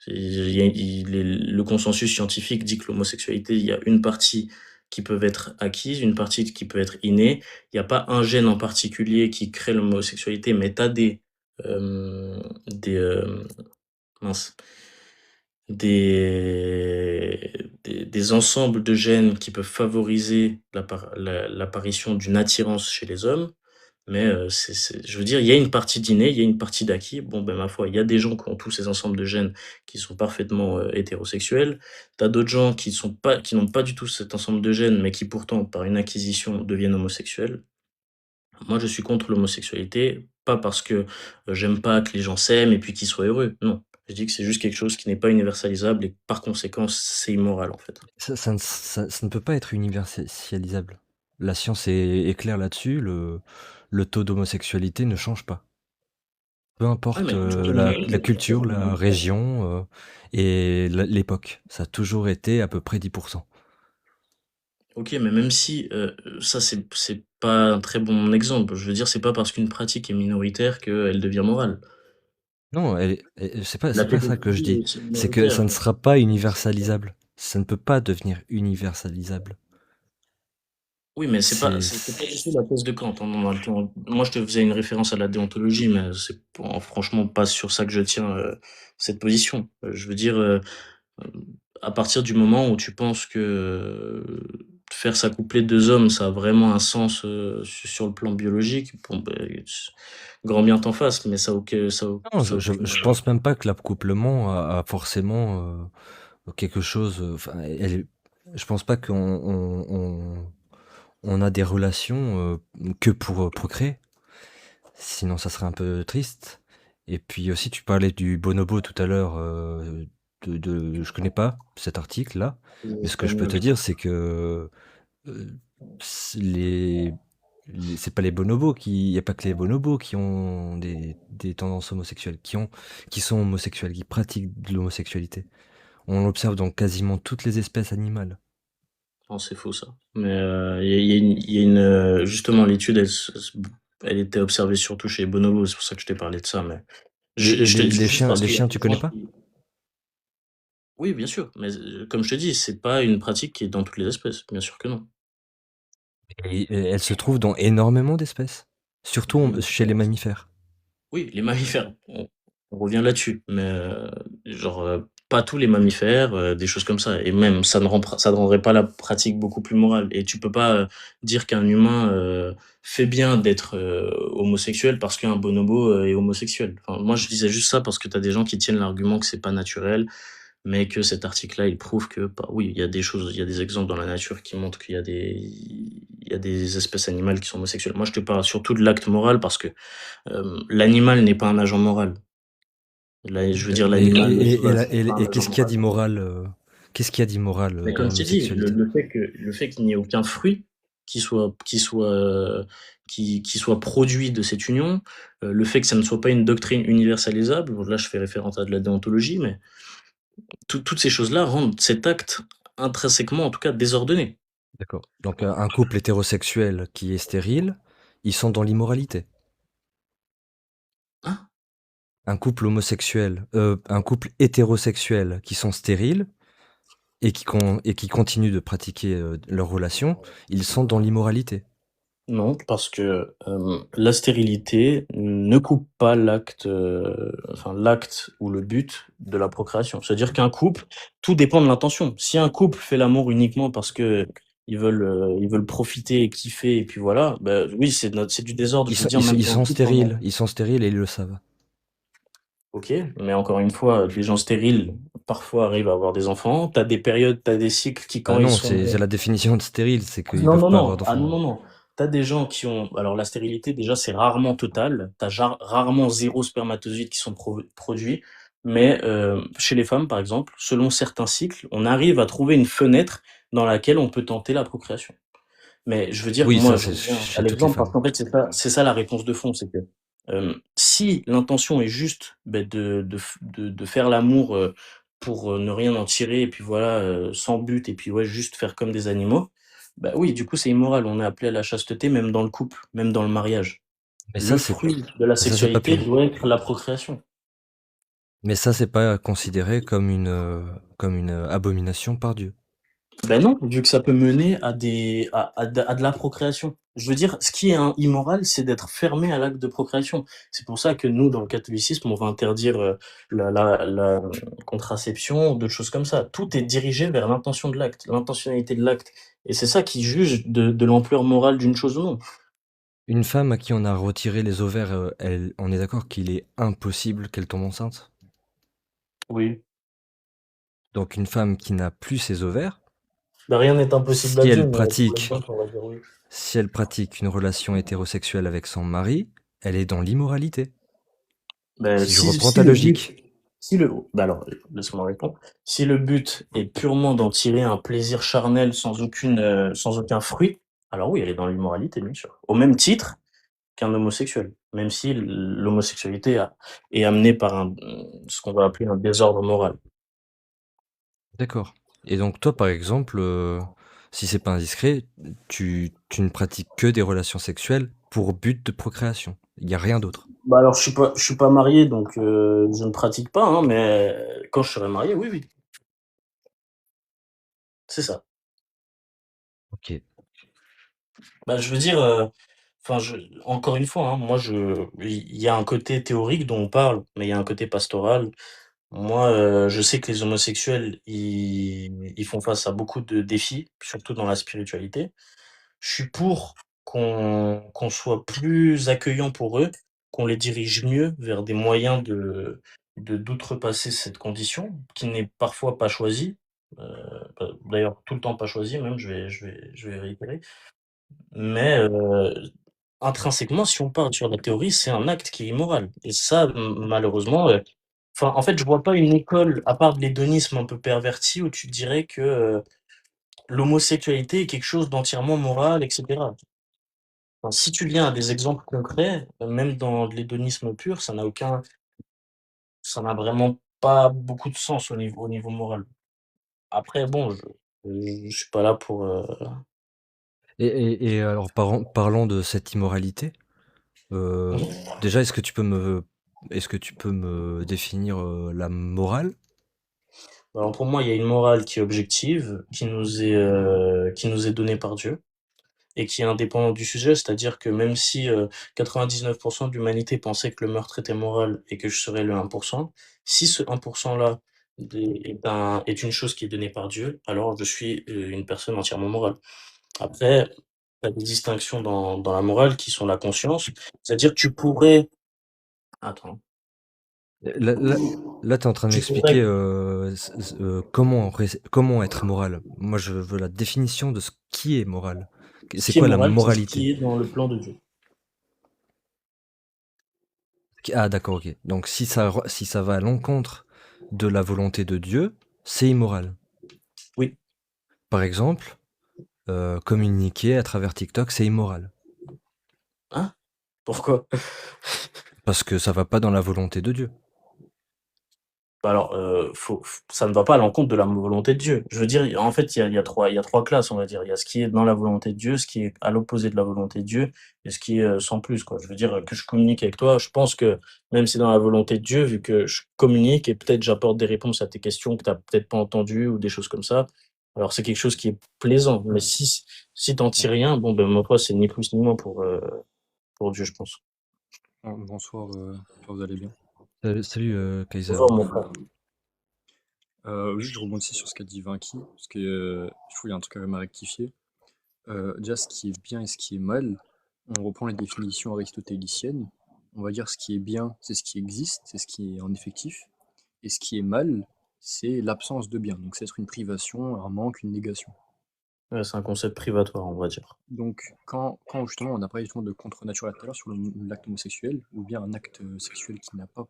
Le consensus scientifique dit que l'homosexualité, il y a une partie qui peut être acquise, une partie qui peut être innée. Il n'y a pas un gène en particulier qui crée l'homosexualité, mais tu as des, mince, des ensembles de gènes qui peuvent favoriser l'apparition d'une attirance chez les hommes. Mais je veux dire, il y a une partie d'inné, il y a une partie d'acquis. Bon, ben, ma foi, il y a des gens qui ont tous ces ensembles de gènes qui sont parfaitement, hétérosexuels. Tu as d'autres gens qui n'ont pas du tout cet ensemble de gènes, mais qui pourtant, par une acquisition, deviennent homosexuels. Moi, je suis contre l'homosexualité, pas parce que, j'aime pas que les gens s'aiment et puis qu'ils soient heureux, non. Je dis que c'est juste quelque chose qui n'est pas universalisable et par conséquent, c'est immoral, en fait. Ça ne peut pas être universalisable. La science est claire là-dessus, le taux d'homosexualité ne change pas. Peu Ouais, importe mais quand je te la culture, la région et l'époque. Ça a toujours été à peu près 10%. OK, mais même si, ça c'est pas un très bon exemple. Je veux dire, c'est pas parce qu'une pratique est minoritaire qu'elle devient morale. Non, La c'est pas ça que je pédophilie est dis. aussi C'est que ça minoritaire. ne sera pas universalisable. Ça ne peut pas devenir universalisable. Oui, mais C'est, c'est pas du tout la thèse de Kant, hein. Non, attends, moi je te faisais une référence à la déontologie, mais c'est pas franchement pas sur ça que je tiens, cette position. Je veux dire, à partir du moment où tu penses que, faire s'accoupler 2 hommes, ça a vraiment un sens, sur le plan biologique, bon, beh, grand bien t'en fasse, mais non, ça a aucune, je pense même pas que l'accouplement a forcément quelque chose. Enfin, je pense pas on a des relations que pour procréer. Sinon, ça serait un peu triste. Et puis aussi, tu parlais du bonobo tout à l'heure. Je connais pas cet article-là, mais ce que je peux te dire, c'est que euh, les, c'est pas les bonobos il y a pas que les bonobos qui ont des tendances homosexuelles, qui sont homosexuels, qui pratiquent de l'homosexualité. On l'observe dans quasiment toutes les espèces animales. non, c'est faux ça. Mais il y a une justement l'étude, elle était observée surtout chez les bonobos, c'est pour ça que je t'ai parlé de ça. Mais je te dis juste parce Les qu'il y a chiens, des tu connais gens pas? qui... Oui, bien sûr, mais comme je te dis, c'est pas une pratique qui est dans toutes les espèces, bien sûr que non. Et elle se trouve dans énormément d'espèces, surtout chez les mammifères. Oui, les mammifères, on revient là-dessus, mais genre, pas tous les mammifères, des choses comme ça et même ça ne rendrait pas la pratique beaucoup plus morale et tu peux pas, dire qu'un humain, fait bien d'être, homosexuel parce qu'un bonobo, est homosexuel. Enfin, moi, je disais juste ça parce que tu as des gens qui tiennent l'argument que c'est pas naturel, mais que cet article-là, il prouve que, bah, oui, il y a des choses, il y a des exemples dans la nature qui montrent il y a des espèces animales qui sont homosexuelles. Moi, je te parle surtout de l'acte moral parce que l'animal n'est pas un agent moral. Je veux dire l'animal sauvage, c'est pas un Et agent qu'est-ce qu'il y a moral. d'immoral qu'est-ce qu'il y a d'immoral Mais dans comme je t'ai dit, l'homosexualité? le fait qu'il n'y ait aucun fruit qui soit produit de cette union, le fait que ça ne soit pas une doctrine universalisable, bon là je fais référence à de la déontologie, mais toutes ces choses-là rendent cet acte intrinsèquement, en tout cas, désordonné. D'accord. Donc un couple hétérosexuel qui est stérile, ils sont dans l'immoralité. Hein? Un couple hétérosexuel qui sont stériles et qui continuent de pratiquer leur relation, ils sont dans l'immoralité. Non, parce que, la stérilité ne coupe pas l'acte, enfin l'acte ou le but de la procréation. C'est-à-dire qu'un couple, tout dépend de l'intention. Si un couple fait l'amour uniquement parce qu'ils ils veulent profiter et kiffer et puis voilà, bah, oui, c'est du désordre. Je veux dire même dans le couple, on a Ils sont stériles et ils le savent. OK, mais encore une fois, les gens stériles, parfois, arrivent à avoir des enfants. Tu as des périodes, tu as des cycles qui, Ah quand ils non, sont... c'est la définition de stérile, c'est qu'ils Non, peuvent non, pas avoir non. Ah non, d'enfants. non, non. Tu as des gens qui ont... Alors, la stérilité, déjà, c'est rarement total. Tu as rarement zéro spermatozoïdes qui sont produits. Mais chez les femmes, par exemple, selon certains cycles, on arrive à trouver une fenêtre dans laquelle on peut tenter la procréation. Mais je veux dire, Oui, moi, ça je c'est reviens à chez toutes les l'exemple parce femmes. qu'en fait, c'est ça la réponse de fond, c'est que si l'intention est juste ben, de faire l'amour pour ne rien en tirer, et puis voilà, sans but, et puis ouais, juste faire comme des animaux, bah oui, du coup, c'est immoral. On est appelé à la chasteté, même dans le couple, même dans le mariage. Mais Le fruit de la ça c'est pas sexualité pur. doit être la procréation. Mais ça c'est pas considéré comme une abomination par Dieu. Ben non, vu que ça peut mener à de la procréation. Je veux dire, ce qui est immoral, c'est d'être fermé à l'acte de procréation. C'est pour ça que nous, dans le catholicisme, on va interdire la contraception, d'autres choses comme ça. Tout est dirigé vers l'intention de l'acte, l'intentionnalité de l'acte. Et c'est ça qui juge de l'ampleur morale d'une chose ou non. Une femme à qui on a retiré les ovaires, on est d'accord qu'il est impossible qu'elle tombe enceinte? Oui. Donc une femme qui n'a plus ses ovaires, Bah, rien n'est impossible à si Dieu, elle mais pour pratique, l'exemple, on va dire oui. si elle pratique une relation hétérosexuelle avec son mari, elle est dans l'immoralité. Bah, Si je si, reprends si ta le but, logique. si le, bah alors, laisse-moi répondre. Si le but est purement d'en tirer un plaisir charnel sans aucun fruit, alors oui, elle est dans l'immoralité, bien sûr. Au même titre qu'un homosexuel, même si l'homosexualité est amenée par ce qu'on va appeler un désordre moral. D'accord. Et donc toi, par exemple, si c'est pas indiscret, tu ne pratiques que des relations sexuelles pour but de procréation. Il n'y a rien d'autre. Bah alors, je suis pas marié, donc je ne pratique pas, hein, mais quand je serai marié, oui, oui, c'est ça. Ok. Bah, je veux dire, enfin, encore une fois, hein, moi, il y a un côté théorique dont on parle, mais il y a un côté pastoral. Moi, je sais que les homosexuels, ils font face à beaucoup de défis, surtout dans la spiritualité. Je suis pour qu'on soit plus accueillant pour eux, qu'on les dirige mieux vers des moyens d'outrepasser cette condition, qui n'est parfois pas choisie. D'ailleurs, tout le temps pas choisie même, je vais réitérer. Mais intrinsèquement, si on parle sur la théorie, c'est un acte qui est immoral. Et ça, malheureusement, enfin, en fait, je vois pas une école, à part de l'hédonisme un peu perverti, où tu dirais que l'homosexualité est quelque chose d'entièrement moral, etc. Enfin, si tu viens à des exemples concrets, même dans de l'hédonisme pur, ça n'a vraiment pas beaucoup de sens au niveau moral. Après, bon, je suis pas là pour. Et alors parlons de cette immoralité. Déjà, est-ce que tu peux me définir la morale? Alors pour moi, il y a une morale qui est objective, qui nous est donnée par Dieu et qui est indépendante du sujet. C'est-à-dire que même si 99% de l'humanité pensait que le meurtre était moral et que je serais le 1%, si ce 1%-là est une chose qui est donnée par Dieu, alors je suis une personne entièrement morale. Après, tu as des distinctions dans la morale qui sont la conscience. C'est-à-dire que tu pourrais... Attends. Là, là, là, tu es en train de Tu m'expliquer pourrais... comment être moral. Moi, je veux la définition de ce qui est moral. Ce C'est qui est quoi la moral, c'est ce moralité? qui est dans le plan de Dieu. Ah, d'accord, ok. Donc, si ça va à l'encontre de la volonté de Dieu, c'est immoral. Oui. Par exemple, communiquer à travers TikTok, c'est immoral. Hein? Pourquoi? Parce que ça va pas dans la volonté de Dieu. Bah alors, ça ne va pas à l'encontre de la volonté de Dieu. Je veux dire, en fait, il y a 3 classes, on va dire. Il y a ce qui est dans la volonté de Dieu, ce qui est à l'opposé de la volonté de Dieu et ce qui est, sans plus, quoi. Je veux dire, que je communique avec toi, je pense que même si dans la volonté de Dieu, vu que je communique et peut-être j'apporte des réponses à tes questions que tu as peut-être pas entendues ou des choses comme ça, alors c'est quelque chose qui est plaisant. Mais si tu en tires rien, bon, ben, ma foi, c'est ni plus ni moins pour Dieu, je pense. Bonsoir, j'espère que vous allez bien. Salut, Au Kaiser. revoir, mon frère. Juste je rebondis sur ce qu'a dit Vinci, parce que je trouve qu'il y a un truc quand même à rectifier. Déjà, ce qui est bien et ce qui est mal, on reprend les définitions aristotéliciennes. On va dire ce qui est bien, c'est ce qui existe, c'est ce qui est en effectif, et ce qui est mal, c'est l'absence de bien. Donc c'est être une privation, un manque, une négation. Ouais, c'est un concept privatoire, on va dire. Donc quand justement on a parlé justement de contre-nature tout à l'heure sur l'acte homosexuel, ou bien un acte sexuel qui n'a pas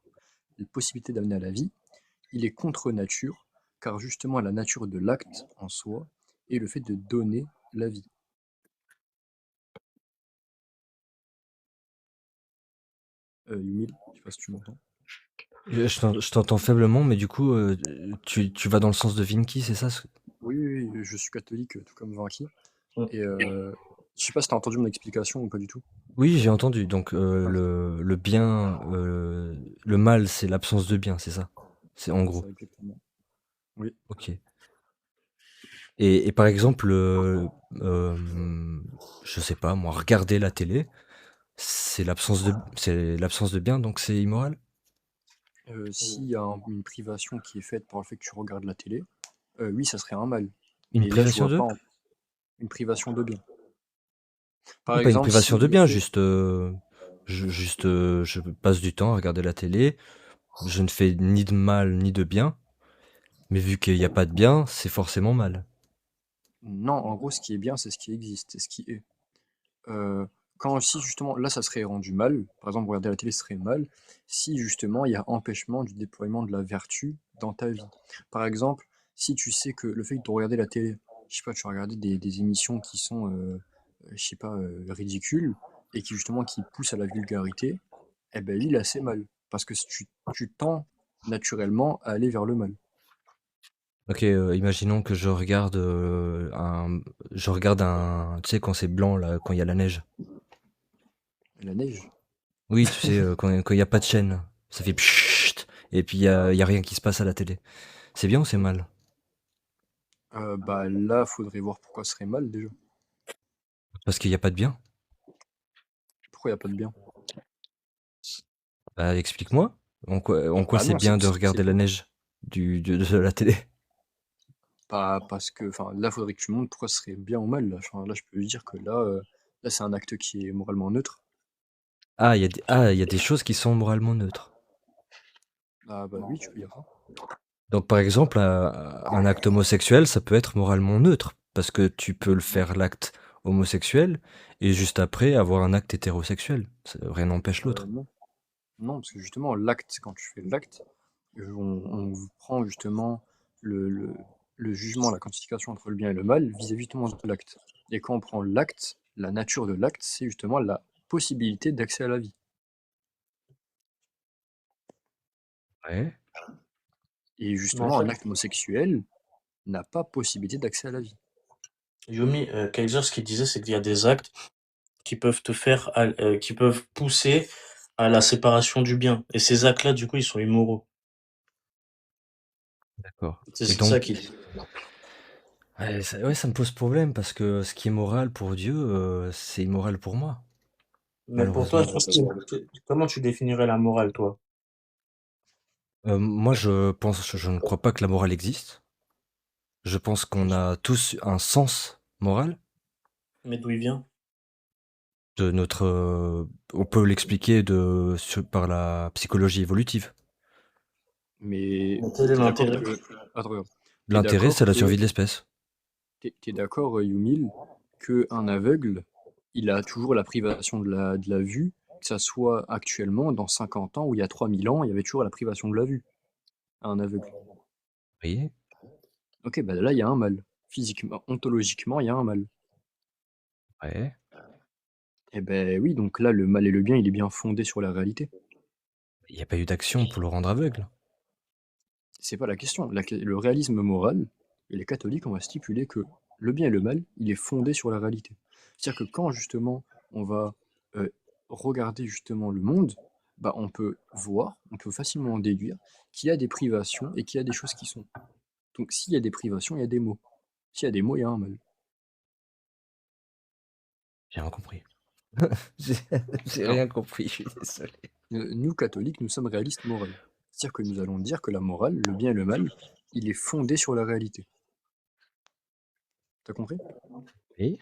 la possibilité d'amener à la vie, il est contre nature, car justement la nature de l'acte en soi est le fait de donner la vie. Yumil, je sais pas si tu m'entends. Je t'entends faiblement, mais du coup, tu vas dans le sens de Vinci, c'est ça? Oui, oui, oui, je suis catholique, tout comme Vinci. Mmh. Et je sais pas si t'as entendu mon explication ou pas du tout. Oui, j'ai entendu. Donc, Ok, le bien, le mal, c'est l'absence de bien, c'est ça? C'est en c'est gros. ça exactement. Oui. Ok. Et par exemple, je sais pas, moi, regarder la télé, c'est l'absence de bien, donc c'est immoral? S'il y a une privation qui est faite par le fait que tu regardes la télé, oui, ça serait un mal. Une Mais là, je privation vois pas de? une privation de bien. Par Pas une exemple, privation si de le bien, fait... juste, je passe du temps à regarder la télé, je ne fais ni de mal ni de bien, mais vu qu'il y a pas de bien, c'est forcément mal. Non, en gros, ce qui est bien, c'est ce qui existe, c'est ce qui est. Euh, Quand si justement, là, ça serait rendu mal, par exemple, regarder la télé serait mal, si justement il y a empêchement du déploiement de la vertu dans ta vie. Par exemple, si tu sais que le fait de regarder la télé, je sais pas, tu vas regarder des émissions qui sont, je sais pas, ridicules, et qui justement qui poussent à la vulgarité, eh ben oui, là, c'est mal. Parce que si tu tends naturellement à aller vers le mal. OK, imaginons que je regarde un tu sais quand c'est blanc là, quand il y a la neige? Et la neige. Oui, tu sais, quand il y a pas de chaîne, ça fait pchit et puis il y a rien qui se passe à la télé. C'est bien ou c'est mal? Bah là, faudrait voir pourquoi ce serait mal déjà. Parce qu'il y a pas de bien? Pourquoi il n'y a pas de bien? Bah, explique-moi. En quoi Bah c'est non, bien de regarder la neige de la télé? pas parce que, enfin, là, faudrait que tu montres pourquoi ce serait bien ou mal. Là, enfin, là je peux dire que là, là, c'est un acte qui est moralement neutre. Il y a des choses qui sont moralement neutres. Ah bah oui, tu peux dire ça. Donc par exemple, un acte homosexuel, ça peut être moralement neutre, parce que tu peux le Non. faire l'acte homosexuel et juste après avoir un acte hétérosexuel. Rien n'empêche l'autre. Non. Non, parce que justement, l'acte, quand tu fais l'acte, on prend justement le, le, le jugement, la quantification entre le bien et le mal vis-à-vis justement de l'acte. Et quand on prend l'acte, la nature de l'acte, c'est justement la possibilité d'accès à la vie. Ouais. Et Mais en justement, fait, un acte homosexuel n'a pas possibilité d'accès à la vie. Yomi, Kaiser, ce qu'il disait, c'est qu'il y a des actes qui peuvent qui peuvent pousser à la séparation du bien. Et ces actes-là, du coup, ils sont immoraux. D'accord. C'est Et ça donc, qu'il dit. ouais, ça me pose problème parce que ce qui est moral pour Dieu, c'est immoral pour moi, Mais pour toi, malheureusement. comment tu définirais la morale, toi? Moi, je ne crois pas que la morale existe. Je pense qu'on a tous un sens moral Mais d'où il vient? de notre. On peut l'expliquer par la psychologie évolutive. Mais Mais quel est t'es d'accord l'intérêt? que... Attends, regarde. T'es L'intérêt, d'accord c'est la survie que... de l'espèce. T'es d'accord, Yumil, que un aveugle, il a toujours la privation de la vue, que ça soit actuellement, dans 50 ans, ou il y a 3000 ans, il y avait toujours la privation de la vue, à un aveugle. Oui. Ok, bah là, il y a un mal. Physiquement, ontologiquement, il y a un mal. Ouais. Eh ben oui, donc là, le mal et le bien, il est bien fondé sur la réalité. Il n'y a pas eu d'action pour le rendre aveugle. C'est pas la question. Le réalisme moral, et les catholiques, on va stipuler que le bien et le mal, il est fondé sur la réalité. C'est-à-dire que quand justement on va euh, regarder justement le monde, bah, on peut voir, on peut facilement en déduire qu'il y a des privations et qu'il y a des choses qui sont. Donc s'il y a des privations, il y a des maux. S'il y a des maux, il y a un mal. J'ai rien compris. J'ai j'ai Alors, rien compris, je suis désolé. nous, catholiques, nous sommes réalistes moraux. C'est-à-dire que nous allons dire que la morale, le bien et le mal, il est fondé sur la réalité. T'as compris? Oui.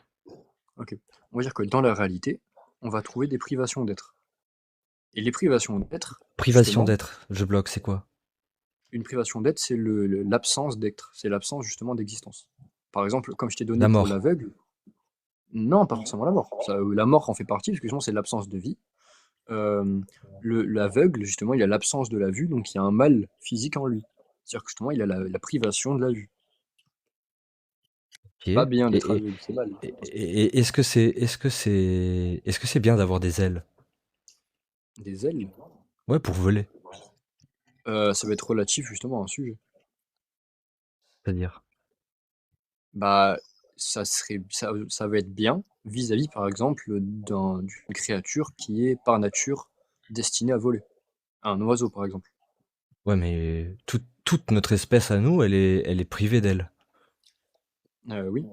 Ok. On va dire que dans la réalité, on va trouver des privations d'être. Et les privations d'être, Privation justement, d'être, je bloque, c'est quoi? une privation d'être, c'est l'absence d'être, c'est l'absence justement d'existence. Par exemple, comme je t'ai donné La pour mort. l'aveugle, non, pas forcément la mort. La mort en fait partie, parce que justement, c'est l'absence de vie. Euh, L'aveugle, justement, il a l'absence de la vue, donc il y a un mal physique en lui. C'est-à-dire que justement, il a la privation de la vue. Ok. C'est pas bien d'être aveugle, c'est mal. Est-ce que c'est bien d'avoir des ailes? Des ailes, Ouais, pour voler. ça va être relatif justement à un sujet. C'est-à-dire. Bah, ça va être bien vis-à-vis, par exemple, d'une créature qui est par nature destinée à voler. Un oiseau, par exemple. Ouais, mais toute notre espèce à nous, elle est privée d'ailes. Oui.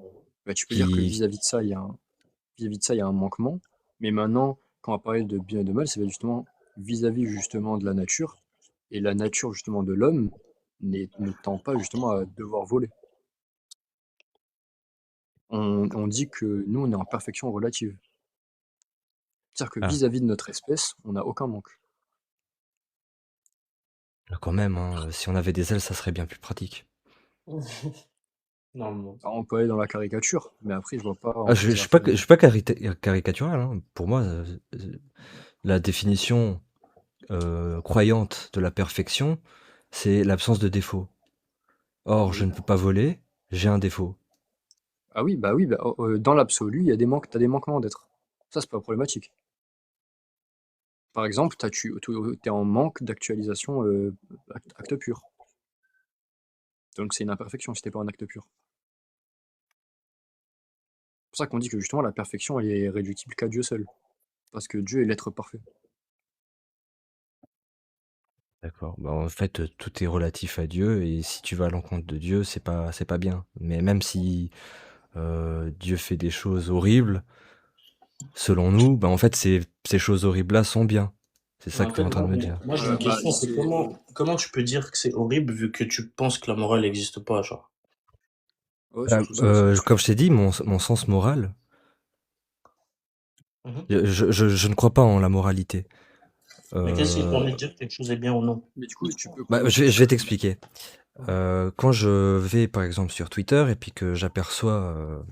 Bah, tu peux dire que Qui. vis-à-vis de ça, il y a un manquement. Mais maintenant, quand on va parler de bien et de mal, c'est justement vis-à-vis justement de la nature. Et la nature justement de l'homme ne tend pas justement à devoir voler. On dit que nous, on est en perfection relative. C'est-à-dire que Ah, vis-à-vis de notre espèce, on n'a aucun manque. quand même, hein, si on avait des ailes, ça serait bien plus pratique. Normalement. Alors, on peut aller dans la caricature, mais après, je vois pas Ah, en quoi je ça va suis pas, faire je une... suis pas caricatural, hein. Pour moi, la définition croyante de la perfection, c'est l'absence de défaut. Or, je Oui. ne peux pas voler, j'ai un défaut. Ah oui, bah oui, dans l'absolu, il y a des manques, t'as des manquements d'être. Ça, c'est pas problématique. Par exemple, t'es en manque d'actualisation acte pur. Donc c'est une imperfection si t'es pas un acte pur. C'est pour ça qu'on dit que justement la perfection, elle est réductible qu'à Dieu seul. Parce que Dieu est l'être parfait. D'accord. Bah, en fait, tout est relatif à Dieu, et si tu vas à l'encontre de Dieu, c'est pas bien. Mais même si Dieu fait des choses horribles, selon nous, bah, en fait, ces choses horribles-là sont bien. C'est Mais ça en que tu es fait, en train de me dire. moi j'ai une Bah, question, c'est comment tu peux dire que c'est horrible vu que tu penses que la morale n'existe pas, genre? ouais, surtout ça aussi. Comme je t'ai dit, mon sens moral, Mhm. je ne crois pas en la moralité. Mais qu'est-ce qui te Euh, permet de dire que quelque chose est bien ou non? Mais du coup, tu peux Bah, commencer je vais par... t'expliquer. Quand je vais par exemple sur Twitter et puis que j'aperçois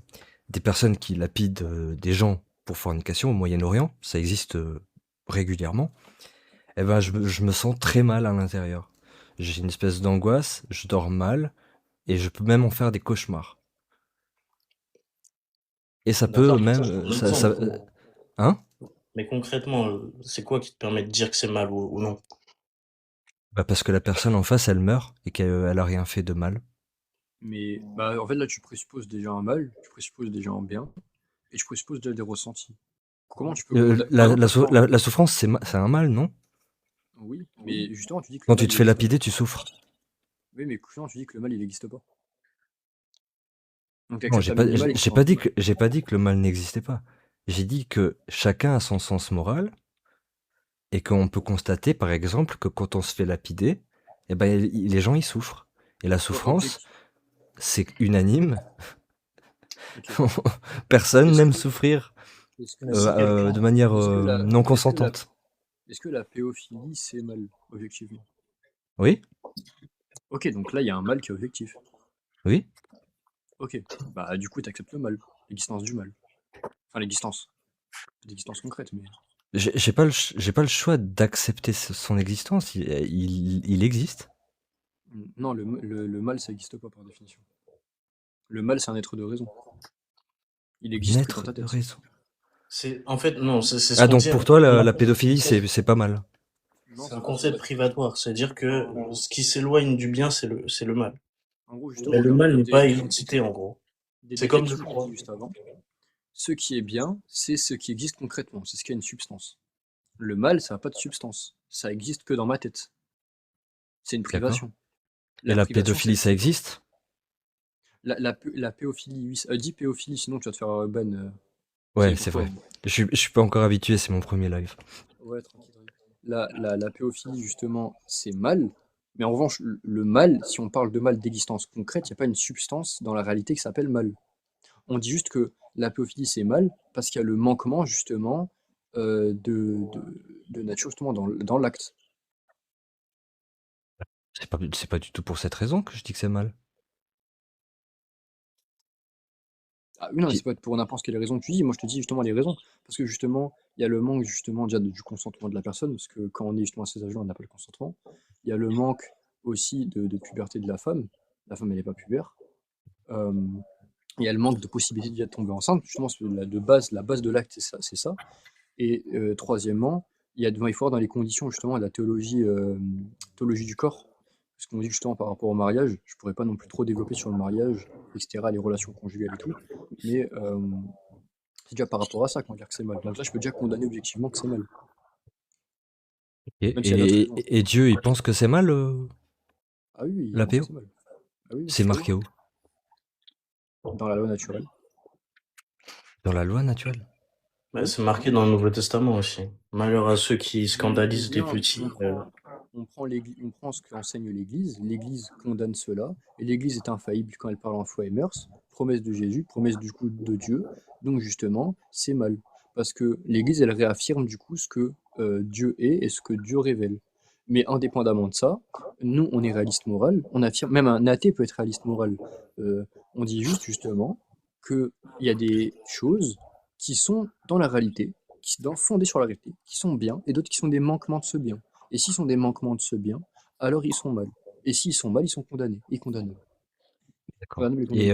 des personnes qui lapident des gens pour fornication au Moyen-Orient, ça existe régulièrement, eh ben je me sens très mal à l'intérieur. J'ai une espèce d'angoisse, je dors mal et je peux même en faire des cauchemars. Et ça peut D'accord, mais ça, même c'est un exemple. hein? Mais concrètement, c'est quoi qui te permet de dire que c'est mal ou non? Bah parce que la personne en face elle meurt et qu'elle a rien fait de mal. Mais bah, en fait, là, tu présupposes déjà un mal, tu présupposes déjà un bien, et tu présupposes déjà des ressentis. Comment tu peux condamner... Par exemple, attends, La souffrance c'est un mal, non? oui, mais justement, tu dis que le Quand tu mal, te il fais n'existe pas. lapider, tu souffres. Oui, mais justement, tu dis que le mal, il n'existe pas. Donc tu Non, acceptes un minimal existentiel. j'ai pas dit que le mal n'existait pas. J'ai dit que chacun a son sens moral et qu'on peut constater, par exemple, que quand on se fait lapider, eh ben, les gens y souffrent. Et la souffrance, Objectif. c'est unanime. Ok. Personne Est-ce que, n'aime souffrir est-ce que, Mais si de quelqu'un... manière est-ce que la, non est-ce que la, consentante. est-ce que la péophilie, c'est mal, objectivement? Oui, Ok, donc là, il y a un mal qui est objectif. oui. Ok, bah du coup, tu acceptes le mal, l'existence du mal. Enfin, l'existence concrète, mais... J'ai pas le choix d'accepter son existence. Il existe. Non, le mal, ça n'existe pas par définition. Le mal, c'est un être de raison. Il existe que dans Naître ta de tête. raison. En fait, non, c'est ce Ah, qu'on donc dit. pour toi, On la appelle ce pédophilie, concept. c'est pas mal. Non, C'est un c'est concept pas... privatoire. C'est-à-dire que ce qui s'éloigne du bien, c'est le mal. En gros, Mais justement, le comme mal n'est pas des, identité, en gros. des C'est comme, je définitions que tu as crois. dit juste avant, ce qui est bien, c'est ce qui existe concrètement, c'est ce qui a une substance. Le mal, ça n'a pas de substance. Ça existe que dans ma tête. C'est une D'accord. privation. Et La la privation, ça pédophilie, ça n'existe pas. existe? La péophilie, oui. Dis péophilie, sinon tu vas te faire ban. C'est Ouais, c'est pourquoi? vrai. Je suis pas encore habitué, c'est mon premier live. Ouais, tranquille. La péophilie, justement, c'est mal. Mais en revanche, le mal, si on parle de mal d'existence concrète, il n'y a pas une substance dans la réalité qui s'appelle mal. On dit juste que la péophilie, c'est mal parce qu'il y a le manquement, justement, de nature, justement, dans l'acte. C'est pas du tout pour cette raison que je dis que c'est mal. Ah oui, non, mais Qui- c'est pas pour n'importe quelle raison que tu dis. Moi, je te dis justement les raisons. Parce que justement, il y a le manque justement déjà du consentement de la personne, parce que quand on est justement à ces âges-là, on n'a pas le consentement. Il y a le manque aussi de puberté de la femme. La femme, elle n'est pas pubère. Euh, il y a le manque de possibilité déjà de tomber enceinte. Justement, la base de l'acte, c'est ça, c'est ça. Et troisièmement, il faut voir dans les conditions justement de la théologie du corps. Parce qu'on dit justement par rapport au mariage, je pourrais pas non plus trop développer sur le mariage, etc., les relations conjugales et tout. Mais c'est déjà par rapport à ça qu'on va dire que c'est mal. Donc là, je peux déjà condamner objectivement que c'est mal. Même s'il y a d'autres raisons. et Dieu, il pense que c'est mal, Ah oui, oui, il pense que l'apéo? c'est mal. Ah oui, oui, C'est totalement. marqué où? Dans la loi naturelle. Dans la loi naturelle. Bah, Oui. c'est marqué dans le Nouveau Testament aussi. Malheur à ceux qui Ou scandalisent les bien petits. on prend ce qu'enseigne l'Église condamne cela, et l'Église est infaillible quand elle parle en foi et mœurs, promesse de Jésus, promesse du coup de Dieu, donc justement, c'est mal. parce que l'Église, elle réaffirme du coup ce que Dieu est et ce que Dieu révèle. Mais indépendamment de ça, nous, on est réaliste moral, on affirme, même un athée peut être réaliste moral. Euh, on dit juste justement qu'il y a des choses qui sont dans la réalité, qui sont fondées sur la réalité, qui sont bien, et d'autres qui sont des manquements de ce bien. Et s'ils sont des manquements de ce bien, alors ils sont mal. Et s'ils sont mal, ils sont condamnés et condamnables. D'accord. Condamnables et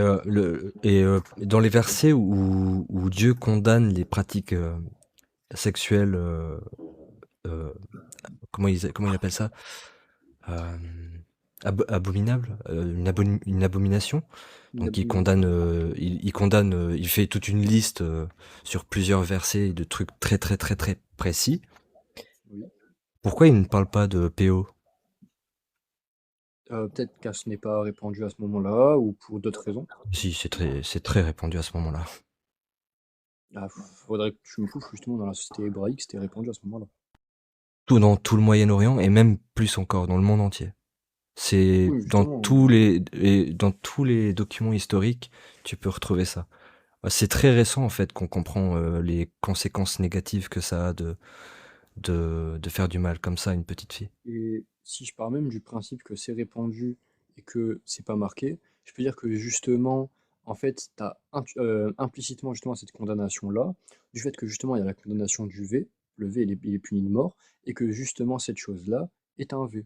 condamnables. Dans les versets où Dieu condamne les pratiques sexuelles, comment il appelle ça? Euh, Abominable, une abomination. Une Donc abomination. il fait toute une liste sur plusieurs versets de trucs très très très très précis. Oui. Pourquoi il ne parle pas de PO? Peut-être qu'elle ce n'est pas répandu à ce moment-là, ou pour d'autres raisons. Si, c'est très répandu à ce moment-là. Ah, faudrait que tu me prouves justement dans la société hébraïque, c'était répandu à ce moment-là. Dans tout le Moyen-Orient et même plus encore dans le monde entier. C'est Oui, justement. dans tous les documents historiques, tu peux retrouver ça. C'est très récent en fait qu'on comprend les conséquences négatives que ça a de faire du mal comme ça à une petite fille. Et si je pars même du principe que c'est répandu et que c'est pas marqué, je peux dire que justement, en fait, tu as implicitement justement cette condamnation-là, du fait que justement il y a la condamnation du V, le V il est puni de mort, et que justement cette chose-là est un V.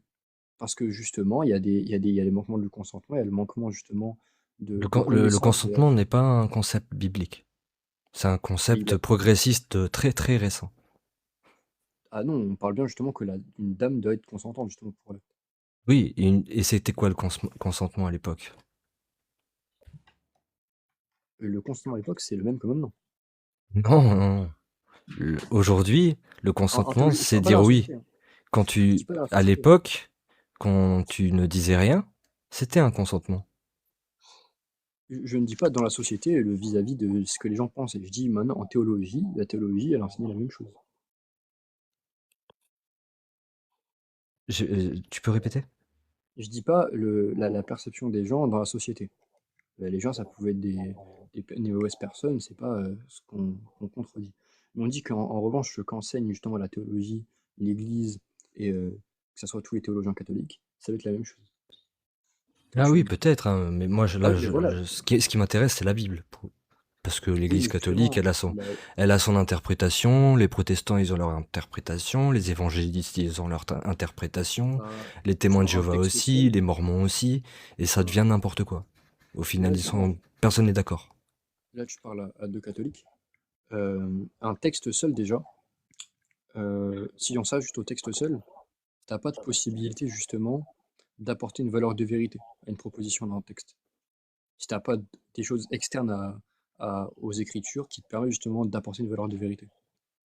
Parce que justement, il y a des manquements du consentement, il y a le manquement justement de Le connaissance de la consentement n'est pas un concept biblique. C'est un mais il concept a progressiste très très récent. ah non, on parle bien justement que une dame doit être consentante justement pour l'acte. Oui, et c'était quoi le consentement à l'époque? Et le consentement à l'époque, c'est le même que maintenant. Non, non. Aujourd'hui, le En consentement, théorie, je c'est parle pas dans dire la oui. société, hein. Je dis pas dans la À société. l'époque, quand tu ne disais rien, c'était un consentement. Je ne dis pas dans la société le vis-à-vis de ce que les gens pensent. Et je dis maintenant en théologie, la théologie, elle enseigne la même chose. Tu peux répéter? Je dis pas la perception des gens dans la société. Les gens, ça pouvait être des mauvaises personnes, c'est pas ce qu'on contredit. Mais on dit en revanche, qu'enseigne justement la théologie, l'Église, et que ce soit tous les théologiens catholiques, ça va être la même chose. Toi, Ah tu oui, me dis. peut-être, hein, mais moi, Ah oui, mais voilà. ce qui m'intéresse, c'est la Bible. Parce que Oui, l'Église mais catholique, justement, elle a son interprétation, les protestants, ils ont leur interprétation, les évangélistes, ils ont leur interprétation, bah, les témoins de sur un Jéhovah texte aussi, seul, les mormons aussi, et ça bah, devient n'importe quoi. Au final, là, personne n'est d'accord. là, tu parles à deux catholiques. Un texte seul déjà, si on s'ajuste juste au texte seul, t'as pas de possibilité justement d'apporter une valeur de vérité à une proposition d'un texte. Si t'as pas des choses externes aux écritures qui te permettent justement d'apporter une valeur de vérité.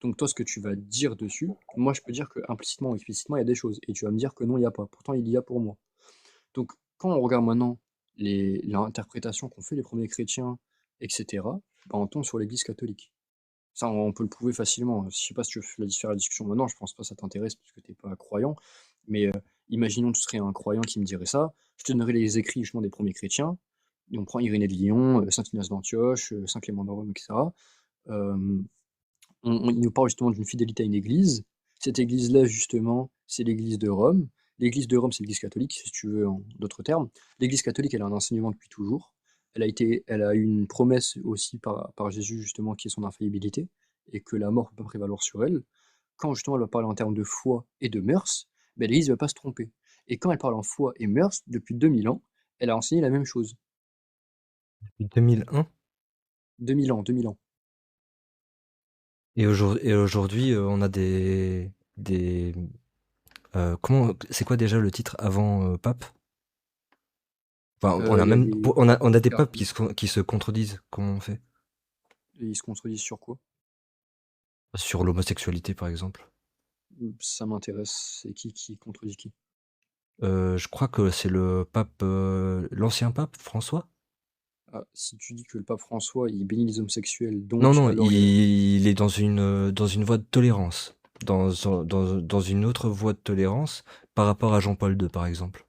Donc toi, ce que tu vas dire dessus, moi je peux dire que implicitement ou explicitement, il y a des choses, et tu vas me dire que non, il n'y a pas. Pourtant, il y a pour moi. Donc quand on regarde maintenant l'interprétation qu'ont fait les premiers chrétiens, etc., ben, on tombe sur l'Église catholique. Ça, on peut le prouver facilement. Je sais pas si tu veux faire la discussion maintenant, je pense pas que ça t'intéresse parce que t'es pas croyant. Mais imaginons que tu serais un croyant qui me dirait ça. Je te donnerais les écrits justement des premiers chrétiens. Et on prend Irénée de Lyon, Saint Ignace d'Antioche, Saint Clément de Rome, etc. Euh, il nous parle justement d'une fidélité à une église. Cette église-là, justement, c'est l'église de Rome. L'église de Rome, c'est l'église catholique, si tu veux, en d'autres termes. L'église catholique, elle a un enseignement depuis toujours. Elle a eu une promesse aussi par Jésus, justement, qui est son infaillibilité, et que la mort ne peut pas prévaloir sur elle. Quand, justement, elle va parler en termes de foi et de mœurs, ben, l'église ne va pas se tromper. Et quand elle parle en foi et mœurs, depuis 2000 ans, elle a enseigné la même chose. 2001. 2000 ans, 2000 ans. Et aujourd'hui, on a c'est quoi déjà le titre avant pape? Enfin, Il y a des... on a des papes qui se contredisent. Comment on fait? Ils se contredisent sur quoi? Sur l'homosexualité, par exemple. Ça m'intéresse. C'est qui contredit qui? Je crois que c'est le pape, l'ancien pape François? Ah, si tu dis que le pape François, il bénit les homosexuels, Non, donc non, alors il y a... il est dans une voie de tolérance. Dans une autre voie de tolérance par rapport à Jean-Paul II, par exemple.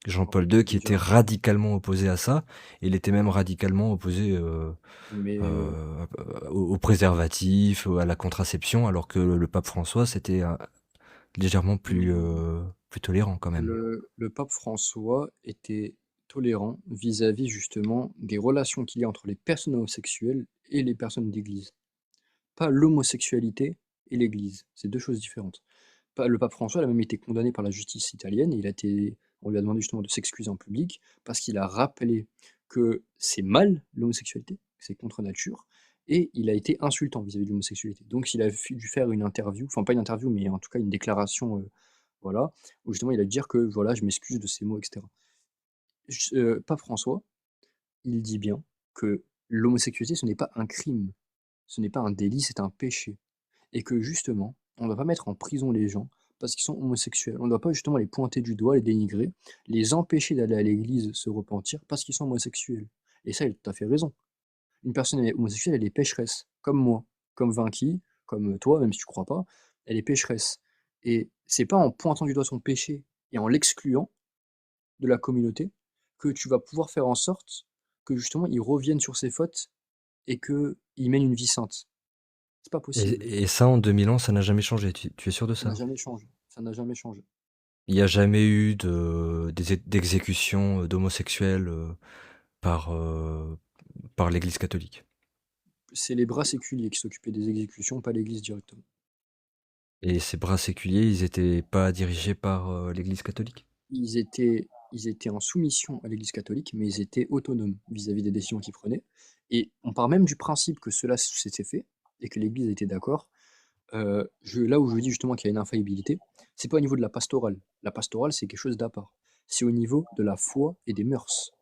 Jean-Paul Il II faut qui était dire, radicalement opposé à ça. Il était même radicalement opposé mais au préservatif, à la contraception, alors que le pape François, c'était légèrement plus tolérant quand même. le pape François était tolérant vis-à-vis justement des relations qu'il y a entre les personnes homosexuelles et les personnes d'église. Pas l'homosexualité et l'église, c'est deux choses différentes. Le pape François a même été condamné par la justice italienne. On lui a demandé justement de s'excuser en public parce qu'il a rappelé que c'est mal l'homosexualité, que c'est contre nature, et il a été insultant vis-à-vis de l'homosexualité. Donc il a dû faire une interview, enfin pas une interview, mais en tout cas une déclaration, voilà, où justement il a dû dire que voilà, je m'excuse de ces mots, etc. Pape François, il dit bien que l'homosexualité, ce n'est pas un crime, ce n'est pas un délit, c'est un péché. Et que justement, on ne doit pas mettre en prison les gens parce qu'ils sont homosexuels. On ne doit pas justement les pointer du doigt, les dénigrer, les empêcher d'aller à l'église se repentir parce qu'ils sont homosexuels. Et ça, il a tout à fait raison. Une personne homosexuelle, elle est pécheresse, comme moi, comme Vinci, comme toi, même si tu crois pas, elle est pécheresse. Et c'est pas en pointant du doigt son péché et en l'excluant de la communauté que tu vas pouvoir faire en sorte que justement il revienne sur ses fautes et qu'il mène une vie sainte. C'est pas possible. Et ça, en 2000 ans, ça n'a jamais changé. Tu es sûr de Ça n'a ça? jamais changé. Ça n'a jamais changé. Il n'y a jamais eu d'exécution d'homosexuels par l'Église catholique. C'est les bras séculiers qui s'occupaient des exécutions, pas l'Église directement. Et ces bras séculiers, ils n'étaient pas dirigés par l'Église catholique? Ils étaient en soumission à l'Église catholique, mais ils étaient autonomes vis-à-vis des décisions qu'ils prenaient. Et on part même du principe que cela s'était fait et que l'Église était d'accord. Là où je dis justement qu'il y a une infaillibilité, c'est pas au niveau de la pastorale. La pastorale, c'est quelque chose d'à part. C'est au niveau de la foi et des mœurs.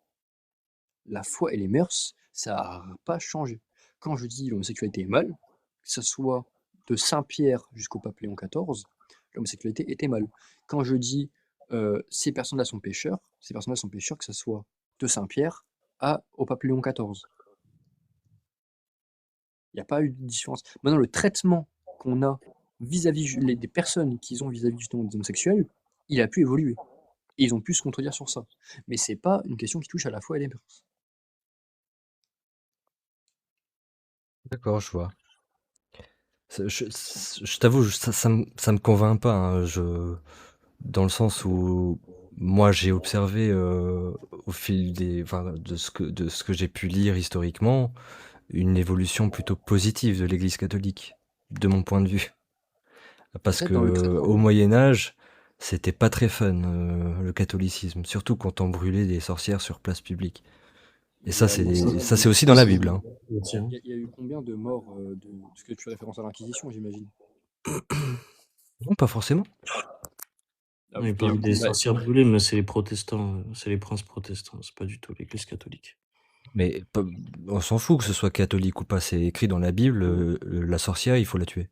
La foi et les mœurs, ça n'a pas changé. Quand je dis l'homosexualité est mal, que ce soit de Saint-Pierre jusqu'au pape Léon XIV, l'homosexualité était mal. Quand je dis ces personnes-là sont pécheurs, que ce soit de Saint-Pierre au pape Léon XIV. Il n'y a pas eu de différence. Maintenant, le traitement qu'on a vis-à-vis des personnes qu'ils ont vis-à-vis justement des homosexuels, il a pu évoluer. Et ils ont pu se contredire sur ça. Mais c'est pas une question qui touche à la foi et les mœurs. D'accord, je vois. Je t'avoue, ça me convainc pas, hein, dans le sens où moi j'ai observé au fil enfin, de ce que j'ai pu lire historiquement, une évolution plutôt positive de l'Église catholique, de mon point de vue. Parce Peut-être que dans le traitement. au Moyen Âge, c'était pas très fun le catholicisme, surtout quand on brûlait des sorcières sur place publique. Et Il y ça, a eu combien ça de, c'est aussi dans la Bible, hein. Tiens. il y a eu combien de morts parce que tu fais référence à l'Inquisition, j'imagine. Non, pas forcément. Ah, Il y il y a a eu eu des combien sorcières brûlées, mais c'est les protestants, c'est les princes protestants, c'est pas du tout l'Église catholique. Mais on s'en fout que ce soit catholique ou pas, c'est écrit dans la Bible, la sorcière, il faut la tuer.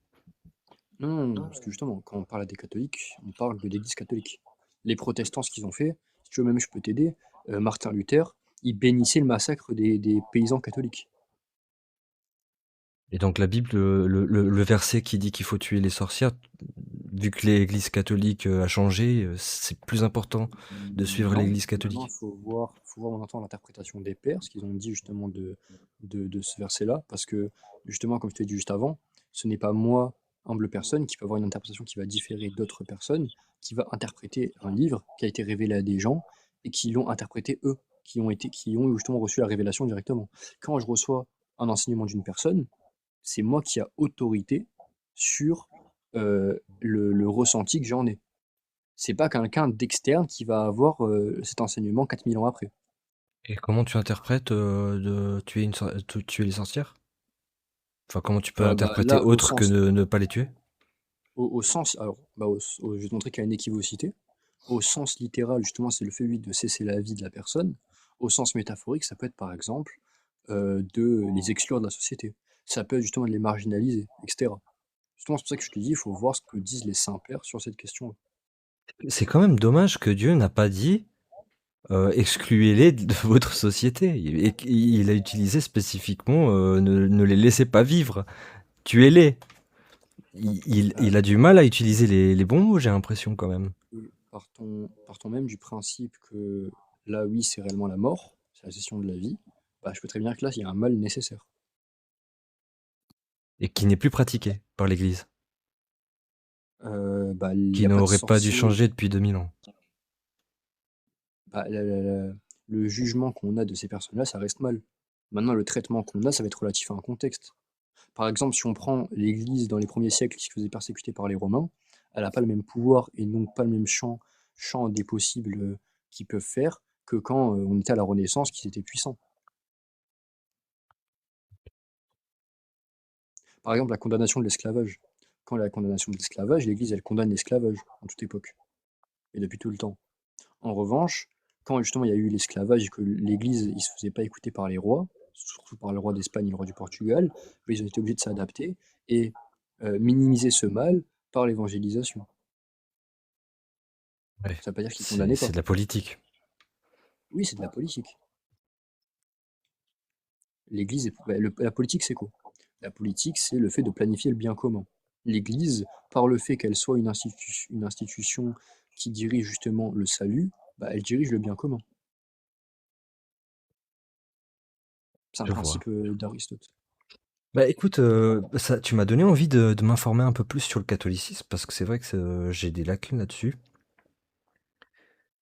Non, non, non, parce que justement, quand on parle des catholiques, on parle de l'Église catholique. Les protestants, ce qu'ils ont fait, si tu veux même, je peux t'aider, Martin Luther, il bénissait le massacre des paysans catholiques. Et donc la Bible, le verset qui dit qu'il faut tuer les sorcières, vu que l'Église catholique a changé, c'est plus important de suivre Non, l'Église maintenant, catholique. faut voir en entendre l'interprétation des pères, ce qu'ils ont dit justement de ce verset-là, parce que justement, comme je t'ai dit juste avant, ce n'est pas moi, humble personne, qui peut avoir une interprétation qui va différer d'autres personnes, qui va interpréter un livre qui a été révélé à des gens et qui l'ont interprété eux, qui ont justement reçu la révélation directement. Quand je reçois un enseignement d'une personne, c'est moi qui a autorité sur le ressenti que j'en ai. C'est pas quelqu'un d'externe qui va avoir cet enseignement 4000 ans après. Et comment tu interprètes de tuer les sorcières? Enfin, comment tu peux interpréter Là, au autre que sens, ne pas les tuer? au sens, alors, je vais te montrer qu'il y a une équivocité. Au sens littéral, justement, c'est le fait, oui, de cesser la vie de la personne. Au sens métaphorique, ça peut être, par exemple, de les exclure de la société. Ça peut être justement de les marginaliser, etc. Justement, c'est pour ça que je te dis, il faut voir ce que disent les saints-pères sur cette question-là. C'est quand même dommage que Dieu n'a pas dit excluez-les de votre société. Et il a utilisé spécifiquement ne les laissez pas vivre, tuez-les. Il a du mal à utiliser les bons mots, j'ai l'impression quand même. partons même du principe que là, oui, c'est réellement la mort, c'est la cessation de la vie, bah, je peux très bien que là, il y a un mal nécessaire. Et qui n'est plus pratiqué par l'Église. Bah, il Qui n'y a pas de n'aurait pas dû sorcier. changer depuis 2000 ans. Bah, le jugement qu'on a de ces personnes-là, ça reste mal. Maintenant, le traitement qu'on a, ça va être relatif à un contexte. Par exemple, si on prend l'Église dans les premiers siècles qui se faisait persécuter par les Romains, elle n'a pas le même pouvoir et donc pas le même champ des possibles qu'ils peuvent faire que quand on était à la Renaissance, qu'ils étaient puissants. Par exemple, la condamnation de l'esclavage. Quand la condamnation de l'esclavage, l'Église, elle condamne l'esclavage en toute époque et depuis tout le temps. En revanche, quand justement il y a eu l'esclavage et que l'Église ne se faisait pas écouter par les rois, surtout par le roi d'Espagne et le roi du Portugal, ben, ils ont été obligés de s'adapter et minimiser ce mal par l'évangélisation. Ouais. Ça ne veut pas dire qu'ils ne condamnaient C'est pas. de la politique. Oui, c'est de la politique. L'Église, la politique, c'est quoi? La politique, c'est le fait de planifier le bien commun. L'Église, par le fait qu'elle soit une institution qui dirige justement le salut, bah, elle dirige le bien commun. C'est un Je vois. principe d'Aristote. Bah écoute, tu m'as donné envie de m'informer un peu plus sur le catholicisme parce que c'est vrai que j'ai des lacunes là-dessus.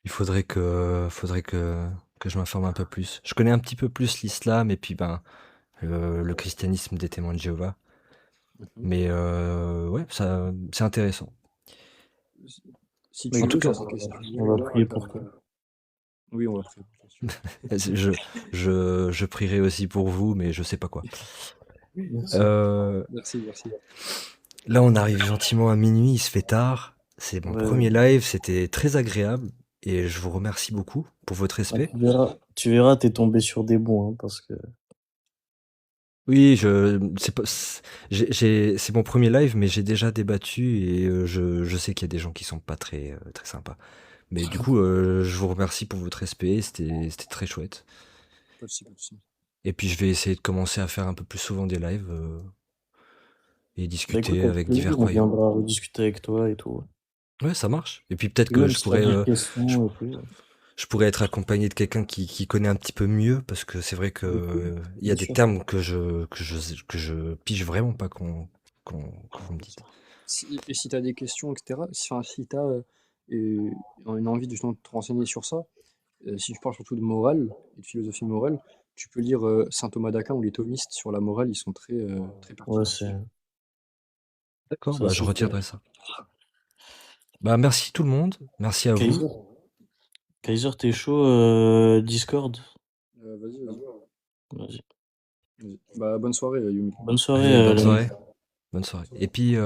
Il faudrait que je m'informe un peu plus. Je connais un petit peu plus l'islam et puis ben le christianisme des témoins de Jéhovah. Mhm. Mais ouais, ça c'est intéressant. Si Mais tu En tout veux, cas, sur ces questions. on va prier pour toi. Oui, on va prier pour toi. je prierai aussi pour vous, mais je sais pas quoi. Merci. Merci. Là, on arrive gentiment à minuit, il se fait tard. C'est mon Ouais, premier live, c'était très agréable et je vous remercie beaucoup pour votre respect. Tu verras, t'es tombé sur des bons, hein, parce que Oui, c'est pas, c'est mon premier live, mais j'ai déjà débattu et je sais qu'il y a des gens qui sont pas très sympas. Mais du coup, je vous remercie pour votre respect, c'était très chouette. Pas de souci, pas de souci. Et puis je vais essayer de commencer à faire un peu plus souvent des lives et bah, écoute, discuter avec avec plaisir, divers on croyants. viendra rediscuter avec toi et tout. Ouais, ça marche. Et puis peut-être Et que même si t'as des questions et tout. je pourrais être accompagné de quelqu'un qui connaît un petit peu mieux, parce que c'est vrai que il y a Bien des sûr. termes que je pige vraiment pas quand vous me dites. Et si tu as des questions, etc., si tu as une envie justement de te renseigner sur ça, si tu parles surtout de morale et de philosophie morale, tu peux lire saint Thomas d'Aquin ou les thomistes sur la morale, ils sont très Ouais, pertinents. c'est D'accord, ça, bah je c'est clair. retiendrai ça. Bah merci tout le monde, merci à Kaiser, vous. Kaiser, t'es chaud, Discord? Vas-y. Vas-y. Bah, bonne soirée, Yumi. Bonne soirée, Allez, bonne l'ami. soirée. Bonne soirée. Et puis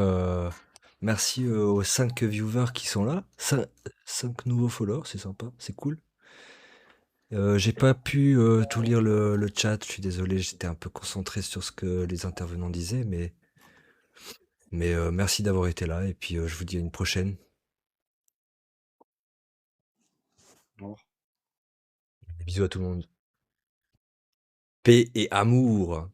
merci aux 5 viewers qui sont là. 5 nouveaux followers, c'est sympa, c'est cool. J'ai pas pu tout lire le chat, je suis désolé, j'étais un peu concentré sur ce que les intervenants disaient, mais merci d'avoir été là et puis je vous dis à une prochaine. Au revoir. Bisous à tout le monde. Paix et amour.